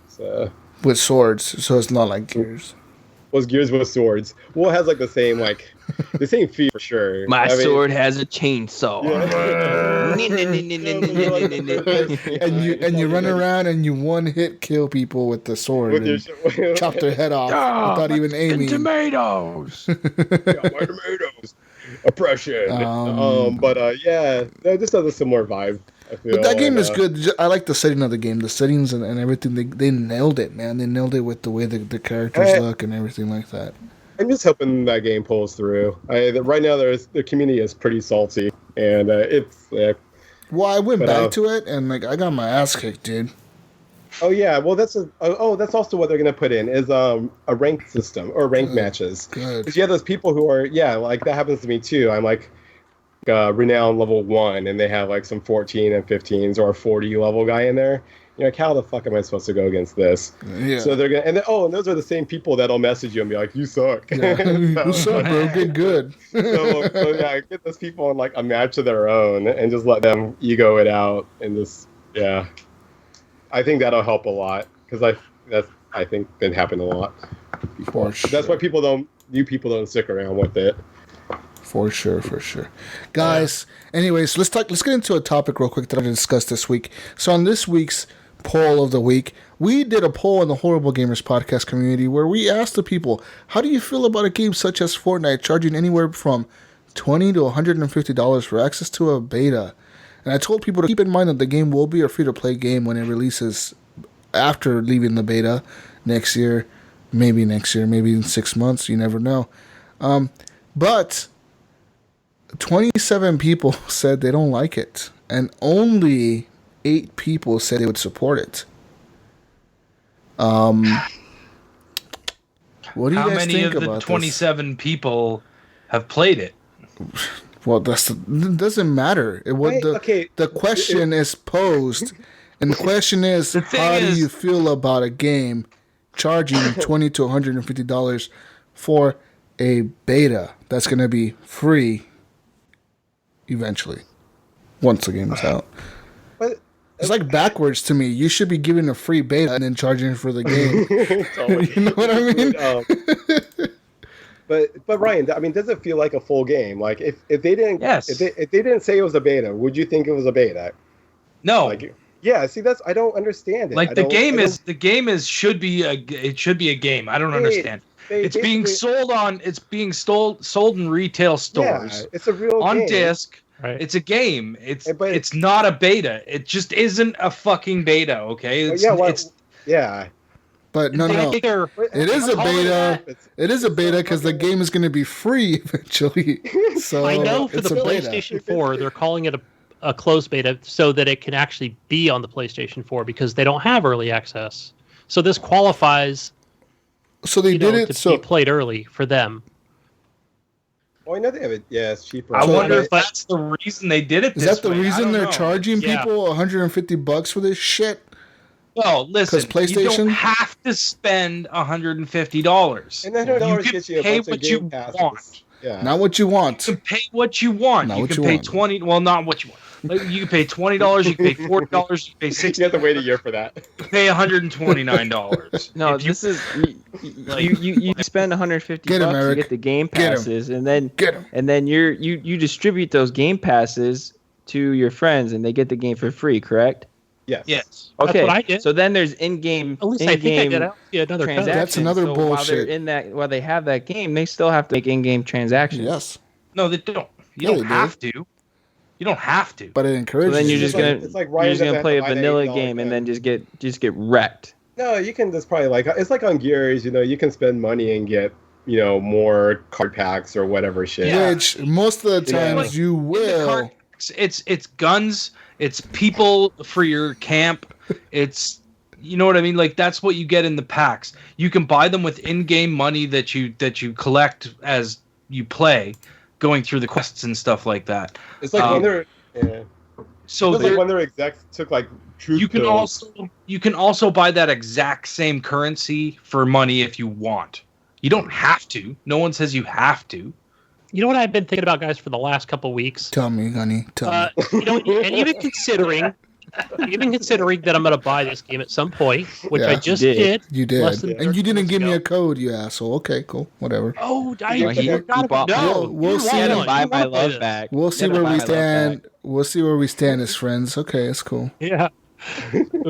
So with swords, so it's not like Gears. Was Gears with swords? Well, it has like the same feel for sure. My sword has a chainsaw. and you run around and you one-hit kill people with the sword and chop their head off without even aiming. Tomatoes. My tomatoes. Oppression. It just has a similar vibe. But that game is good. I like the setting of the game. The settings and everything. They nailed it, man. They nailed it with the way the characters look and everything like that. I'm just hoping that game pulls through. Right now, the community is pretty salty, and it's. Well, I went back to it, and I got my ass kicked, dude. Oh yeah, well that's also what they're gonna put in is a ranked system or ranked matches. Because you have those people who are that happens to me too. I'm like. Renowned level 1, and they have like some 14 and 15s or a 40 level guy in there. You're like, how the fuck am I supposed to go against this? Yeah. So they're gonna, and those are the same people that'll message you and be like, you suck. Yeah. You suck, bro. Get good. Get those people in like a match of their own and just let them ego it out and just I think that'll help a lot because that's been happening a lot before. Sure. That's why new people don't stick around with it. For sure. Guys, anyways, let's get into a topic real quick that I discussed this week. So on this week's poll of the week, we did a poll in the Horrible Gamers podcast community where we asked the people, how do you feel about a game such as Fortnite charging anywhere from $20 to $150 for access to a beta? And I told people to keep in mind that the game will be a free-to-play game when it releases after leaving the beta next year, maybe in 6 months, you never know. But 27 people said they don't like it, and only 8 people said they would support it. What do you guys think about this? How many of the 27 people have played it? Well, it doesn't matter. The question is posed, and the question is, how do you feel about a game charging $20 to $150 for a beta that's going to be free eventually once the game is out? But it's like backwards to me. You should be giving a free beta and then charging for the game. You know what I mean? But Ryan, I mean, does it feel like a full game? Like if they didn't say it was a beta, would you think it was a beta? No. Yeah, see, I don't understand it. Like the game should be a game. I don't understand. It's being sold in retail stores. Yeah, it's a real on game. disc. Right. It's a game. It's not a beta. It just isn't a fucking beta. Okay. Yeah. But no. It is a beta. It is a beta because the game is going to be free eventually. So I know for the beta. PlayStation 4, they're calling it a closed beta so that it can actually be on the PlayStation 4 because they don't have early access. So this qualifies. So they did it to be played early for them. Well, I know they have it. Yeah, it's cheaper. I wonder if that's the reason they did it. Is that the reason they're charging people $150 for this shit? No, listen. PlayStation? You don't have to spend $150. And $100 gets you a pay bunch of what you game passes. want. Yeah. Not what you want. You can pay what you want. Not you what can you pay want. 20. Well, not what you want. Like, you can pay $20. You can pay $40. You can pay $60. You have to wait a year for that. You can pay $129. No, you spend $150 to get the game passes, and then you distribute those game passes to your friends, and they get the game for free. Correct? Yes. Okay. That's what I did. So then there's in-game. At least I think I did. Another transactions. That's another so bullshit. While they have that game, they still have to make in-game transactions. Yes. No, they don't. You don't have to. You don't have to. But it encourages. So then you're you. just gonna play a vanilla game and then just get wrecked. No, you can just probably it's like on Gears. You can spend money and get more card packs or whatever shit. Which most of the times you will. It's guns. It's people for your camp. It's, you know what I mean? Like, that's what you get in the packs. You can buy them with in-game money that you collect as you play, going through the quests and stuff like that. It's like when they're when their execs took like troop you can bills. also buy that exact same currency for money if you want. You don't have to. No one says you have to. You know what I've been thinking about, guys, for the last couple of weeks? Tell me, honey. Tell me. And even considering that I'm going to buy this game at some point, which I just did. You did. And you didn't give me a code, you asshole. Okay, cool. Whatever. Oh, we'll see. Buy my love back. We'll see where we stand. We'll see where we stand as friends. Okay, it's cool. Yeah.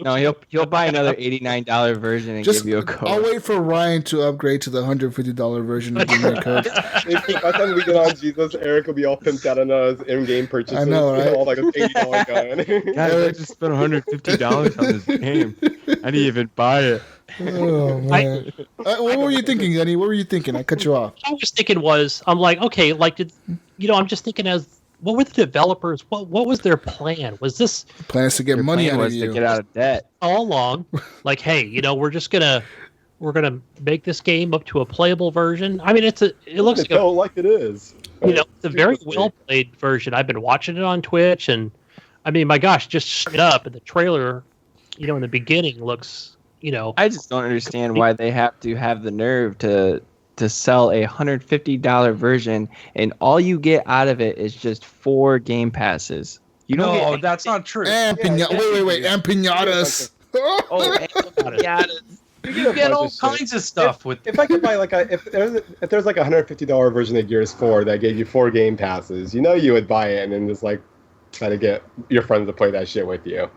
No, he'll buy another $89 version and give you a code. I'll wait for Ryan to upgrade to the $150 version and give me a code. By the time we get on Jesus, Eric will be all pimped out on his in-game purchases. I know, right? All like an $80 gun. Guys, I just spent $150 on this game. I didn't even buy it. Oh man! What were you thinking, Gunny? What were you thinking? I cut you off. What I was thinking I'm like, okay, like I'm just thinking what were the developers? What was their plan? Was this plans to get money out of you? To get out of debt all along? Like, hey, we're gonna make this game up to a playable version. I mean, it looks like it is. It's a very well played version. I've been watching it on Twitch, and I mean, my gosh, just straight up, and the trailer, in the beginning looks, I just don't understand why they have to have the nerve to sell a $150 version, and all you get out of it is just 4 game passes. No, that's not true. And wait, and pinatas. And pinatas. You get all kinds of stuff with. If I could buy if there's like a $150 version of Gears 4 that gave you 4 game passes, you would buy it and then just try to get your friends to play that shit with you.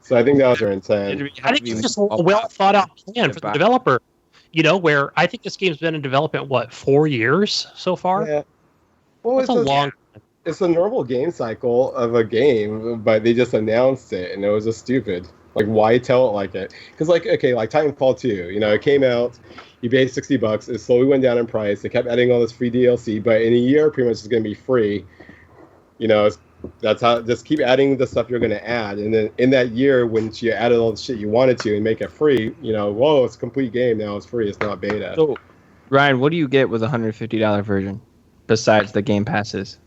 So I think that was their intent. I think it's just a well thought out plan for the developer. Where I think this game's been in development, 4 years so far? Yeah. Well, it's a long time. It's a normal game cycle of a game, but they just announced it, and it was just stupid. Like, why tell it like it? Because, like Titanfall 2, it came out, you paid $60, it slowly went down in price, they kept adding all this free DLC, but in a year, pretty much it's going to be free. That's how, just keep adding the stuff you're going to add, and then in that year, when you added all the shit you wanted to and make it free, whoa, it's a complete game, now it's free, it's not beta. So, Ryan, what do you get with a $150 version, besides the game passes?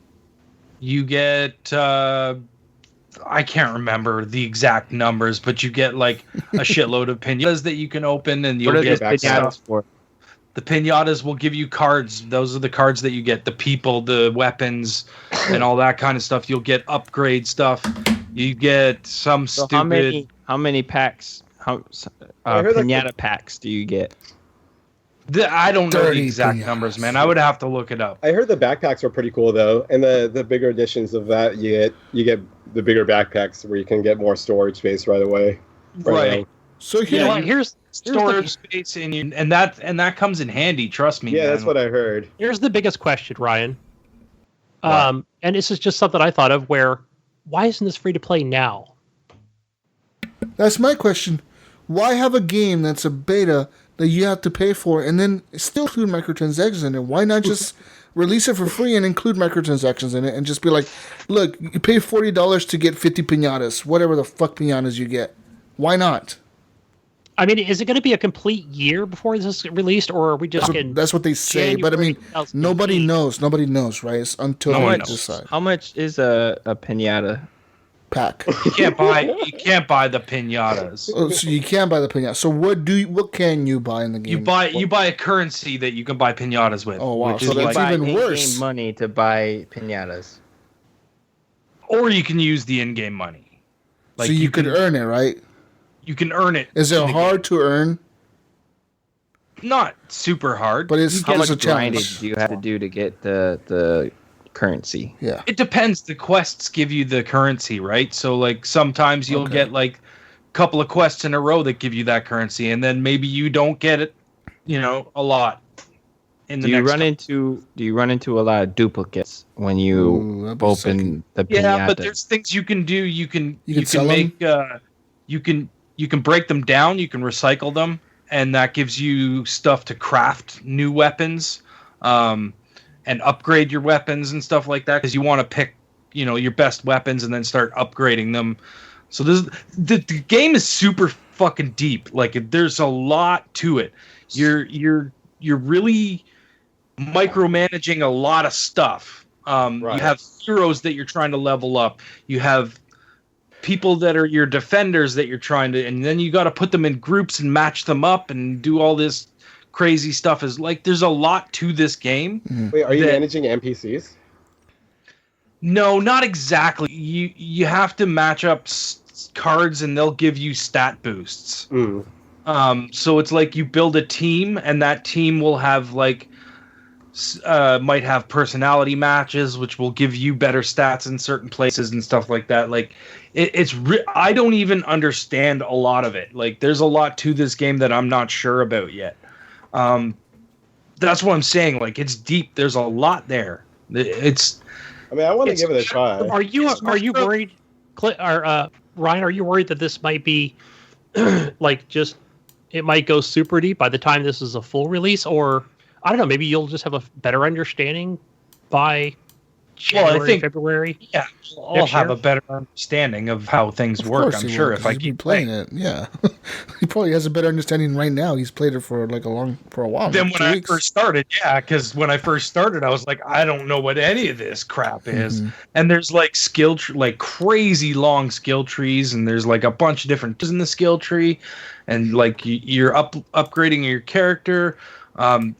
You get, I can't remember the exact numbers, but you get like a shitload of pinatas that you can open, and you'll get pinatas for. The pinatas will give you cards. Those are the cards that you get. The people, the weapons, and all that kind of stuff. You'll get upgrade stuff. You get some stupid. How many packs? Pinata packs do you get? I don't know the Dirty exact pinatas. numbers, man. I would have to look it up. I heard the backpacks were pretty cool though, and the bigger editions of that you get the bigger backpacks where you can get more storage space right away. Right. So You know what? Here's Storage space and that comes in handy. Trust me. Yeah, man. that's what I heard. Here's the biggest question, Ryan. And this is just something I thought of. Why isn't this free to play now? That's my question. Why have a game that's a beta that you have to pay for and then still include microtransactions in it? Why not just release it for free and include microtransactions in it and just be like, look, you pay $40 to get 50 pinatas, whatever the fuck pinatas you get. Why not? I mean, is it going to be a complete year before this is released, or are we just That's what they say, but I mean, nobody knows. Nobody knows, right? It's until they decide. How much is a pinata? Pack. You can't buy the pinatas. Oh, so you can buy the pinata. So what can you buy in the game? You buy a currency that you can buy pinatas with. Oh wow, which so is that's like, even worse. Money to buy pinatas. or you can use the in-game money. Like so you could earn it, right? You can earn it. Is it hard to earn? Not super hard. But it's How much a challenge. grindage do you have to do to get the currency? Yeah. It depends. The quests give you the currency, right? So like sometimes you'll get like a couple of quests in a row that give you that currency, and then maybe you don't get it, a lot. Do you run into a lot of duplicates when you open the pinata? Yeah, but there's things you can do. You can sell make you can break them down, you can recycle them, and that gives you stuff to craft new weapons and upgrade your weapons and stuff like that, because you want to pick your best weapons and then start upgrading them. So the game is super fucking deep. Like there's a lot to it. You're really micromanaging a lot of stuff. You have heroes that you're trying to level up. You have people that are your defenders that you're trying to, and then you got to put them in groups and match them up and do all this crazy stuff. Is like there's a lot to this game. Wait, are you managing NPCs? No, not exactly. You have to match up cards and they'll give you stat boosts. So it's like you build a team, and that team will have like might have personality matches, which will give you better stats in certain places and stuff like that. Like I don't even understand a lot of it. Like there's a lot to this game that I'm not sure about yet. That's what I'm saying. Like it's deep. There's a lot there. I want to give it a try. Are you worried, Ryan? Are you worried that this might be like it might go super deep by the time this is a full release, or I don't know, maybe you'll just have a better understanding by January, February? Yeah, I'll have a better understanding of how things work, I'm sure, if I keep playing it. Yeah. He probably has a better understanding right now. He's played it for a while. Then when I first started, because when I first started, I was like, I don't know what any of this crap is. And there's like like crazy long skill trees, and there's like a bunch of different in the skill tree, and like you're upgrading your character.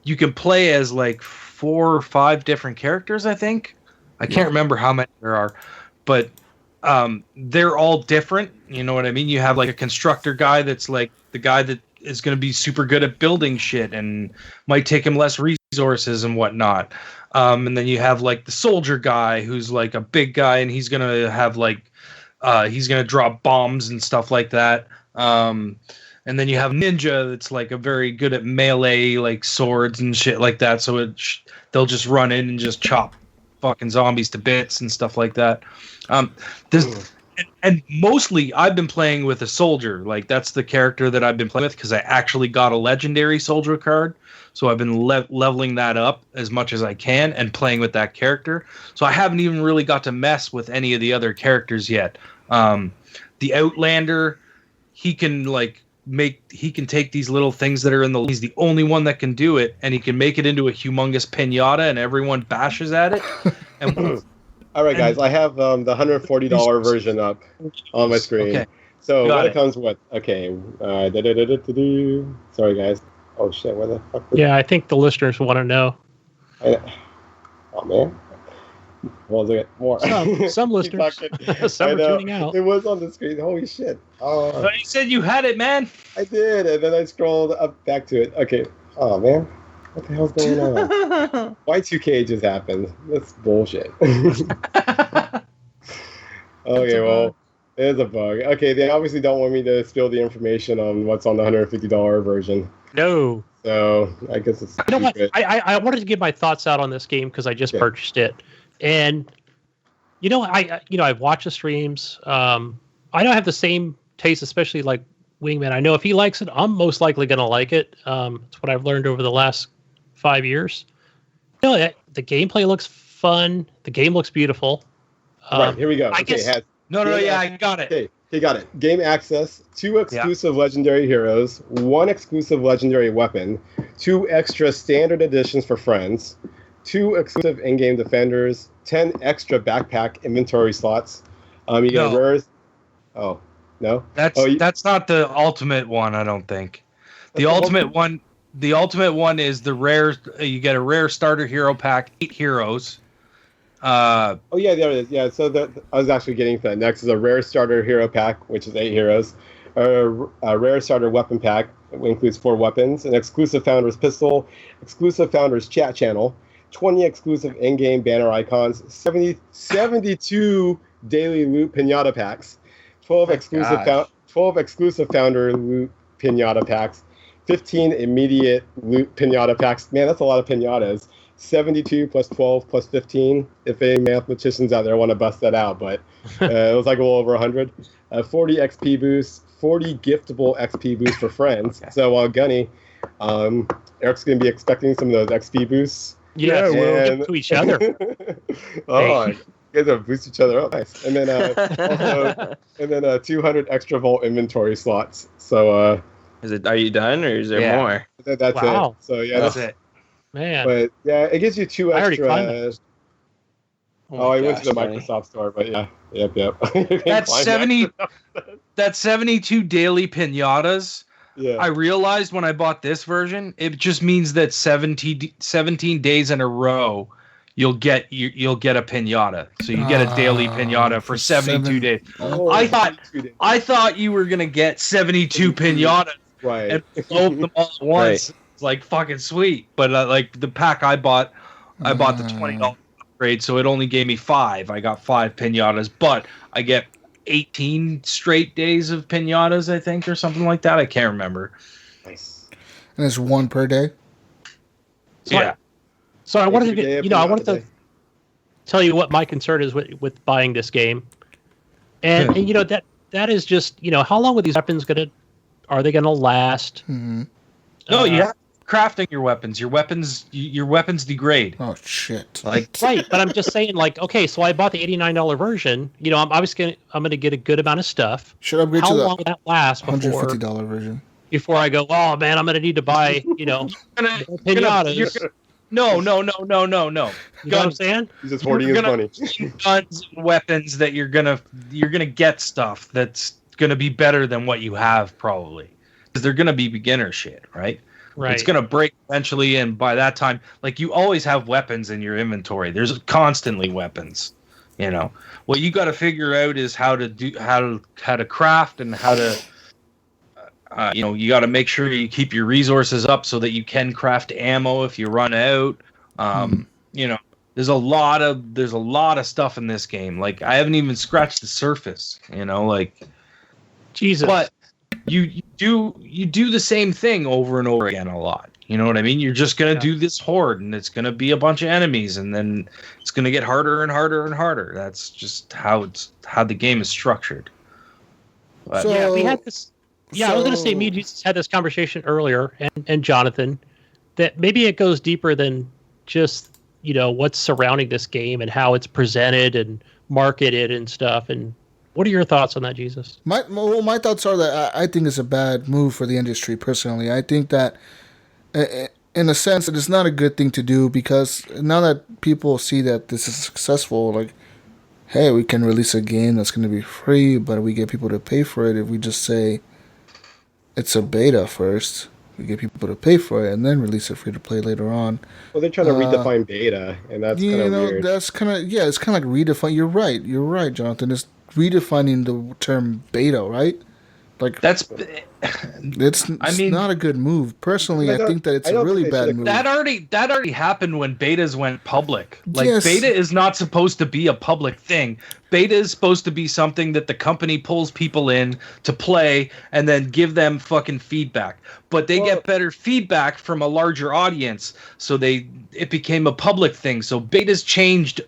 You can play as like 4 or 5 different characters, I think. I can't remember how many there are, but they're all different. You know what I mean? You have like a constructor guy that's like the guy that is going to be super good at building shit and might take him less resources and whatnot. And then you have like the soldier guy who's like a big guy, and he's going to have like he's going to drop bombs and stuff like that. And then you have ninja that's like a very good at melee, like swords and shit like that. So they'll just run in and just chop fucking zombies to bits and stuff like that. And mostly I've been playing with a soldier. Like that's the character that I've been playing with, because I actually got a legendary soldier card. So I've been leveling that up as much as I can and playing with that character. So I haven't even really got to mess with any of the other characters yet. The Outlander, he can take these little things that are he's the only one that can do it, and he can make it into a humongous pinata, and everyone bashes at it. And all right, guys, I have the $140 version up on my screen. Okay. So it comes with, sorry guys. Oh shit, where the fuck? Yeah, I think the listeners want to know. Oh man. Well, look at more. Some listeners. Some are tuning out. It was on the screen. Holy shit. But you said you had it, man. I did, and then I scrolled up back to it. Okay. Oh man. What the hell's going on? Y2K just happened. That's bullshit. Okay, well, it is a bug. Okay, they obviously don't want me to spill the information on what's on the $150 version. No. So I guess it's. You know what? I wanted to give my thoughts out on this game because I just purchased it, and I've watched the streams. I don't have the same taste, especially like Wingman. I know if he likes it, I'm most likely going to like it. It's what I've learned over the last 5 years. The gameplay looks fun. The game looks beautiful. Right, here we go. I got it. Okay, he got it. Game access, 2 exclusive legendary heroes, 1 exclusive legendary weapon, 2 extra standard editions for friends, 2 exclusive in-game defenders, 10 extra backpack inventory slots. You get rares. Oh, no? That's not the ultimate one, I don't think. The ultimate one is the rare. You get a rare starter hero pack, 8 heroes. There it is. Yeah, so I was actually getting to that next. Is a rare starter hero pack, which is 8 heroes. A rare starter weapon pack, which includes 4 weapons. An exclusive founder's pistol, exclusive founder's chat channel, 20 exclusive in-game banner icons, 72 daily loot pinata packs, 12 exclusive founder loot pinata packs, 15 immediate loot pinata packs. Man, that's a lot of pinatas. 72 plus 12 plus 15, if any mathematicians out there want to bust that out, but it was like a little over 100. 40 XP boosts, 40 giftable XP boosts for friends. So while Gunny, Eric's going to be expecting some of those XP boosts. Yeah, we'll give to each other. You guys are boost each other up. Nice. And then 200 extra vault inventory slots. So are you done, or is there more? That's it. So that's it. Man. But yeah, it gives you 2 extra. I went to the funny. Microsoft store, but yeah. Yep. That's 72 daily pinatas. Yeah. I realized when I bought this version, it just means that 17 days in a row you'll get a pinata. So you get a daily pinata for 72 days. Oh, I thought you were gonna get 72 pinatas and blow them all at once. Right. Like fucking sweet, but like the pack I bought the $20 upgrade, so it only gave me 5. I got 5 pinatas, but I get 18 straight days of pinatas, I think, or something like that. I can't remember. Nice. And it's 1 per day. So I wanted to tell you what my concern is with buying this game, and that is just how long are these weapons are they gonna last? Mm-hmm. No, you have crafting your weapons. Your weapons degrade. Oh shit! Right, but I'm just saying, okay, so I bought the $89 version. I'm gonna get a good amount of stuff. Should upgrade How to long will that last $150 version before I go? Oh man, I'm gonna need to buy pinatas. No. You know what I'm saying? He's just hoarding his money. Guns and weapons that you're gonna get stuff that's gonna be better than what you have probably, because they're gonna be beginner shit, right? Right. It's gonna break eventually, and by that time, like, you always have weapons in your inventory. There's constantly weapons. What you got to figure out is how to craft and how to. You got to make sure you keep your resources up so that you can craft ammo if you run out. There's a lot of stuff in this game. Like, I haven't even scratched the surface. Jesus. But you do the same thing over and over again a lot. You know what I mean? You're just gonna do this horde, and it's gonna be a bunch of enemies, and then it's gonna get harder and harder and harder. That's just how the game is structured. But, we had this. Yeah, I was gonna say, me and Jesus had this conversation earlier, and Johnathan, that maybe it goes deeper than just what's surrounding this game and how it's presented and marketed and stuff. And what are your thoughts on that, Jesus? My thoughts are that I think it's a bad move for the industry, personally. I think that, in a sense, it is not a good thing to do, because now that people see that this is successful, like, hey, we can release a game that's going to be free, but we get people to pay for it. If we just say it's a beta first, we get people to pay for it, and then release it free to play later on. Well, they're trying to redefine beta, and that's kind of weird. That's kind of, it's kind of like redefine. You're right, Jonathan. It's redefining the term beta, right? Like That's it's not a good move. Personally, I think that it's a really bad move. That already happened when betas went public. Like Yes. beta is not supposed to be a public thing. Beta is supposed to be something that the company pulls people in to play and then give them fucking feedback. But they get better feedback from a larger audience, so it became a public thing. So betas changed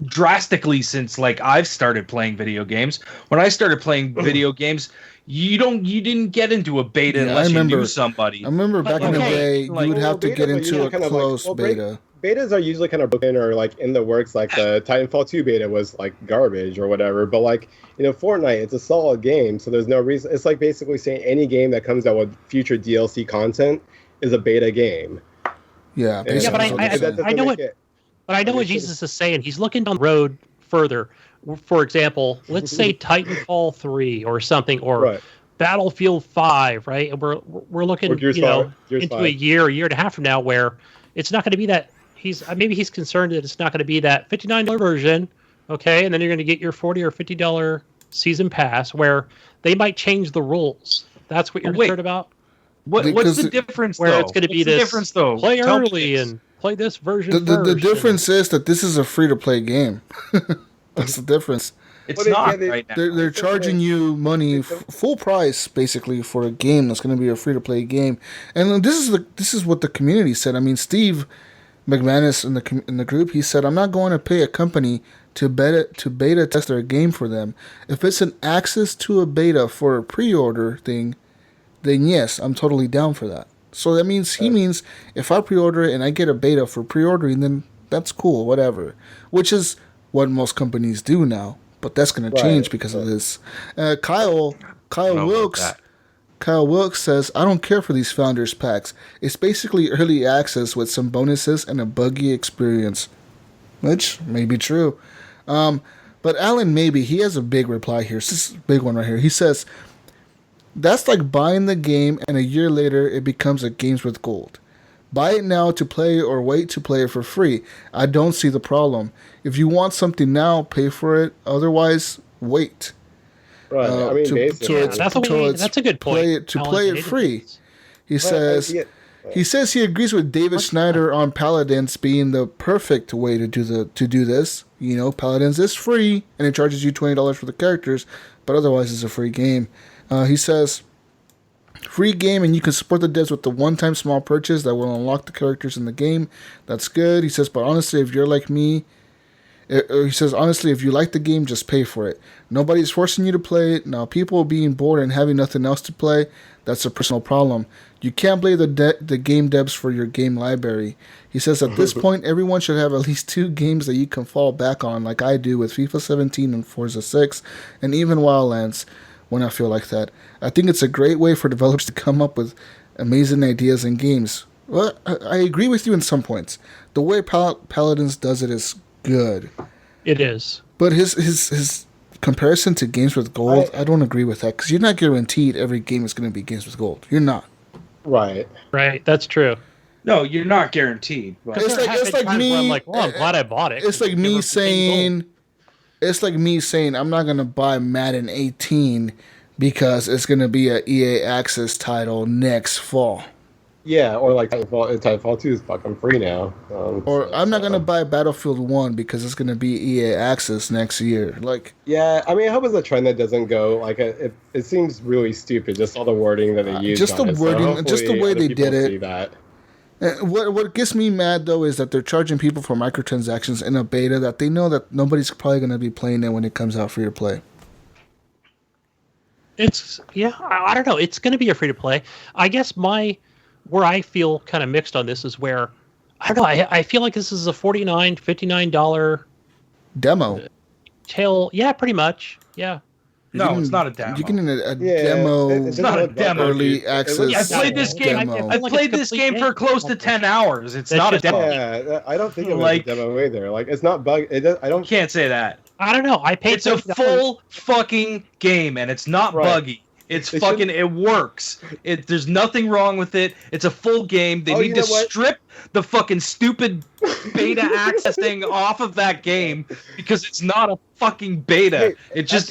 drastically since like I've started playing video games. When I started playing video games, you didn't get into a beta unless you knew somebody. I remember back in the day, you would have to get into a close beta. Betas are usually kind of broken or like in the works. Like the Titanfall 2 beta was like garbage or whatever. But like, Fortnite, it's a solid game, so there's no reason. It's like basically saying any game that comes out with future DLC content is a beta game. Yeah, yeah, but I know what. But I know what Jesus is saying. He's looking down the road further. For example, let's say Titanfall 3 or something, or Battlefield 5, right? And we're looking, into a year and a half from now, where it's not going to be that. Maybe he's concerned that it's not going to be that $59 version, okay? And then you're going to get your $40 or $50 season pass, where they might change the rules. That's what you're concerned about. What's the difference? Where though? it's going to be this difference though? Play early and play this version. The difference is that this is a free-to-play game. That's the difference. It's not right now. They're charging you money, full price, basically, for a game that's going to be a free-to-play game. And this is what the community said. I mean, Steve McManus in the group, he said, "I'm not going to pay a company to beta test their game for them. If it's an access to a beta for a pre-order thing, then yes, I'm totally down for that." So that means he means if I pre-order it and I get a beta for pre-ordering, then that's cool, whatever. Which is what most companies do now, but that's going to change because of this. Kyle Wilkes says, "I don't care for these founders packs. It's basically early access with some bonuses and a buggy experience," which may be true. But Alan he has a big reply here. This is a big one right here. He says, "That's like buying the game and a year later it becomes a Games with Gold. Buy it now to play or wait to play it for free. I don't see the problem. If you want something now, pay for it. Otherwise, wait." Right. I mean, that's a good point. Play it free. He says he agrees with David Schneider on Paladins being the perfect way to do this. Paladins is free and it charges you $20 for the characters, but otherwise it's a free game. He says, "Free game and you can support the devs with the one-time small purchase that will unlock the characters in the game. That's good." He says, "But honestly, if you're like me," honestly, if you like the game, just pay for it. Nobody's forcing you to play it. Now, people being bored and having nothing else to play, that's a personal problem. You can't blame the game devs for your game library." He says, "At this point, everyone should have at least 2 games that you can fall back on, like I do with FIFA 17 and Forza 6, and even Wildlands, when I feel like that. I think it's a great way for developers to come up with amazing ideas and games." Well, I agree with you in some points. The way Paladins does it is good. It is. But his comparison to Games with Gold, I don't agree with that, because you're not guaranteed every game is going to be Games with Gold. You're not. Right. That's true. No, you're not guaranteed. But It's like me. I'm like, well, I'm glad I bought it. It's like me saying, I'm not going to buy Madden 18 because it's going to be a EA Access title next fall. Yeah, or like Titanfall 2 is fucking free now. Or I'm not going to buy Battlefield 1 because it's going to be EA Access next year. Yeah, I mean, I hope it's a trend that doesn't go, it seems really stupid, just all the wording that they use. Just the wording, so just the way they did it. That. What gets me mad, though, is that they're charging people for microtransactions in a beta that they know that nobody's probably going to be playing it when it comes out free to play. I don't know. It's going to be a free to play. I guess where I feel kind of mixed on this is where, I don't know, I feel like this is a $49, $59 demo. Yeah, pretty much. Yeah. No, it's not a demo. You're getting a demo. It's not a demo. Early access. I played this game. I played this game for close to 10 hours. It's not a demo. Yeah, I don't think it was a demo either. It's not bug. You can't say that. I don't know. I paid. It's a full fucking game, and it's not buggy. It's fucking. It works. There's nothing wrong with it. It's a full game. They need to strip the fucking stupid beta access thing off of that game because it's not a fucking beta.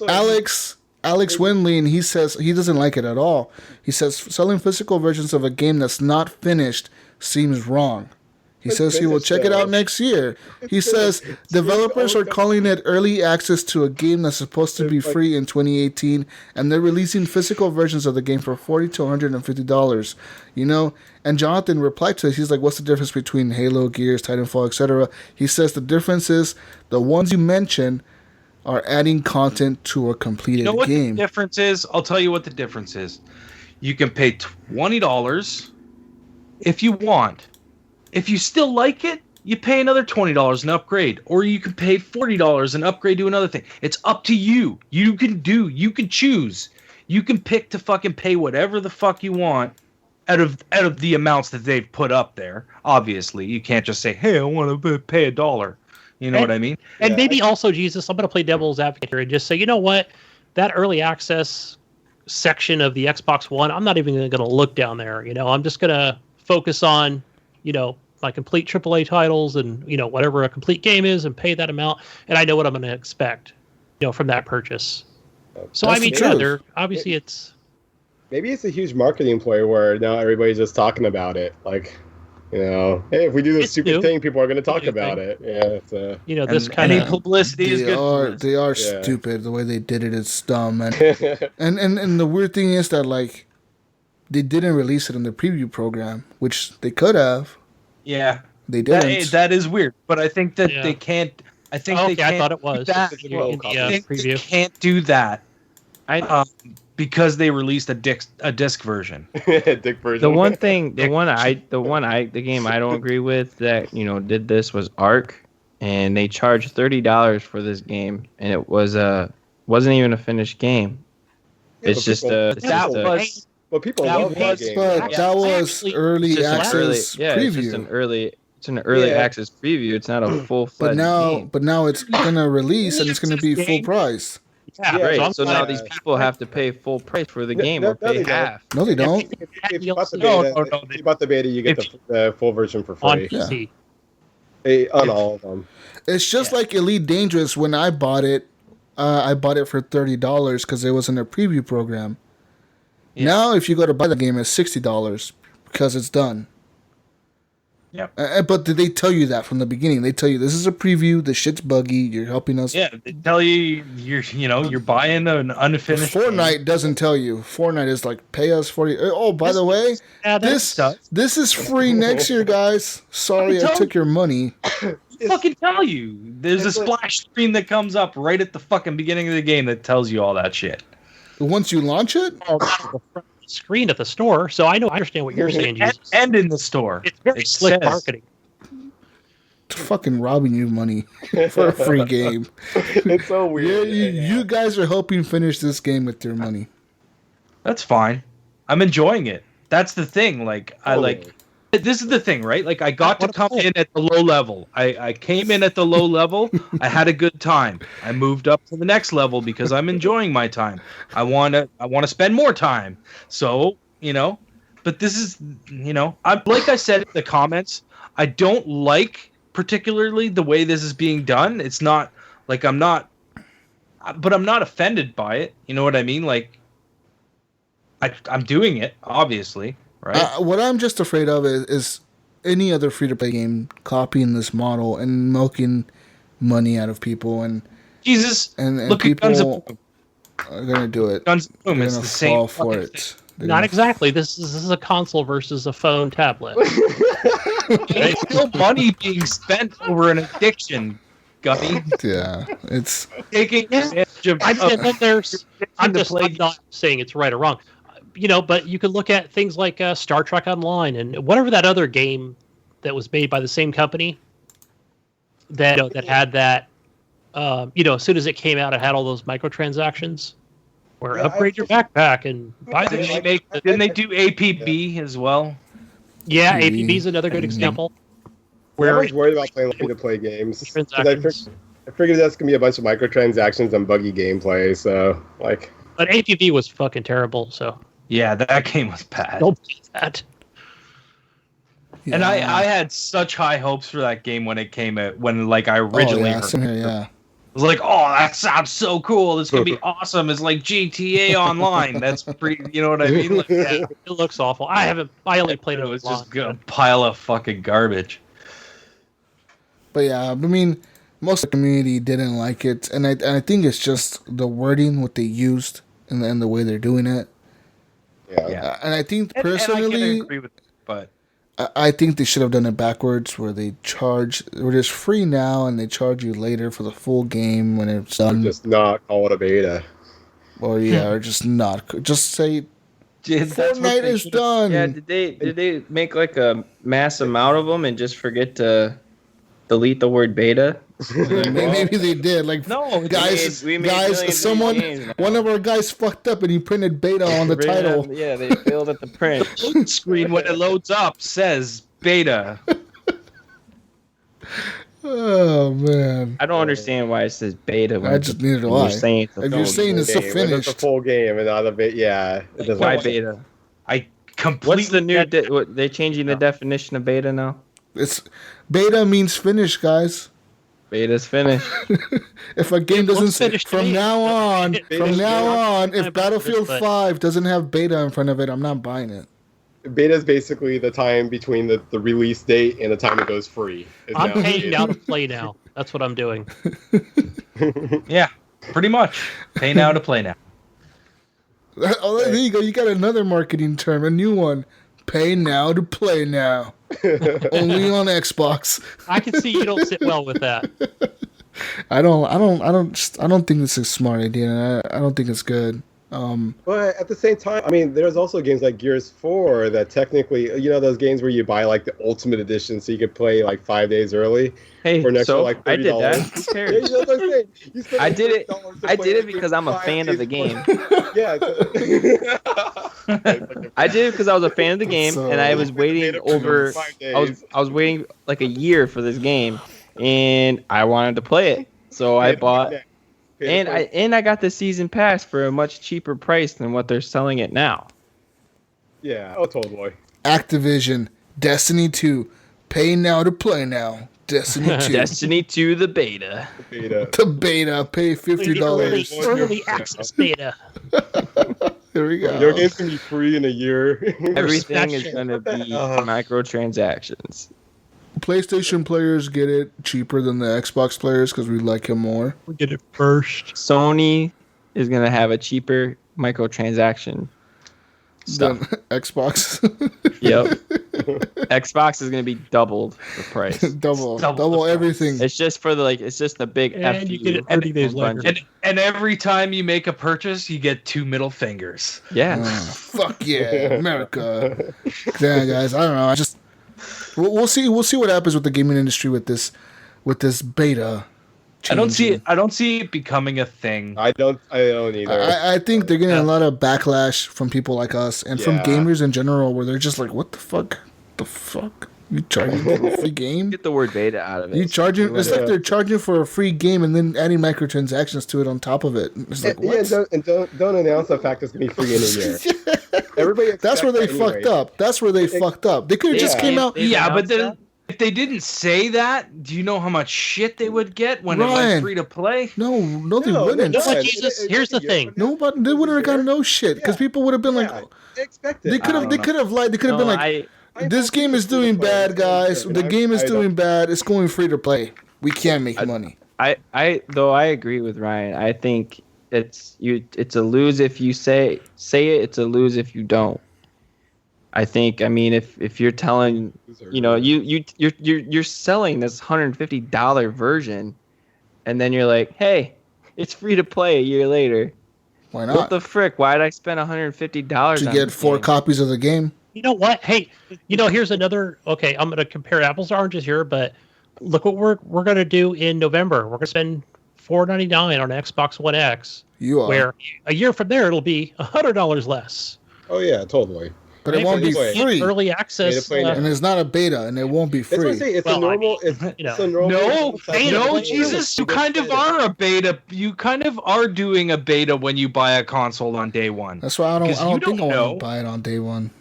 Alex, Alex Winley, and he says he doesn't like it at all. He says selling physical versions of a game that's not finished seems wrong. He says he will check it out next year. He says developers are calling it early access to a game that's supposed to be free in 2018, and they're releasing physical versions of the game for $40 to $150. You know, and Jonathan replied to this. He's like, "What's the difference between Halo, Gears, Titanfall, etc.?" He says the difference is the ones you mentioned are adding content to a completed You know what game. the difference is? I'll tell you what the difference is. You can pay $20 if you want. If you still like it, you pay another $20 and upgrade. Or you can pay $40 and upgrade to another thing. It's up to you. You can choose. You can pick to fucking pay whatever the fuck you want out of the amounts that they've put up there. Obviously, you can't just say, "Hey, I want to pay $1." You know what I mean? And maybe also, Jesus, I'm going to play devil's advocate here and just say, you know what? That early access section of the Xbox One, I'm not even going to look down there. You know, I'm just going to focus on, you know, my complete AAA titles and, you know, whatever a complete game is and pay that amount. And I know what I'm going to expect, you know, from that purchase. So, That's I mean, the truth. yeah, obviously it's... Maybe it's a huge marketing play where now everybody's just talking about it. Like, you know, hey, if we do this It's stupid new. thing, people are going to talk New about thing. it. Yeah, it's You know, this And kind any of... publicity is good. They are Yeah. stupid. The way they did it is dumb. And the weird thing is that, like, they didn't release it in the preview program, which they could have. Yeah. They didn't. That is weird, but I think that Yeah. they can't. I think Oh, they okay, can't. I thought it was. do that. In the I think they preview. can't do that because they released a disc version. Dick version. The one thing, the game I don't agree with that, you know, did this was Ark, and they charged $30 for this game, and it wasn't even a finished game. Yeah, It's but just people- a, That was But people that love that was- game. But Yeah. that was Actually, early it's just an access early, yeah, preview. it's just an early Yeah. access preview. It's not a full fledged game. But now it's gonna release and it's gonna be full price. Yeah, Yeah, Right. So now glad- these people have to pay full price for the No, game no, or pay they don't. half. No, they don't. If you bought the No, beta, no, if you bought the beta, you get the full version for on free. PC. On all of them. It's just like Elite Dangerous. When I bought it for $30 because it was in a preview program. Yeah. Now, if you go to buy the game, it's $60 because it's done. Yep. But did they tell you that from the beginning? They tell you this is a preview. The shit's buggy. You're helping us. Yeah, they tell you you're buying an unfinished. Fortnite doesn't tell you. Fortnite is like, pay us $40. Oh, by the way, Yeah, this is free next year, guys. Sorry, I took your money. Fucking tell you. There's a It's like- splash screen that comes up right at the fucking beginning of the game that tells you all that shit. Once you launch it, all the front screen at the store, so I understand what you're saying, Jesus. And in the store. It's very It slick says- marketing. fucking robbing you money for a free game. It's so weird. You guys are helping finish this game with your money. That's fine. I'm enjoying it. That's the thing. Like I like. This is the thing, right? Like I got to come in at the low level. I came in at the low level. I had a good time. I moved up to the next level because I'm enjoying my time. I want to spend more time. So, but this is, like I said in the comments, I don't like particularly the way this is being done. It's not like but I'm not offended by it. You know what I mean? Like I'm doing it, obviously. Right. What I'm just afraid of is any other free-to-play game copying this model and milking money out of people, and Jesus, and look at Guns people of Boom. are gonna do it. Guns of Boom, They're it's gonna the same fall for fucking it. They're Not gonna- exactly. This is a console versus a phone tablet. There's still money being spent over an addiction, Gummy. Yeah, it's Taking advantage of. I'm to just play I'm not saying it's right or wrong. But you could look at things like Star Trek Online and whatever that other game that was made by the same company that had that. As soon as it came out, it had all those microtransactions. Where upgrade your backpack and buy the Didn't they do APB as well? Yeah, APB is another good example. Where I was worried about playing free-to-play games. 'Cause Transactions. I figured that's gonna be a bunch of microtransactions and buggy gameplay. So But APB was fucking terrible. So Yeah, that game was bad. don't play that. And I had such high hopes for that game when it came out. When I originally heard same it. here, yeah. was like, oh, that sounds so cool. This could be awesome. It's like GTA Online. That's pretty, you know what I mean? Like, Yeah, it looks awful. I only played it. it was just a pile of fucking garbage. But yeah, I mean, most of the community didn't like it, and I think it's just the wording, what they used, and the way they're doing it. Yeah. And I think And I personally, can agree with it, but I think they should have done it backwards, where they where it's free now and they charge you later for the full game when it's done. Just not call it a beta. Or or just not. Just say that's what Fortnite they is should've- done. Yeah, did they make like a mass amount of them and just forget to delete the word beta? Maybe they did. Like, No, guys, we made millions of someone, games now. one of our guys fucked up and he printed beta on the title. Yeah, they failed at the print. load screen when it loads up says beta. Oh man, I don't understand why it says beta. When I just needed to lie. you're saying it's a If you're full saying game. it's a Game. When it's a finished, full game and not a bit. Yeah. It doesn't Why work. beta? I completely. What's the new? What, they changing the definition of beta now? it's beta means finished, guys. Beta's finished. If a game looks doesn't say finished to from me. now on, Beta's if Battlefield but- 5 doesn't have beta in front of it, I'm not buying it. Beta is basically the time between the release date and the time it goes free. Is I'm now paying beta. now to play now. That's what I'm doing. Yeah, pretty much. Pay now to play now. Oh, there you go. You got another marketing term, a new one. Pay now to play now. Only on Xbox. I can see you don't sit well with that. I don't think this is a smart idea. And I don't think it's good. But at the same time, I mean, there's also games like Gears 4 that technically, those games where you buy like the Ultimate Edition so you could play like 5 days early. Hey, For an extra, so like, I did that. $30. Who Yeah, cares? you know what I'm saying? You spend I did it. $30 to I play did it like because I'm a 5 fan of the days game. Yeah. I did it because I was a fan of the game, and I was waiting over. I was waiting like a year for this game, and I wanted to play it, so I bought. And I got the season pass for a much cheaper price than what they're selling it now. Yeah. Oh, totally. Activision, Destiny 2, pay now to play now. Destiny 2. Destiny 2 the beta. Beta. The beta, pay $50. Early access beta. There we go. Your game's gonna be free in a year. Everything is Respect. going to be microtransactions. PlayStation players get it cheaper than the Xbox players because we like him more. We get it first. Sony is going to have a cheaper microtransaction Than stuff. Xbox. Yep. Xbox is going to be doubled the price. double everything. It's just for the it's just the big And F you get it 30 days later. And every time you make a purchase, you get 2 middle fingers. Yeah. Fuck yeah, America. Yeah, guys, I don't know. We'll see what happens with the gaming industry with this beta. I don't see changing. it. I don't see it becoming a thing. I don't either. I think they're getting a lot of backlash from people like us and from Yeah. gamers in general, where they're just like, "What the fuck? The fuck? You charging for a free game? Get the word beta out of it. You charging? It's like Yeah. they're charging for a free game and then adding microtransactions to it on top of it. It's like, what? Don't announce the fact it's gonna be free in a year. Everybody. That's where they expects that fucked anyway. up. That's where they fucked up. They could have just Yeah. came out. They Yeah, but announced then that? if they didn't say that, do you know how much shit they would get when it Ryan. went free to play? No, they No, wouldn't. no, But no. Jesus, here's the thing. Nobody, they wouldn't have gotten no shit because Yeah. people would have been like, Yeah, they expect it. they could have lied. They could have No, been like, I this know game is people doing play bad, it, guys. and The game is I don't- doing bad. It's going free to play. We can't make money. Though I agree with Ryan. I think it's a lose if you say it. It's a lose if you don't. I think. I mean, if you're telling, you're selling this $150 version, and then you're like, hey, it's free to play a year later. Why What not? the frick? Why did I spend $150 To on get this 4 game? copies of the game. You know what? Hey, here's another. Okay, I'm going to compare apples to oranges here, but look what we're going to do in November. We're going to spend $4.99 on Xbox One X, You are. where a year from there it'll be $100 less. Oh yeah, totally. But it Right? won't be Anyway. free. Early access. Play now. And it's not a beta, and it won't be That's what free. I'm saying. It's Well, a normal. I mean, It's a normal. No, paying to no, play Jesus, you It's kind of beta. are a beta. You kind of are doing a beta when you buy a console on day one. That's why I don't 'Cause you think I don't want know. to buy it on day one.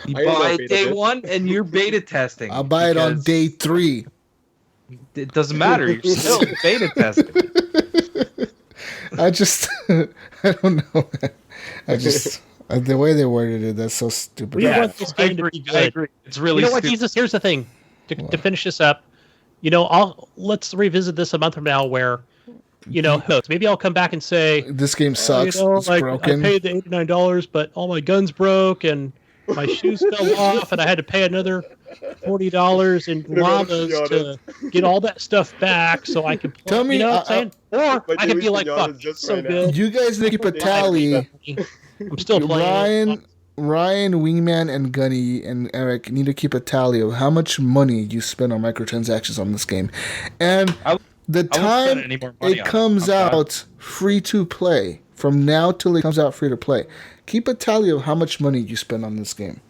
You I know buy beta it day is. one and you're beta testing. I'll buy it on because day 3. It doesn't matter. You're still beta testing. I just, I don't know. I just, the way they worded it, that's so stupid. We want this game to be I good. agree. It's really You know what, stupid. Jesus? Here's the thing. To finish this up, let's revisit this a month from now where, maybe I'll come back and say, This game sucks. It's I broken. paid the $89, but all my guns broke and my shoes fell off, and I had to pay another $40 in llamas to get all that stuff back so I can play. Tell me, you know what I'm saying? Or But I could be Julie like, Piñata's fuck, just so right now. good. You guys need to keep a tally. I'm still playing. Ryan, Wingman, and Gunny and Eric need to keep a tally of how much money you spend on microtransactions on this game. And the I won't spend time any more money it on it. comes I'm done. out free to play, from now till it comes out free to play, keep a tally of how much money you spend on this game.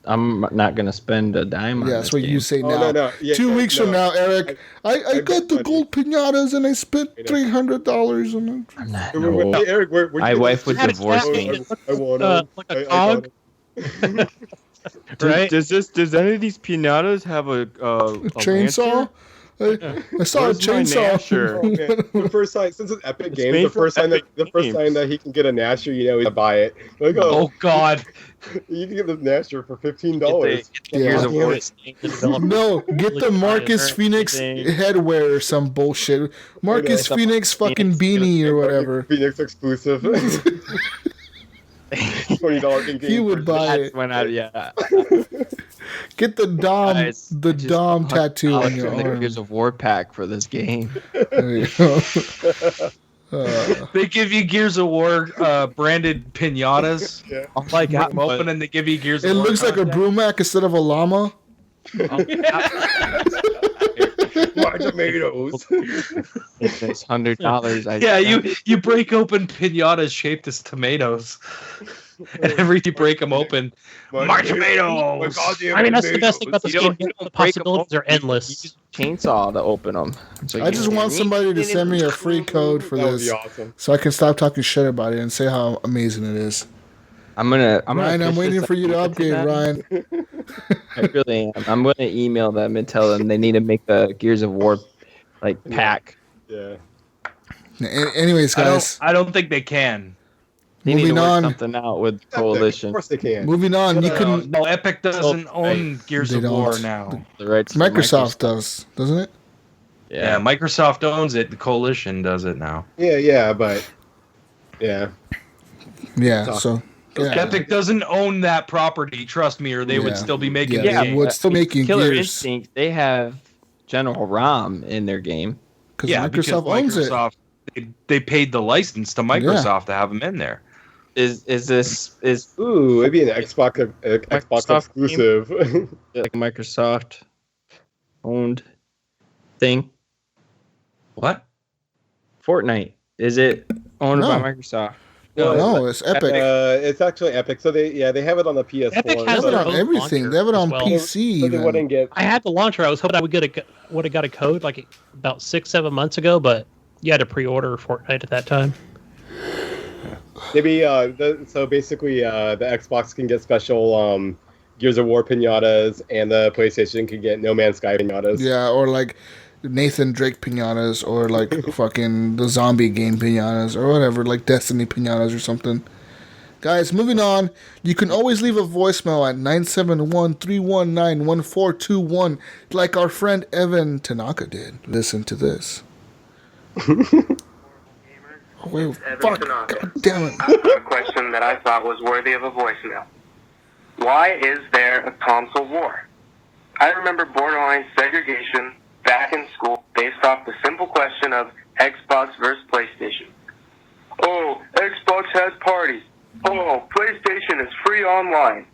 I'm not gonna spend a dime on Yeah, this that's what game. you say Oh, now. no. Yeah, 2 weeks from no. now, Eric, I got the money. gold pinatas and I spent $300 on them. I'm not. Hey, No. Eric, where My wife would divorce me. I want like a cog. Right? Does any of these pinatas have a Chainsaw? I saw Where's a my chainsaw. Nasher? Oh, man. The first time, since it's Epic Games, made the first for time that Epic Games. he can get a Nasher, he's gonna buy it. Like, Oh God! you can get the Nasher for $15. Here's a Yeah. word. No, get the Marcus Phoenix headwear or some bullshit. Marcus know. Phoenix fucking beanie or whatever. Phoenix exclusive. $20 in game. He would buy it. When yeah. Get the Dom, Guys, the just Dom tattoo on your the arm. Gears of War pack for this game. There you go. They give you Gears of War branded pinatas. Yeah. Oh my Rip them open and they give you Gears It of War. looks like a Brumac instead of a llama. My tomatoes. It's $100. Yeah, you break open pinatas shaped as tomatoes, and every you break them open, my tomatoes. I mean, that's the best thing about this game. The possibilities are endless. Use a chainsaw to open them. So I just want somebody to send me a free code for That would this, be awesome. so I can stop talking shit about it and say how amazing it is. I'm gonna Ryan, I'm push waiting this for you to up upgrade, them. Ryan. I really am. I'm gonna email them and tell them they need to make the Gears of War pack. Yeah. Anyways, guys, I don't think they can. They need to Moving work on. something out with Of Coalition. course they can. moving on. You can. No, Epic doesn't own Gears They of War don't. now. The rights to Microsoft does, doesn't it? Yeah, Microsoft owns it. The Coalition does it now. Yeah, but yeah. Yeah. So. Yeah. Epic doesn't own that property. Trust me, or they Yeah. would still be making. Yeah, the they game. would still making Killer Gears Instinct. They have General Rom in their game. because Yeah, Microsoft owns it. Microsoft, they paid the license to Microsoft to have them in there. Is Ooh, it'd be an Xbox Microsoft exclusive. like a Microsoft owned thing? What? Fortnite, is it owned No. by Microsoft? No, it's Epic. It's actually Epic. So they have it on the PS4. Epic They has have it their on own everything. launcher They have it on as well. PC. So they Even. wouldn't get. I had the launcher. I was hoping I would have got a code like about 6-7 months ago, but you had to pre-order Fortnite at that time. Maybe so basically the Xbox can get special Gears of War pinatas, and the PlayStation can get No Man's Sky pinatas. Yeah, or like Nathan Drake pinatas, or like fucking the zombie game pinatas, or whatever, like Destiny pinatas or something. Guys, moving on. You can always leave a voicemail at 971-319-1421, like our friend Evan Tanaka did. Listen to this. Oh, wait, fuck. God damn it. I have a question that I thought was worthy of a voicemail. Why is there a console war? I remember borderline segregation back in school based off the simple question of Xbox versus PlayStation. Oh, Xbox has parties. Oh, PlayStation is free online.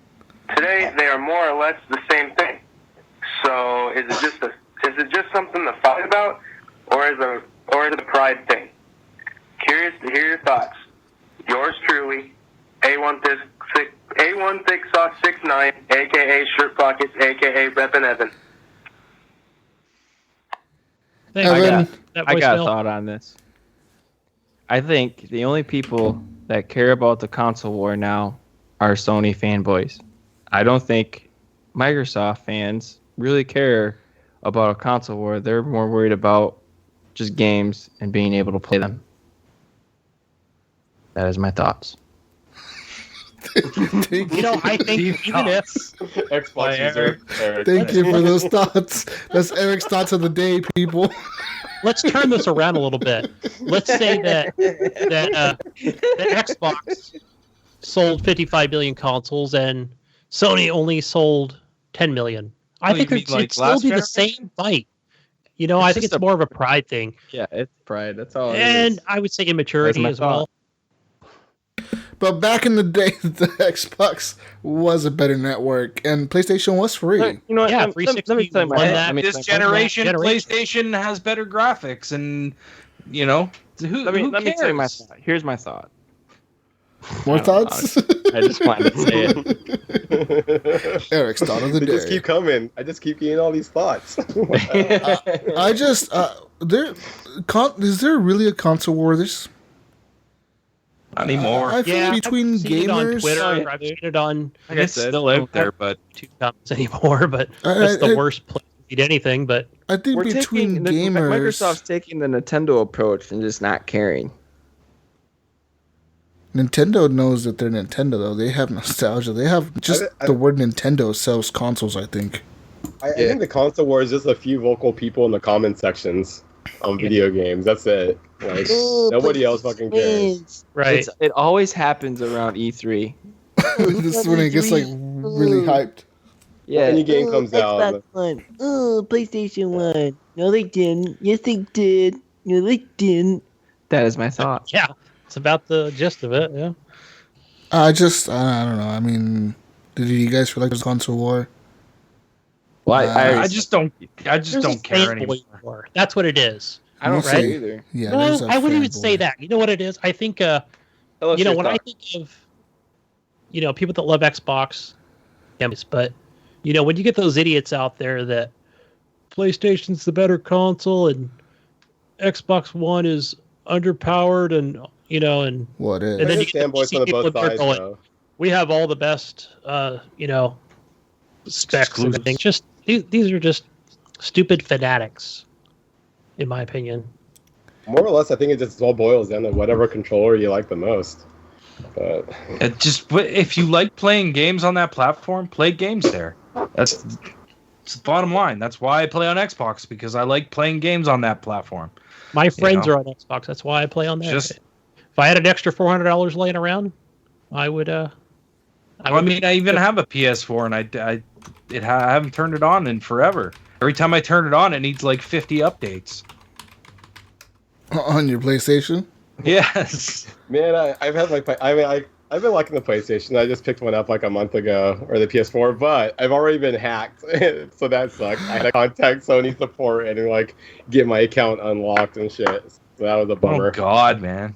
Today they are more or less the same thing. So is it just something to fight about, or is it a pride thing? Curious to hear your thoughts. Yours truly, A1 Thick Sauce 69, aka Shirt Pockets, aka Reppin' Evan. Thanks. Evan, I got a voicemail. thought on this. I think the only people that care about the console war now are Sony fanboys. I don't think Microsoft fans really care about a console war. They're more worried about just games and being able to play them. That is my thoughts. You know, I think even if Xbox user Eric. Thank you for those thoughts. That's Eric's thoughts of the day, people. let's turn this around a little bit. Let's say that Xbox sold 55 million consoles and Sony only sold 10 million. I think it'd still be the same fight. You know, I think it's more of a pride thing. Yeah, it's pride. That's all. And I would say immaturity as well. But back in the day, the Xbox was a better network, and PlayStation was free. You know what? Yeah, let me tell you this generation, PlayStation has better graphics, and you know, who cares? Let me tell you my thought. Here's my thought. More thoughts? I just wanted to say it. Eric's thought of the day. They just keep coming. I just keep getting all these thoughts. Is there really a console war? Not anymore. I feel between gamers. On Twitter, I've seen it on. It's still out there, but two thumbs anymore. But that's the worst place to eat anything. But I think between gamers, Microsoft's taking the Nintendo approach and just not caring. Nintendo knows that they're Nintendo, though. They have nostalgia. They have the word Nintendo sells consoles, I think. I think the console war is just a few vocal people in the comment sections on video games. That's it. Like, nobody else fucking cares. Right. It always happens around E3. This is when it gets like really hyped. Yeah. Any game comes out. Xbox One. Oh, PlayStation One. No, they didn't. Yes, they did. No, they didn't. That is my thought. Yeah. It's about the gist of it, yeah. I don't know. I mean, did you guys feel like there's a console war? Well, I just don't care anymore. That's what it is. I don't say either. Yeah, no, I wouldn't even say that. You know what it is? I think, when I think of, people that love Xbox, but, when you get those idiots out there that PlayStation's the better console and Xbox One is underpowered and, and what is? And then you get the PC people going, we have all the best, specs and things. Just these are just stupid fanatics, in my opinion. More or less, I think it just all boils down to whatever controller you like the most. But if you like playing games on that platform, play games there. That's the bottom line. That's why I play on Xbox, because I like playing games on that platform. My friends are on Xbox. That's why I play on there. If I had an extra $400 laying around, I would. I even have a PS4, and I haven't turned it on in forever. Every time I turn it on, it needs like 50 updates. On your PlayStation? Yes. Man, I've been liking the PlayStation. I just picked one up like a month ago, or the PS4, but I've already been hacked, so that sucked. I had to contact Sony support and get my account unlocked and shit. So that was a bummer. Oh God, man.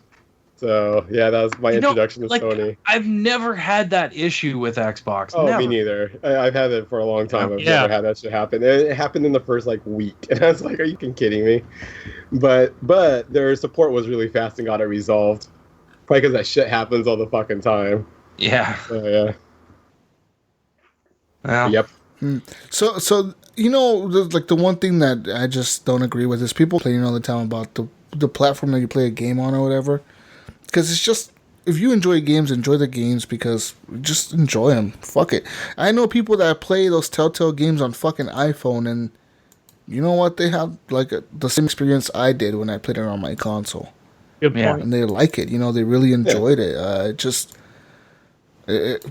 So yeah, that was my introduction to Sony. I've never had that issue with Xbox. Oh, never. Me neither. I've had it for a long time. I've never had that shit happen. It happened in the first week, and I was like, "Are you kidding me?" But their support was really fast and got it resolved. Probably because that shit happens all the fucking time. Yeah. Yeah. Well. Yep. So the one thing that I just don't agree with is people complaining all the time about the platform that you play a game on or whatever. Because it's just, if you enjoy games, enjoy the games, because just enjoy them. Fuck it. I know people that play those Telltale games on fucking iPhone, and you know what? They have the same experience I did when I played it on my console. Good point. And they like it. They really enjoyed it.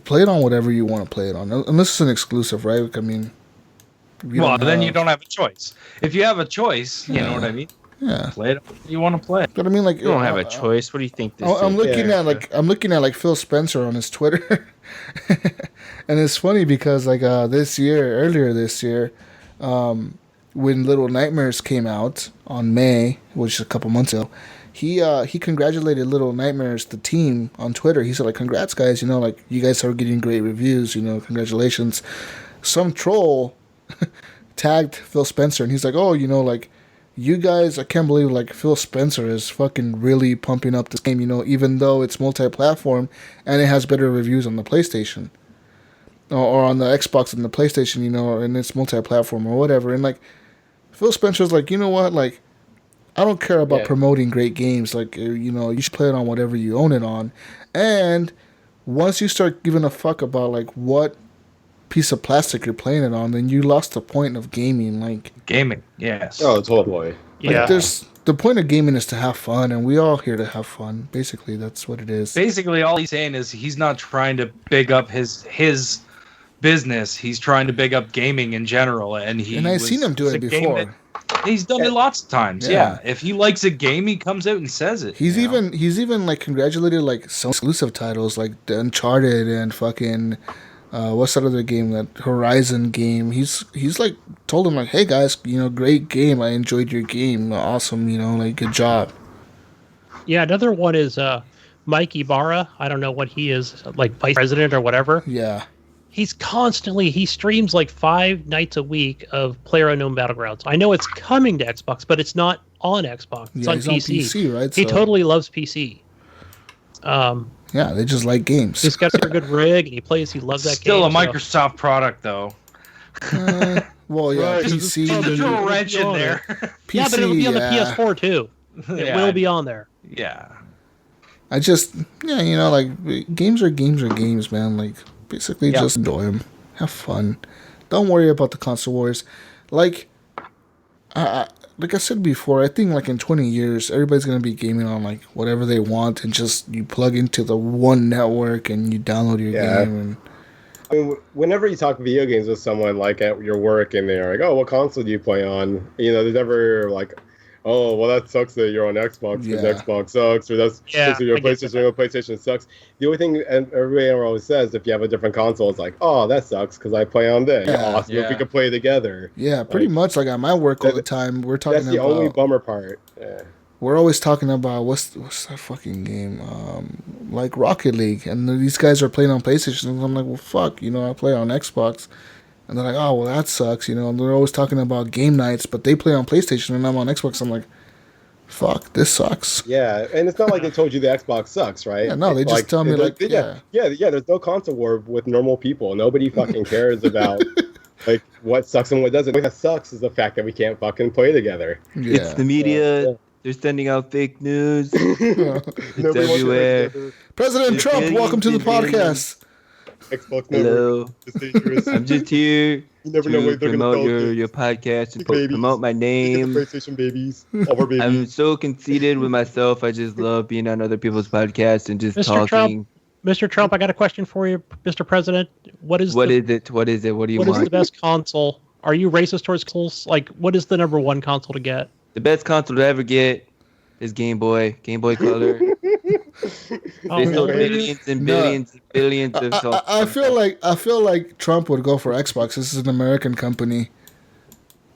Play it on whatever you want to play it on. Unless it's an exclusive, right? I mean... you don't have a choice. If you have a choice, you know what I mean? Yeah. Play it you want to play. But I mean, you don't have a choice. What do you think this is? I'm looking at Phil Spencer on his Twitter. And it's funny because earlier this year, when Little Nightmares came out on May, which is a couple months ago, he congratulated Little Nightmares, the team, on Twitter. He said, congrats guys, you guys are getting great reviews, congratulations. Some troll tagged Phil Spencer, and he's like, oh, you guys, I can't believe Phil Spencer is fucking really pumping up this game, even though it's multi-platform and it has better reviews on the PlayStation or on the Xbox and the PlayStation, and it's multi-platform or whatever. And Phil Spencer's you know what, I don't care about Yeah. promoting great games. Like, you should play it on whatever you own it on. And once you start giving a fuck about, like, what piece of plastic you're playing it on, then you lost the point of gaming. Like, Gaming, yes. Oh, totally. the point of gaming is to have fun, and we all here to have fun. Basically, that's what it is. Basically, all he's saying is he's not trying to big up his business. He's trying to big up gaming in general, and I've seen him do it before. He's done it lots of times. Yeah. If he likes a game, he comes out and says it. He's even like congratulated like some exclusive titles like the Uncharted and fucking what's that other game, that Horizon game. He's like told him like, hey guys, great game. I enjoyed your game. Awesome, like good job. Yeah, another one is Mike Ibarra. I don't know what he is, like vice president or whatever. Yeah. He streams like 5 nights a week of PlayerUnknown Battlegrounds. I know it's coming to Xbox, but it's not on Xbox. It's on PC. Right? He totally loves PC. Yeah, they just like games. He's got a good rig, and he loves that Still game. Still a Microsoft product, though. Well, yeah, Right. PC. Throw a wrench in there. PC, yeah, but it'll be on the PS4 too. It will be on there. Yeah. I just, like, games are games, man. Like, basically just enjoy them. Have fun. Don't worry about the console wars. Like I said before, I think like in 20 years, everybody's going to be gaming on like whatever they want, and just you plug into the one network and you download your game. And I mean, whenever you talk video games with someone like at your work and they're like, oh, what console do you play on? There's never like, oh, well, that sucks that you're on Xbox because Xbox sucks, or that's your PlayStation sucks. The only thing everybody always says, if you have a different console, it's like, oh, that sucks because I play on this. Awesome if we could play together. Yeah, pretty much. Like at my work all the time, we're talking about. That's the only bummer part. Yeah. We're always talking about what's that fucking game, like Rocket League, and these guys are playing on PlayStation, and I'm like, well, fuck, I play on Xbox. And they're like, oh, well, that sucks, And they're always talking about game nights, but they play on PlayStation and I'm on Xbox. I'm like, fuck, this sucks. Yeah, and it's not like they told you the Xbox sucks, right? Yeah, no, they just tell me, like, yeah, there's no console war with normal people. Nobody fucking cares about, like, what sucks and what doesn't. What sucks is the fact that we can't fucking play together. Yeah. It's the media. They're sending out fake news. It's everywhere. President Trump, welcome to the podcast. Xbox Hello. I'm just here you never know to promote your podcast and promote my name. PlayStation babies. All our babies. I'm so conceited with myself. I just love being on other people's podcasts and just talking. Mr. Trump, I got a question for you, Mr. President. What is it? What do you want? What is the best console? Are you racist towards consoles? Like, what is the number one console to get? The best console to ever get is Game Boy Color. They sold billions and billions and billions of. I feel like Trump would go for Xbox. This is an American company.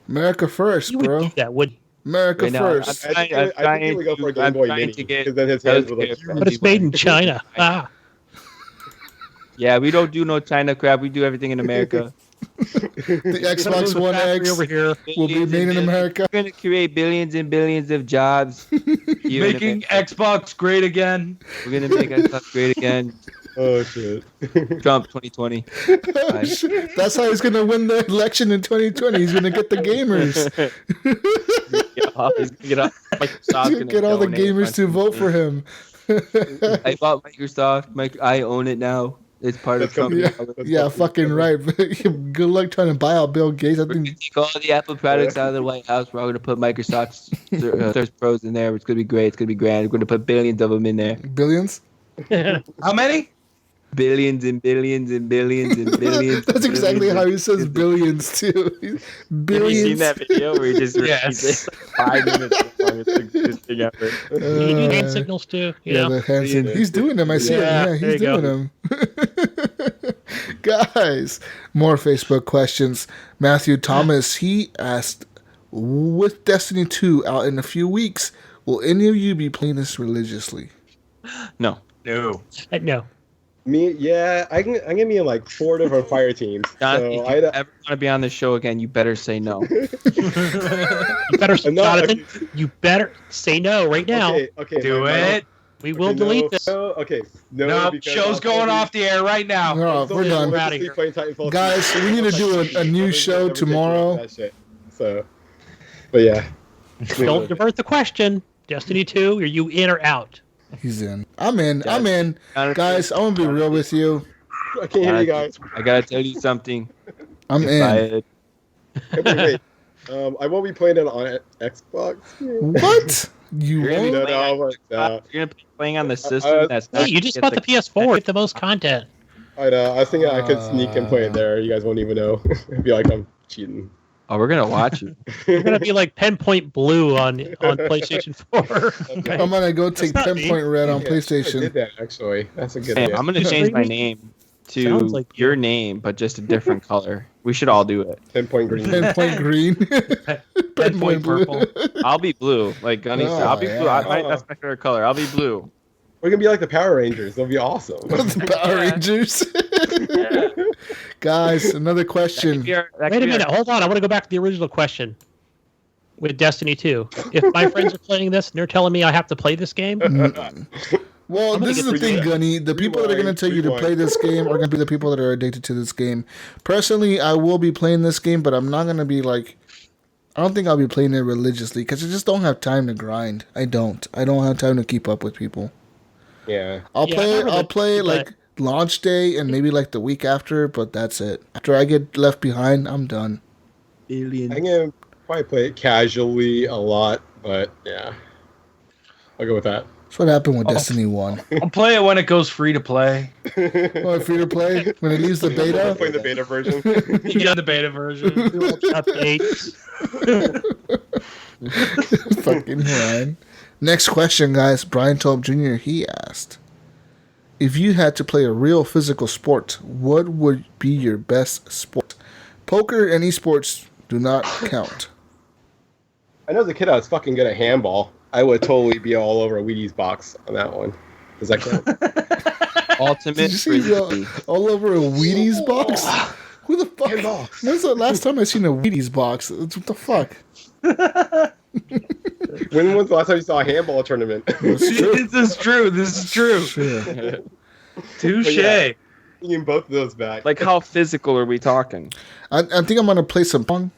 America first, bro. America first. I think he would go for a Game Boy Mini, because then his hands would look. But it's made in China. Yeah, we don't do no China crap. We do everything in America. The Xbox One X over here will be made in America. We're going to create billions and billions of jobs. Making Xbox great again. We're going to make Xbox great again. Oh, shit. Trump 2020. Oh, shit. That's how he's going to win the election in 2020. He's going to get the gamers. He's going to get all the gamers to vote for him. I bought Microsoft. I own it now. It's part of Trump. Yeah, fucking right. Good luck trying to buy out Bill Gates. I think take all the Apple products out of the White House. We're all going to put Microsoft's Search Pros in there. It's going to be great. It's going to be grand. We're going to put billions of them in there. Billions? How many? Billions and billions and billions and billions. That's exactly how he says billions too. Billions. Have you seen that video where he just repeats it 5 minutes long? It's the greatest thing ever. You do hand signals too. Yeah, the hand signals. He's doing them. I see him. Yeah, he's doing them. Guys, more Facebook questions. Matthew Thomas, he asked, with Destiny 2 out in a few weeks, will any of you be playing this religiously? No. No. Me, yeah, I'm gonna be in like 4 different fire teams. Jonathan, if you ever want to be on the show again, you better say no. You better, Jonathan. You better say no right now. Okay. Do it. We will delete this. No, show's going off the air right now. No, we're done. We're out of here. Guys, we need to do a new show tomorrow. So, but yeah. Don't divert the question. Destiny 2, are you in or out? He's in. I'm in. I'm in. Guys, I want to be real with you. I can't hear you guys. I gotta tell you something. I'm in. Wait. I won't be playing it on Xbox. What? You won't? No. You're gonna be playing on the system that's not. Hey, you just bought the PS4 with the most content. I know. I was thinking I could sneak and play it there. You guys won't even know. It'd be like I'm cheating. Oh, we're gonna watch you. You're gonna be like Penpoint Blue on PlayStation 4. I'm gonna go take Pinpoint Red on PlayStation. I did that actually. That's a good Hey, idea. I'm gonna change my name to like your name, but just a different color. We should all do it. Pinpoint Green. Pinpoint Green. Pinpoint Purple. I'll be blue, like Gunny said. I'll be blue. yeah. That's my favorite color. I'll be blue. We're gonna be like the Power Rangers. They'll be awesome. The Power Rangers. Guys, another question. Wait a minute, hold on. I want to go back to the original question with Destiny 2. If my friends are playing this and they're telling me I have to play this game, Well, this is the thing, Gunny. The people that are going to tell you to play this game are going to be the people that are addicted to this game. Personally, I will be playing this game, but I'm not going to be like... I don't think I'll be playing it religiously because I just don't have time to grind. I don't have time to keep up with people. Yeah. I'll play like launch day and maybe like the week after, but that's it. After I get left behind, I'm done. I'm gonna probably play it casually a lot, but yeah. I'll go with that. That's what happened with Destiny 1. I'll play it when it goes free to play. What, free to play? When it leaves the beta? Playing the beta version. Yeah, the beta version. updates. Fucking Ryan. Next question, guys. Brian Tope Jr., he asked, if you had to play a real physical sport, what would be your best sport? Poker and esports do not count. I know as a kid I was fucking good at handball. I would totally be all over a Wheaties box on that one. Does that count? Ultimate Did you see frisbee. all over a Wheaties box? Who the fuck? Handball. When's the last time I seen a Wheaties box? What the fuck? When was the last time you saw a handball tournament? This is true. This is true. Sure. Touche. Yeah. Bringing both of those back. Like, how physical are we talking? I think I'm going to play some pong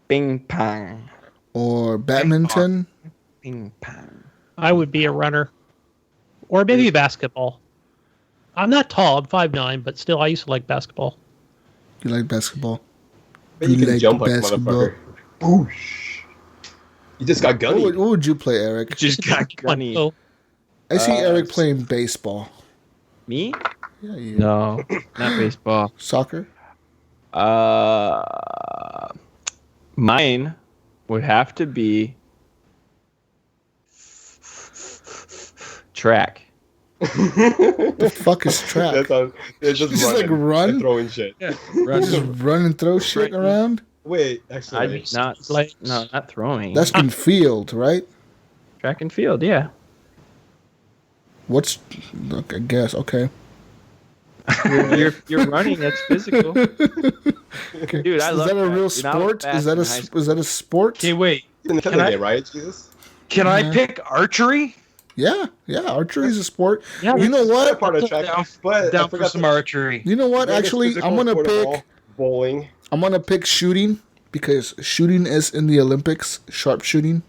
Bing pong. or badminton. Bing pong. I would be a runner. Or maybe basketball. I'm not tall. I'm 5'9", but still, I used to like basketball. You like basketball? you can like jump like a basketball. motherfucker. Boosh. You just got gunny. What would you play, Eric? Just got gunny. So, I see Eric playing baseball. Me? Yeah, you. No, not baseball. Soccer? Mine would have to be track. The fuck is track? It's just Just like running run? and throwing shit. Just run and throw shit around? Wait, actually, Not throwing. That's in field, right? track and field. Yeah. What's... Look, I guess. Okay. You're running. That's physical. Okay. Dude, I is love that a track. real Dude, I was sport? fast Is that in high school. is that a sport? Okay, wait. in the Can I- day, right? Jesus. Can I pick archery? Yeah, archery is a sport. yeah, You know What what? part of track? But Down I for forgot some the archery. You know what? biggest Actually, physical I'm gonna sport of all, pick. bowling. I'm gonna pick shooting because shooting is in the Olympics. Sharpshooting.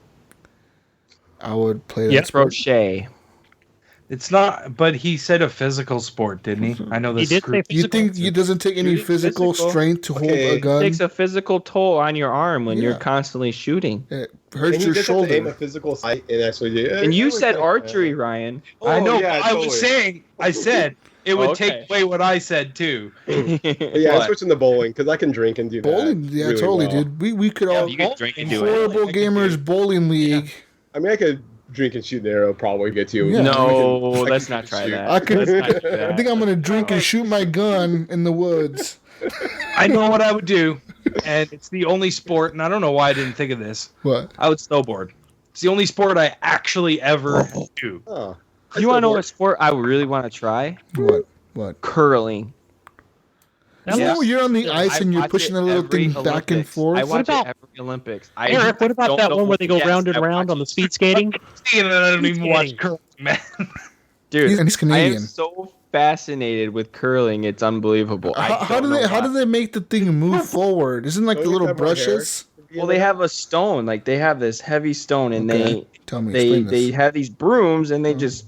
I would play that Yeah. sport. Crochet. It's not, but he said a physical sport, didn't he? I know he this. did say You physical. think it doesn't take any Shooting physical physical. strength to hold Okay. a It gun? takes a physical toll on your arm when you're Yeah. constantly shooting. It And hurts you your just have to aim a shoulder. physical sight and actually do it. And you said archery, Ryan. I know. yeah, but I was totally. saying. I said it would Okay. take away what I said too. But yeah, I'm What? switching to bowling because I can drink and do that. Bowling, yeah, really totally, well. dude. We could all You can drink and do it. horrible gamers bowling league. I mean, I could drink and shoot an arrow probably get you. Yeah. No, I can let's shoot not try and shoot. that. I could. Let's not do that. I think I'm gonna drink and shoot my gun in the woods. I know what I would do, and it's the only sport. And I don't know why I didn't think of this. What? I would snowboard. It's the only sport I actually ever do. Oh, You want to know what sport I really want to try? What? Curling. No, you're on the ice I and you're watch pushing it a little every thing back and Olympics. forth. I watch about- it every Olympics. Eric, what about don't that know one where they go yes, round and I round watch on the it. speed skating? And I don't even watch Skating. curling, man. Dude, He's I Canadian. am so fascinated with curling. It's unbelievable. How do they make the thing move forward? Isn't like Don't the you little have more hair? brushes? Well, they have a stone. Like they have this heavy stone, and Okay. Tell me, they explain this. they have these brooms, and they just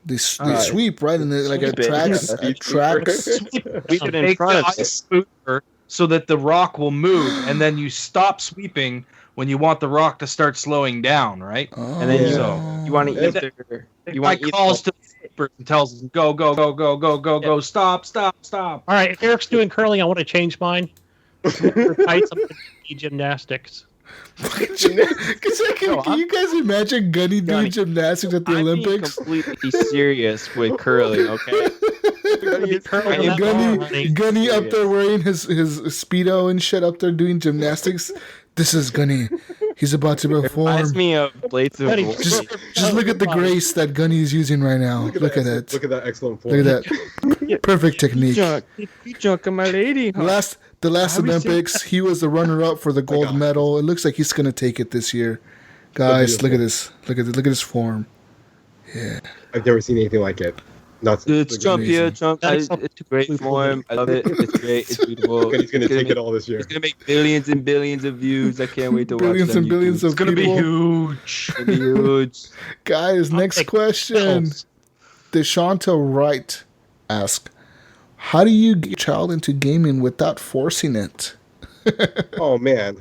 They sweep right in the like sweep it, attracts yeah. attracts. sweep it in Make front the of it. ice smoother so that the rock will move, and then you stop sweeping when you want the rock to start slowing down, right? And then you want to Yeah. either You want calls to the sweepers and tells them go, go, go, go, go, go, go, stop, stop, stop. All right, if Eric's doing curling, I want to change mine. For tights, I'm going to do gymnastics. Can you guys imagine Gunny doing gymnastics at the I'm being Olympics? completely serious with curling, okay? Gunny up there wearing his Speedo and shit up there doing gymnastics. This is Gunny. He's about to Reminds perform. me of Blades of Glory. Just look at the grace that Gunny is using right now. Look at that. Look at that excellent form. Look at that. Perfect technique. You drunk on my lady, huh? The last Olympics, he was the runner-up for the gold medal. It looks like he's gonna take it this year. Guys, look at this. Look at his form. Yeah. I've never seen anything like it. It's jump here, jump. It's a great form. I love it. It's great. It's beautiful. He's gonna take it all this year. It's gonna make billions and billions of views. I can't wait to watch Billions them and billions of It's gonna be people. huge. It's gonna be huge. Guys, next question. Deshanta Wright asks, how do you get your child into gaming without forcing it? Oh man.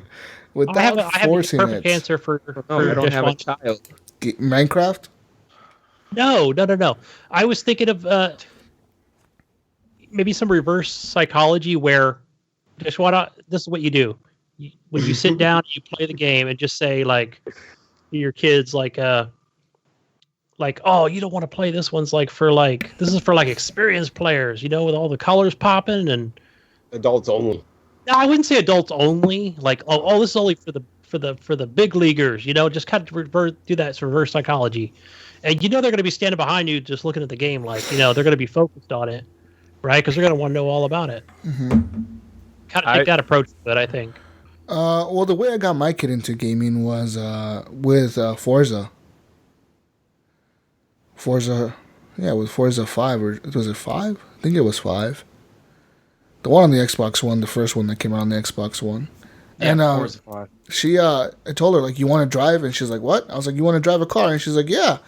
Without I have a forcing perfect it. answer for No, I don't have a Deshanta. child. Minecraft? No. I was thinking of maybe some reverse psychology where this is what you do. When you sit down, you play the game and just say like to your kids like, oh, you don't want to play this one's this is for experienced players, with all the colors popping and Adults only. no, I wouldn't say adults only. Like, oh, this is only for the big leaguers. Just kind of do that reverse psychology, and they're going to be standing behind you, just looking at the game, they're going to be focused on it, right? Because they're going to want to know all about it. Mm-hmm. Kind of take that approach to it, I think. Well, the way I got my kid into gaming was with Forza. With Forza 5, or was it 5? I think it was 5. The one on the Xbox One, the first one that came out on the Xbox One. Yeah, And Forza 5. I told her, you want to drive? And she's like, what? I was like, you want to drive a car? And she's like, yeah.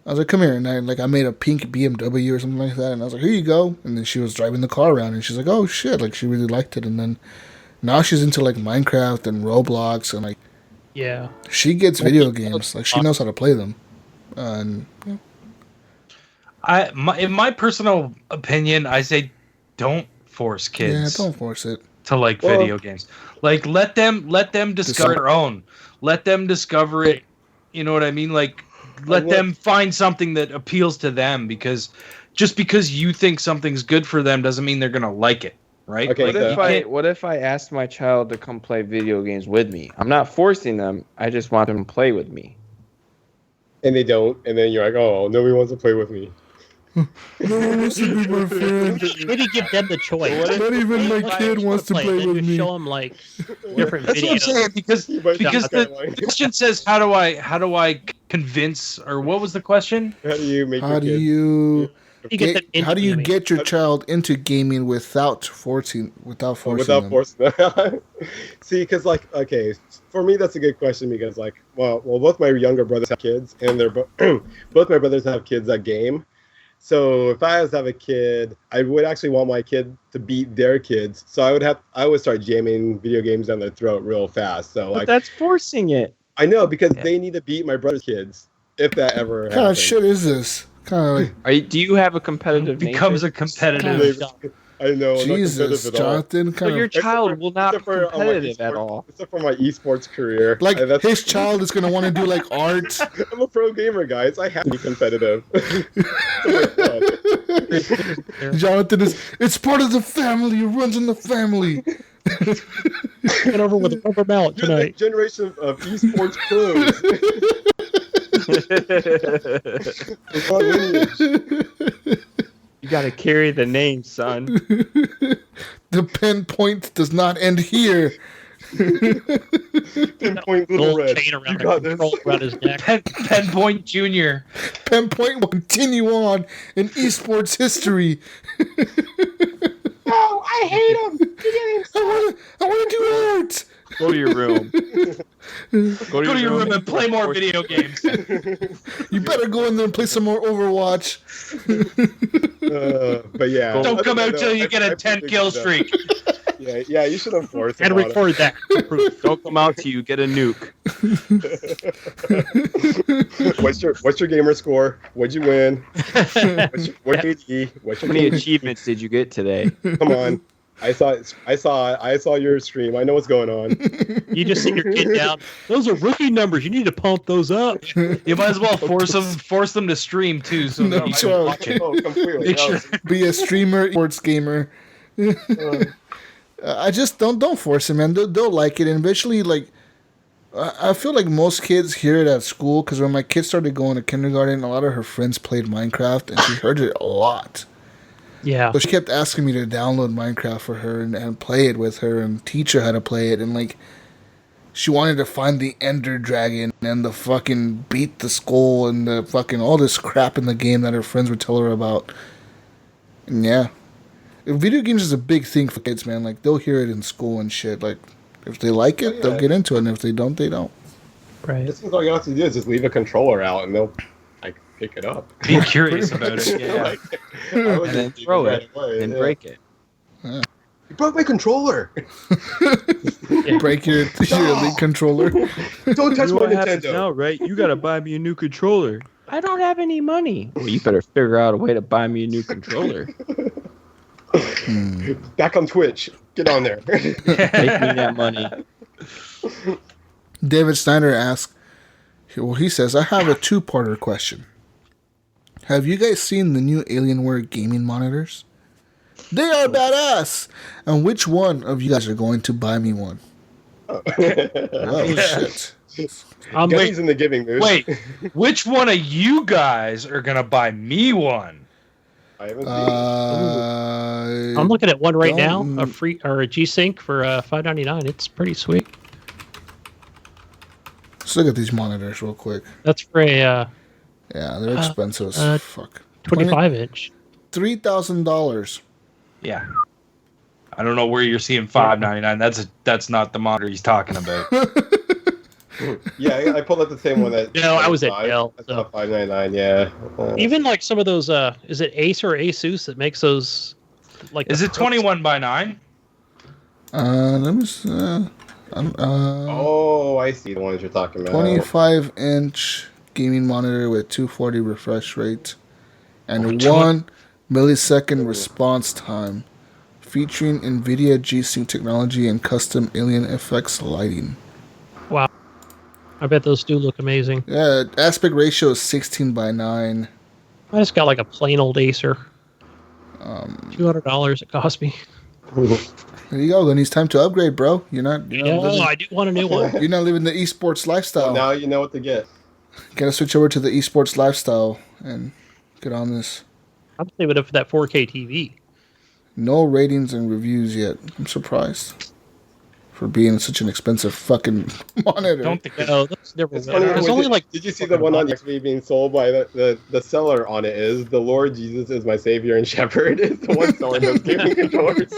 I was like, come here. And I made a pink BMW or something like that. And I was like, here you go. And then she was driving the car around. And she's like, oh, shit. She really liked it. And then now she's into, Minecraft and Roblox. And, Yeah. she gets video games. She knows how to play them. And, In my personal opinion, I say don't force kids. Yeah, don't force it. To video games. Let them discover their own. Let them discover it. You know what I mean? Let them find something that appeals to them, because just because you think something's good for them doesn't mean they're gonna like it, right? Okay, What if I asked my child to come play video games with me? I'm not forcing them. I just want them to play with me. And they don't, and then you're like, oh, nobody wants to play with me. No one wants to be my friend. Maybe give them the choice. Not even my kid wants to play with me. Show them different That's videos. what I'm saying, because the question says how do I convince, or what was the question? How do you make How do you get your child into gaming without forcing them? See, because for me that's a good question, because both my younger brothers have kids, and they're both my brothers have kids that game. So if I was to have a kid, I would actually want my kid to beat their kids. So I would start jamming video games down their throat real fast. So but that's forcing it. I know, because they need to beat my brother's kids if that ever happens. What kind of shit is this? Do you have a competitive becomes nature? a competitive. I know. Jesus, I'm not competitive at all. Jonathan. But your child will not be Except for competitive at all. Except for my esports career. His child is going to want to do art. I'm a pro gamer, guys. I have to be competitive. Jonathan it's part of the family. It runs in the family. Get over with a rubber mallet tonight. Generation of esports pros. You got to carry the name, son. The Penpoint does not end here. Penpoint Gold Red. chain around his neck. Penpoint Junior. Penpoint will continue on in esports history. No, I hate him. I want to do art. Go to your room. Go to your room and play more video games. You better go in there and play some more Overwatch. But yeah. Don't come out till you get a 10 kill streak. Yeah, you should enforce it. And record that. Don't come out till you get a nuke. What's your gamer score? What'd you win? What KD? How many achievements did you get today? Come on. I saw your stream. I know what's going on. You just sit your kid down. Those are rookie numbers. You need to pump those up. You might as well force them to stream too, so No they can joke. watch it. Oh, completely. Make sure. Be a streamer, sports gamer. I just don't force them, man. They'll like it, and eventually, like, I feel like most kids hear it at school, because when my kid started going to kindergarten, a lot of her friends played Minecraft, and she heard it a lot. Yeah. So she kept asking me to download Minecraft for her and play it with her and teach her how to play it, and like, she wanted to find the Ender Dragon and the fucking beat the skull and the fucking all this crap in the game that her friends would tell her about. And yeah. Video games is a big thing for kids, man. Like, they'll hear it in school and shit. Like, if they like it, they'll get into it, and if they don't, they don't. Right. This is all you have to do is just leave a controller out, and they'll like pick it up. Be curious about it. Yeah. And then throw it and break it. You broke my controller. Break your Elite controller. Don't touch my Nintendo. Now, right? You gotta buy me a new controller. I don't have any money. Well, you better figure out a way to buy me a new controller. Back on Twitch. Get on there. Make me that money. David Snyder asks, well, he says, I have a two-parter question. Have you guys seen the new Alienware gaming monitors? They are badass! And which one of you guys are going to buy me one? Oh, shit. He's in the giving mood. Wait, which one of you guys are gonna buy me one? I haven't seen I'm looking at one right now, a free or a G-Sync for $5.99. It's pretty sweet. Let's look at these monitors real quick. That's for a Yeah, they're expensive as fuck. 25-inch. $3,000. Yeah. I don't know where you're seeing $5.99. That's not the monitor he's talking about. Yeah, I pulled up the same one that. No, I was at Dell. That's about $5.99. Yeah. Even like some of those, is it Acer or Asus that makes those? Like, Is it 21:9? Let me see. Oh, I see the ones you're talking about. 25-inch gaming monitor with 240 refresh rate and 1 millisecond response time, featuring NVIDIA G-Sync technology and custom alien effects lighting. Wow. I bet those do look amazing. Yeah, aspect ratio is 16:9. I just got like a plain old Acer. $200 it cost me. There you go. Then it's time to upgrade, bro. You're not living, I do want a new one. you're not living the esports lifestyle. Well, now you know what to get. Gotta switch over to the esports lifestyle and get on this. I'm saving it for that 4K TV. No ratings and reviews yet. I'm surprised for being such an expensive fucking monitor. Don't think No, that's never. It's funny. It's only like. Did you see the one on actually being sold by the seller on it is the Lord Jesus is my Savior and Shepherd is the one selling those gaming controllers.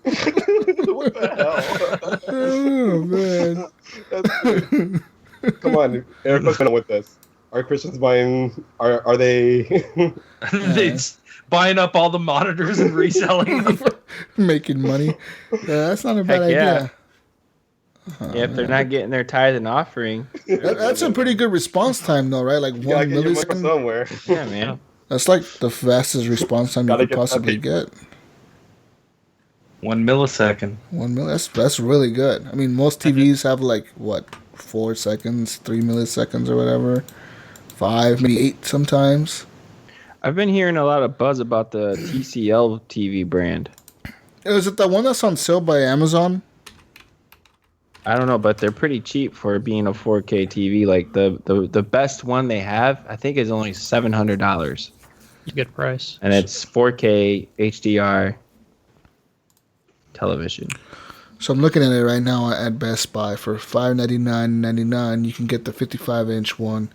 What the hell? Oh man. That's Come on, Eric, what's going on with this? Are Christians buying? Are they? It's buying up all the monitors and reselling them. Making money. That's not a bad Heck yeah. idea. Yeah, if they're not getting their tithe and offering. That's a pretty good response time, though, right? Like You gotta 1 get your money millisecond. somewhere. Yeah, man. That's like the fastest response time you Gotta could get possibly that get. 1 millisecond. 1 millisecond. That's really good. I mean, most TVs have like what, 4 seconds, 3 milliseconds, or whatever. 5, maybe 8 sometimes. I've been hearing a lot of buzz about the TCL TV brand. Is it the one that's on sale by Amazon? I don't know, but they're pretty cheap for being a 4K TV. Like the best one they have, I think, is only $700, Good price. and it's 4K HDR television. So I'm looking at it right now at Best Buy for $599.99. You can get the 55-inch one,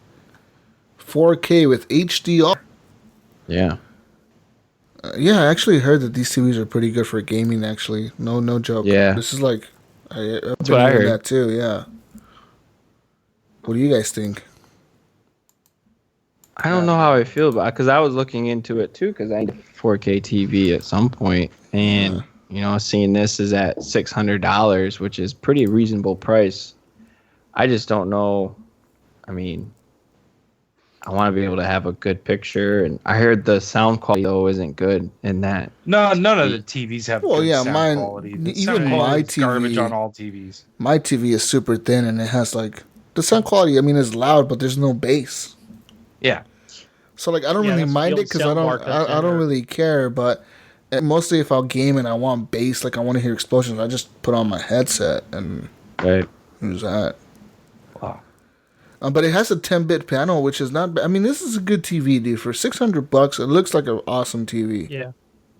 4K with HDR. Yeah. Yeah, I actually heard that these TVs are pretty good for gaming. Actually, no joke. Yeah. This is like I've That's been what I hearing heard. that too. Yeah. What do you guys think? I don't know how I feel about it because I was looking into it too because I need a 4K TV at some point, and seeing this is at $600, which is pretty reasonable price. I just don't know. I mean, I want to be able to have a good picture, and I heard the sound quality though isn't good in that. No, none of the TVs have Well, good yeah, sound mine- quality. The even sound my quality is TV garbage on all TVs. My TV is super thin, and it has like the sound quality. I mean, is loud, but there's no bass. Yeah. So like, I don't Yeah, really that's mind the it because old sound bar comes I in don't there. really care. But mostly, if I'll game and I want bass, like I want to hear explosions, I just put on my headset and Right. use that. Wow. But it has a 10-bit panel, which is not bad. I mean, this is a good TV, dude. For $600, it looks like an awesome TV. Yeah.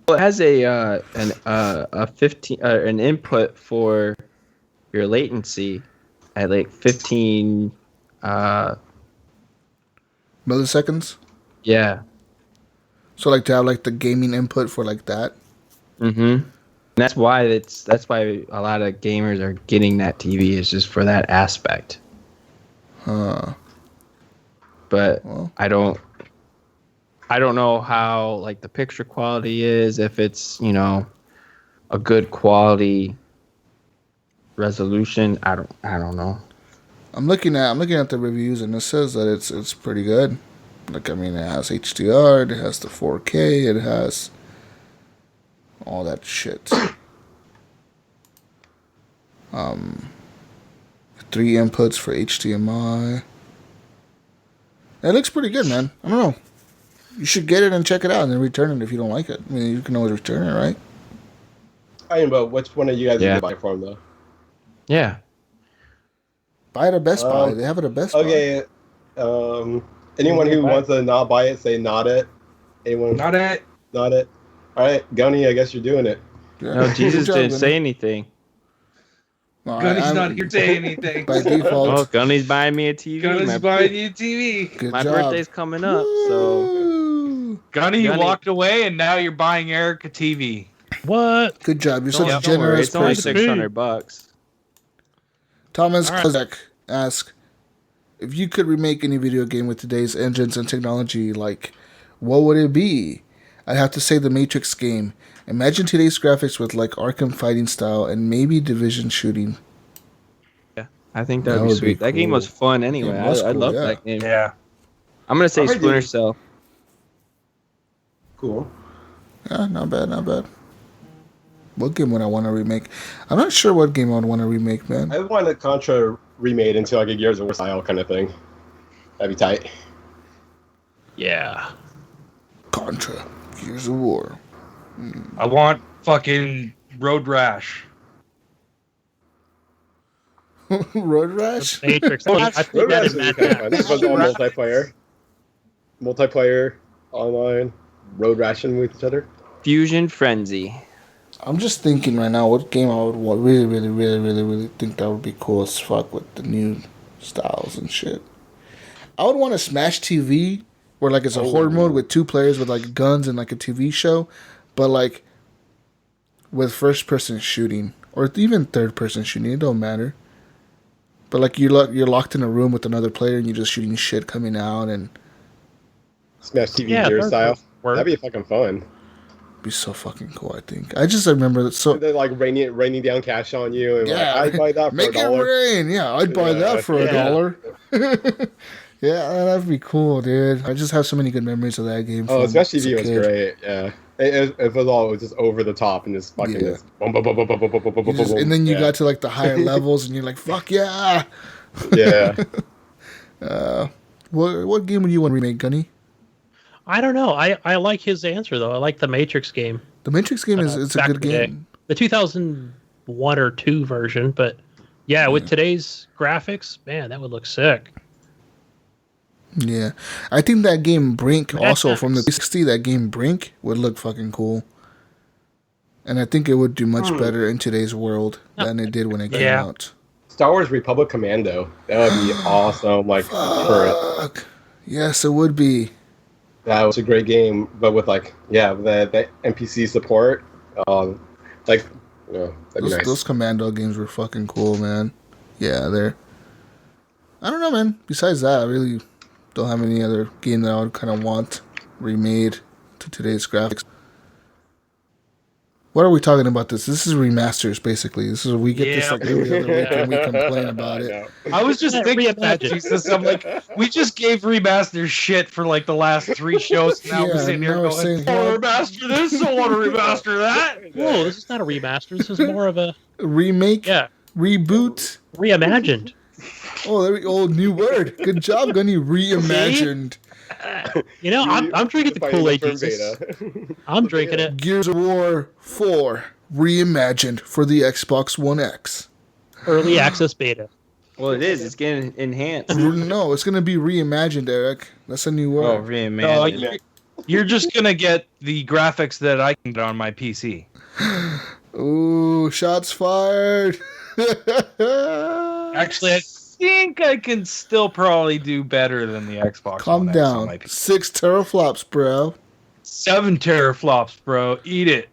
Well, it has an input for your latency at like 15. Milliseconds. Yeah. So like to have like the gaming input for like that. Mm-hmm. That's why a lot of gamers are getting that TV is just for that aspect. But Well. I don't know how like the picture quality is, if it's, a good quality resolution. I don't know. I'm looking at the reviews, and it says that it's pretty good. Like, I mean, it has HDR, it has the 4K, it has all that shit. 3 inputs for HDMI. It looks pretty good, man. I don't know. You should get it and check it out, and then return it if you don't like it. I mean, you can always return it, right? I mean, but which one of you guys Yeah. are buy from though? Yeah. Buy it at Best Buy. They have it at Best Buy. Okay. Anyone who wants to not buy it, say not it. Anyone? Not it. Not it. All right, Gunny. I guess you're doing it. Yeah. No, Jesus Good job, didn't Gunny. say anything. No, Gunny's I'm- not here to say anything. By default. Oh, Gunny's buying me a TV. Gunny's buying you a TV. Good My job. birthday's coming up, so Woo! Gunny, you Gunny. walked away, and now you're buying Eric a TV. What? Good job. You're such a don't worry, generous it's only person. $600. Thomas All right. Kozak asks, if you could remake any video game with today's engines and technology, like, what would it be? I'd have to say the Matrix game. Imagine today's graphics with like Arkham fighting style and maybe Division shooting. Yeah, I think That that'd be would be sweet. That game cool. was fun anyway. It was I cool, love yeah. that game. Yeah. I'm gonna say I heard Splinter you- Cell. Cool. Yeah, not bad, not bad. What game would I want to remake? I'm not sure what game I would want to remake, man. I want a Contra remade into like a Gears of War style kind of thing. That'd be tight. Yeah. Contra, Gears of War. I want fucking Road Rash. Road Rash? Matrix. I put Road that Rash in would Mad be kind of fun. Max. This was all multiplayer. Multiplayer, online, road ration with each other. Fusion Frenzy. I'm just thinking right now what game I would really think that would be cool as fuck with the new styles and shit. I would want a Smash TV where like it's a horde mode with 2 players with like guns and like a TV show, but like with first person shooting or even third person shooting. It don't matter. But like you're locked in a room with another player and you're just shooting shit coming out and Smash TV Yeah, Gears those style. work. That'd be fucking fun. be so fucking cool. I think I just remember that so. They're like raining down cash on you, and Yeah, like, I'd buy that for make it $1. rain. Yeah, I'd buy that for Yeah. $1. Yeah, that'd be cool, dude. I just have so many good memories of that game. Oh, from Smash as a TV was kid. great. Yeah, it was just over the top and just fucking Yeah. just boom, boom, boom, boom, boom, boom, boom, boom, You boom, just- boom. and then you Yeah. got to like the higher levels, and you're like, "Fuck yeah!" Yeah. What game would you want to remake, Gunny? I don't know. I like his answer though. I like the Matrix game. The Matrix game is it's a Back good in the day. game. The 2001 or 2 version, but yeah, with today's graphics, man, that would look sick. Yeah, I think that game Brink Mad also from the Max. 360. That game Brink would look fucking cool, and I think it would do much better in today's world than it did when it came Yeah. out. Star Wars Republic Commando. That would be awesome. Like for it. Fuck. Yes, it would be. That was a great game, but with like the NPC support, like Yeah, that'd be nice. Those Commando games were fucking cool, man. Yeah, they're... I don't know, man. Besides that, I really don't have any other game that I would kind of want remade to today's graphics. What are we talking about this? This is remasters, basically. This is we get this like every other week and we complain about it. I was just thinking that, Jesus. I'm like, we just gave remasters shit for like the last 3 shows. Now we're sitting here going, remaster this, I want to remaster that. Whoa, this is not a remaster. This is more of a remake, reboot, reimagined. Oh, there we go. New word. Good job, Gunny. Reimagined. You know, I'm drinking the Kool-Aid, Jesus. I'm drinking it. Gears of War 4 reimagined for the Xbox One X. Early access beta. Well, it is. It's getting enhanced. No, it's going to be reimagined, Eric. That's a new word. Oh, reimagined. No, you're just going to get the graphics that I can get on my PC. Ooh, shots fired. Actually, I think I can still probably do better than the Xbox. Calm One down. X on my PC. 6 teraflops, bro. 7 teraflops, bro. Eat it.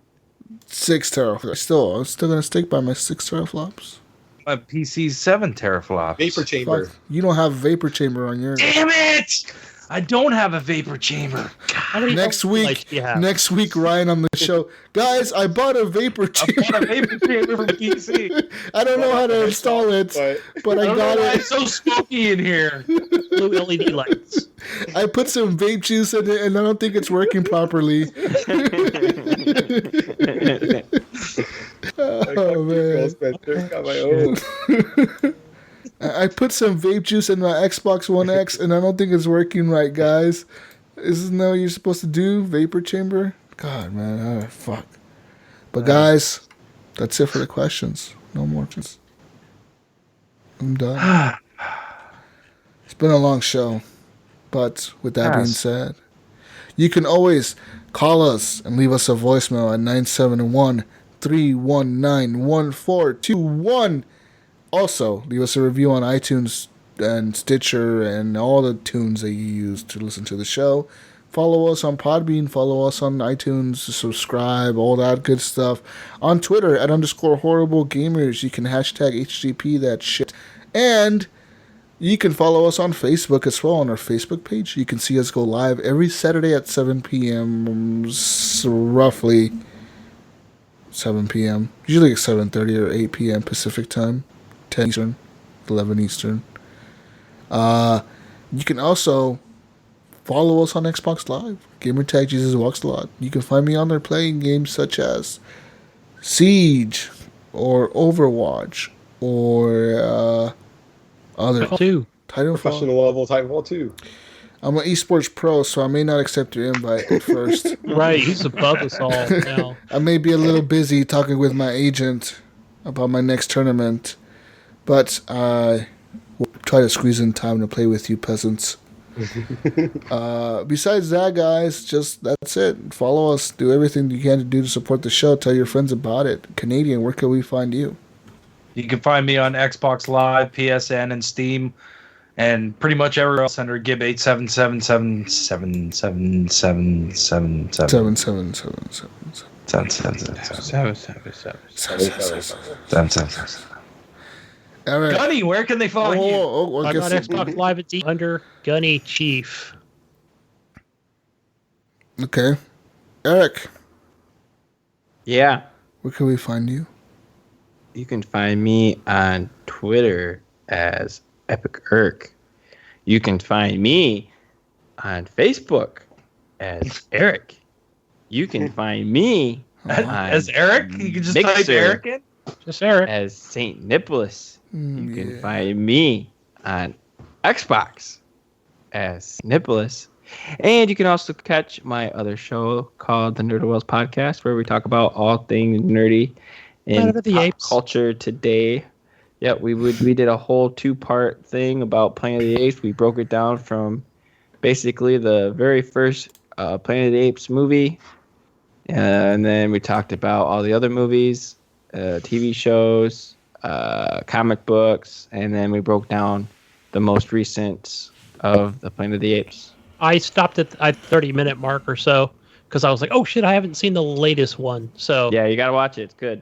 6 teraflops. I'm still gonna stick by my 6 teraflops. My PC's 7 teraflops. Vapor chamber. Fuck, you don't have vapor chamber on yours. Damn it! I don't have a vapor chamber. Next week, Ryan on the show. Guys, I bought a vapor chamber. I bought a vapor chamber from PC. I don't know how to install it, but I got it. It's so smoky in here. Blue LED lights. I put some vape juice in it, and I don't think it's working properly. Oh, man. Got my own. I put some vape juice in my Xbox One X, and I don't think it's working right, guys. Isn't that what you're supposed to do? Vapor chamber? God, man. Oh, fuck. But, guys, that's it for the questions. No more questions. I'm done. It's been a long show. But with that being said, you can always call us and leave us a voicemail at 971-319-1421. Also, leave us a review on iTunes and Stitcher and all the tunes that you use to listen to the show. Follow us on Podbean, follow us on iTunes, subscribe, all that good stuff. On Twitter, at _horriblegamers, you can hashtag HGP that shit. And you can follow us on Facebook as well, on our Facebook page. You can see us go live every Saturday at 7 p.m., roughly 7 p.m., usually like 7:30 or 8 p.m. Pacific time. 10 Eastern, 11 Eastern. You can also follow us on Xbox Live. Gamertag Jesus Walks a Lot. You can find me on there playing games such as Siege or Overwatch or other Titanfall. Professional level Titanfall 2. I'm an esports pro, so I may not accept your invite at first. Right, he's above us all now. I may be a little busy talking with my agent about my next tournament. But I will try to squeeze in time to play with you peasants. Besides that, guys, that's it. Follow us. Do everything you can to do to support the show. Tell your friends about it. Canadian, where can we find you? You can find me on Xbox Live, PSN, and Steam, and pretty much everywhere else under Gib 87777777777777777777777777777777777777777777777777777777777777777777777777777777777777777777777777777777777777777777777777777777777777777777777777777777777777777777777. Gunny, where can they find you? I got Xbox Live at D under Gunny Chief. Okay. Eric. Yeah. Where can we find you? You can find me on Twitter as Epic Irk. You can find me on Facebook as Eric. You can find me as Eric? You can just Mixer type Eric in? Just Eric. as St. Nicholas. You can find me on Xbox as Nicholas. And you can also catch my other show called the Nerd Wells Podcast, where we talk about all things nerdy in pop culture today. Yeah, we did a whole 2-part thing about Planet of the Apes. We broke it down from basically the very first Planet of the Apes movie, and then we talked about all the other movies, TV shows, comic books, and then we broke down the most recent of the Planet of the Apes. I stopped at 30-minute mark or so because I was like, oh shit, I haven't seen the latest one. So yeah, you gotta watch it. It's good.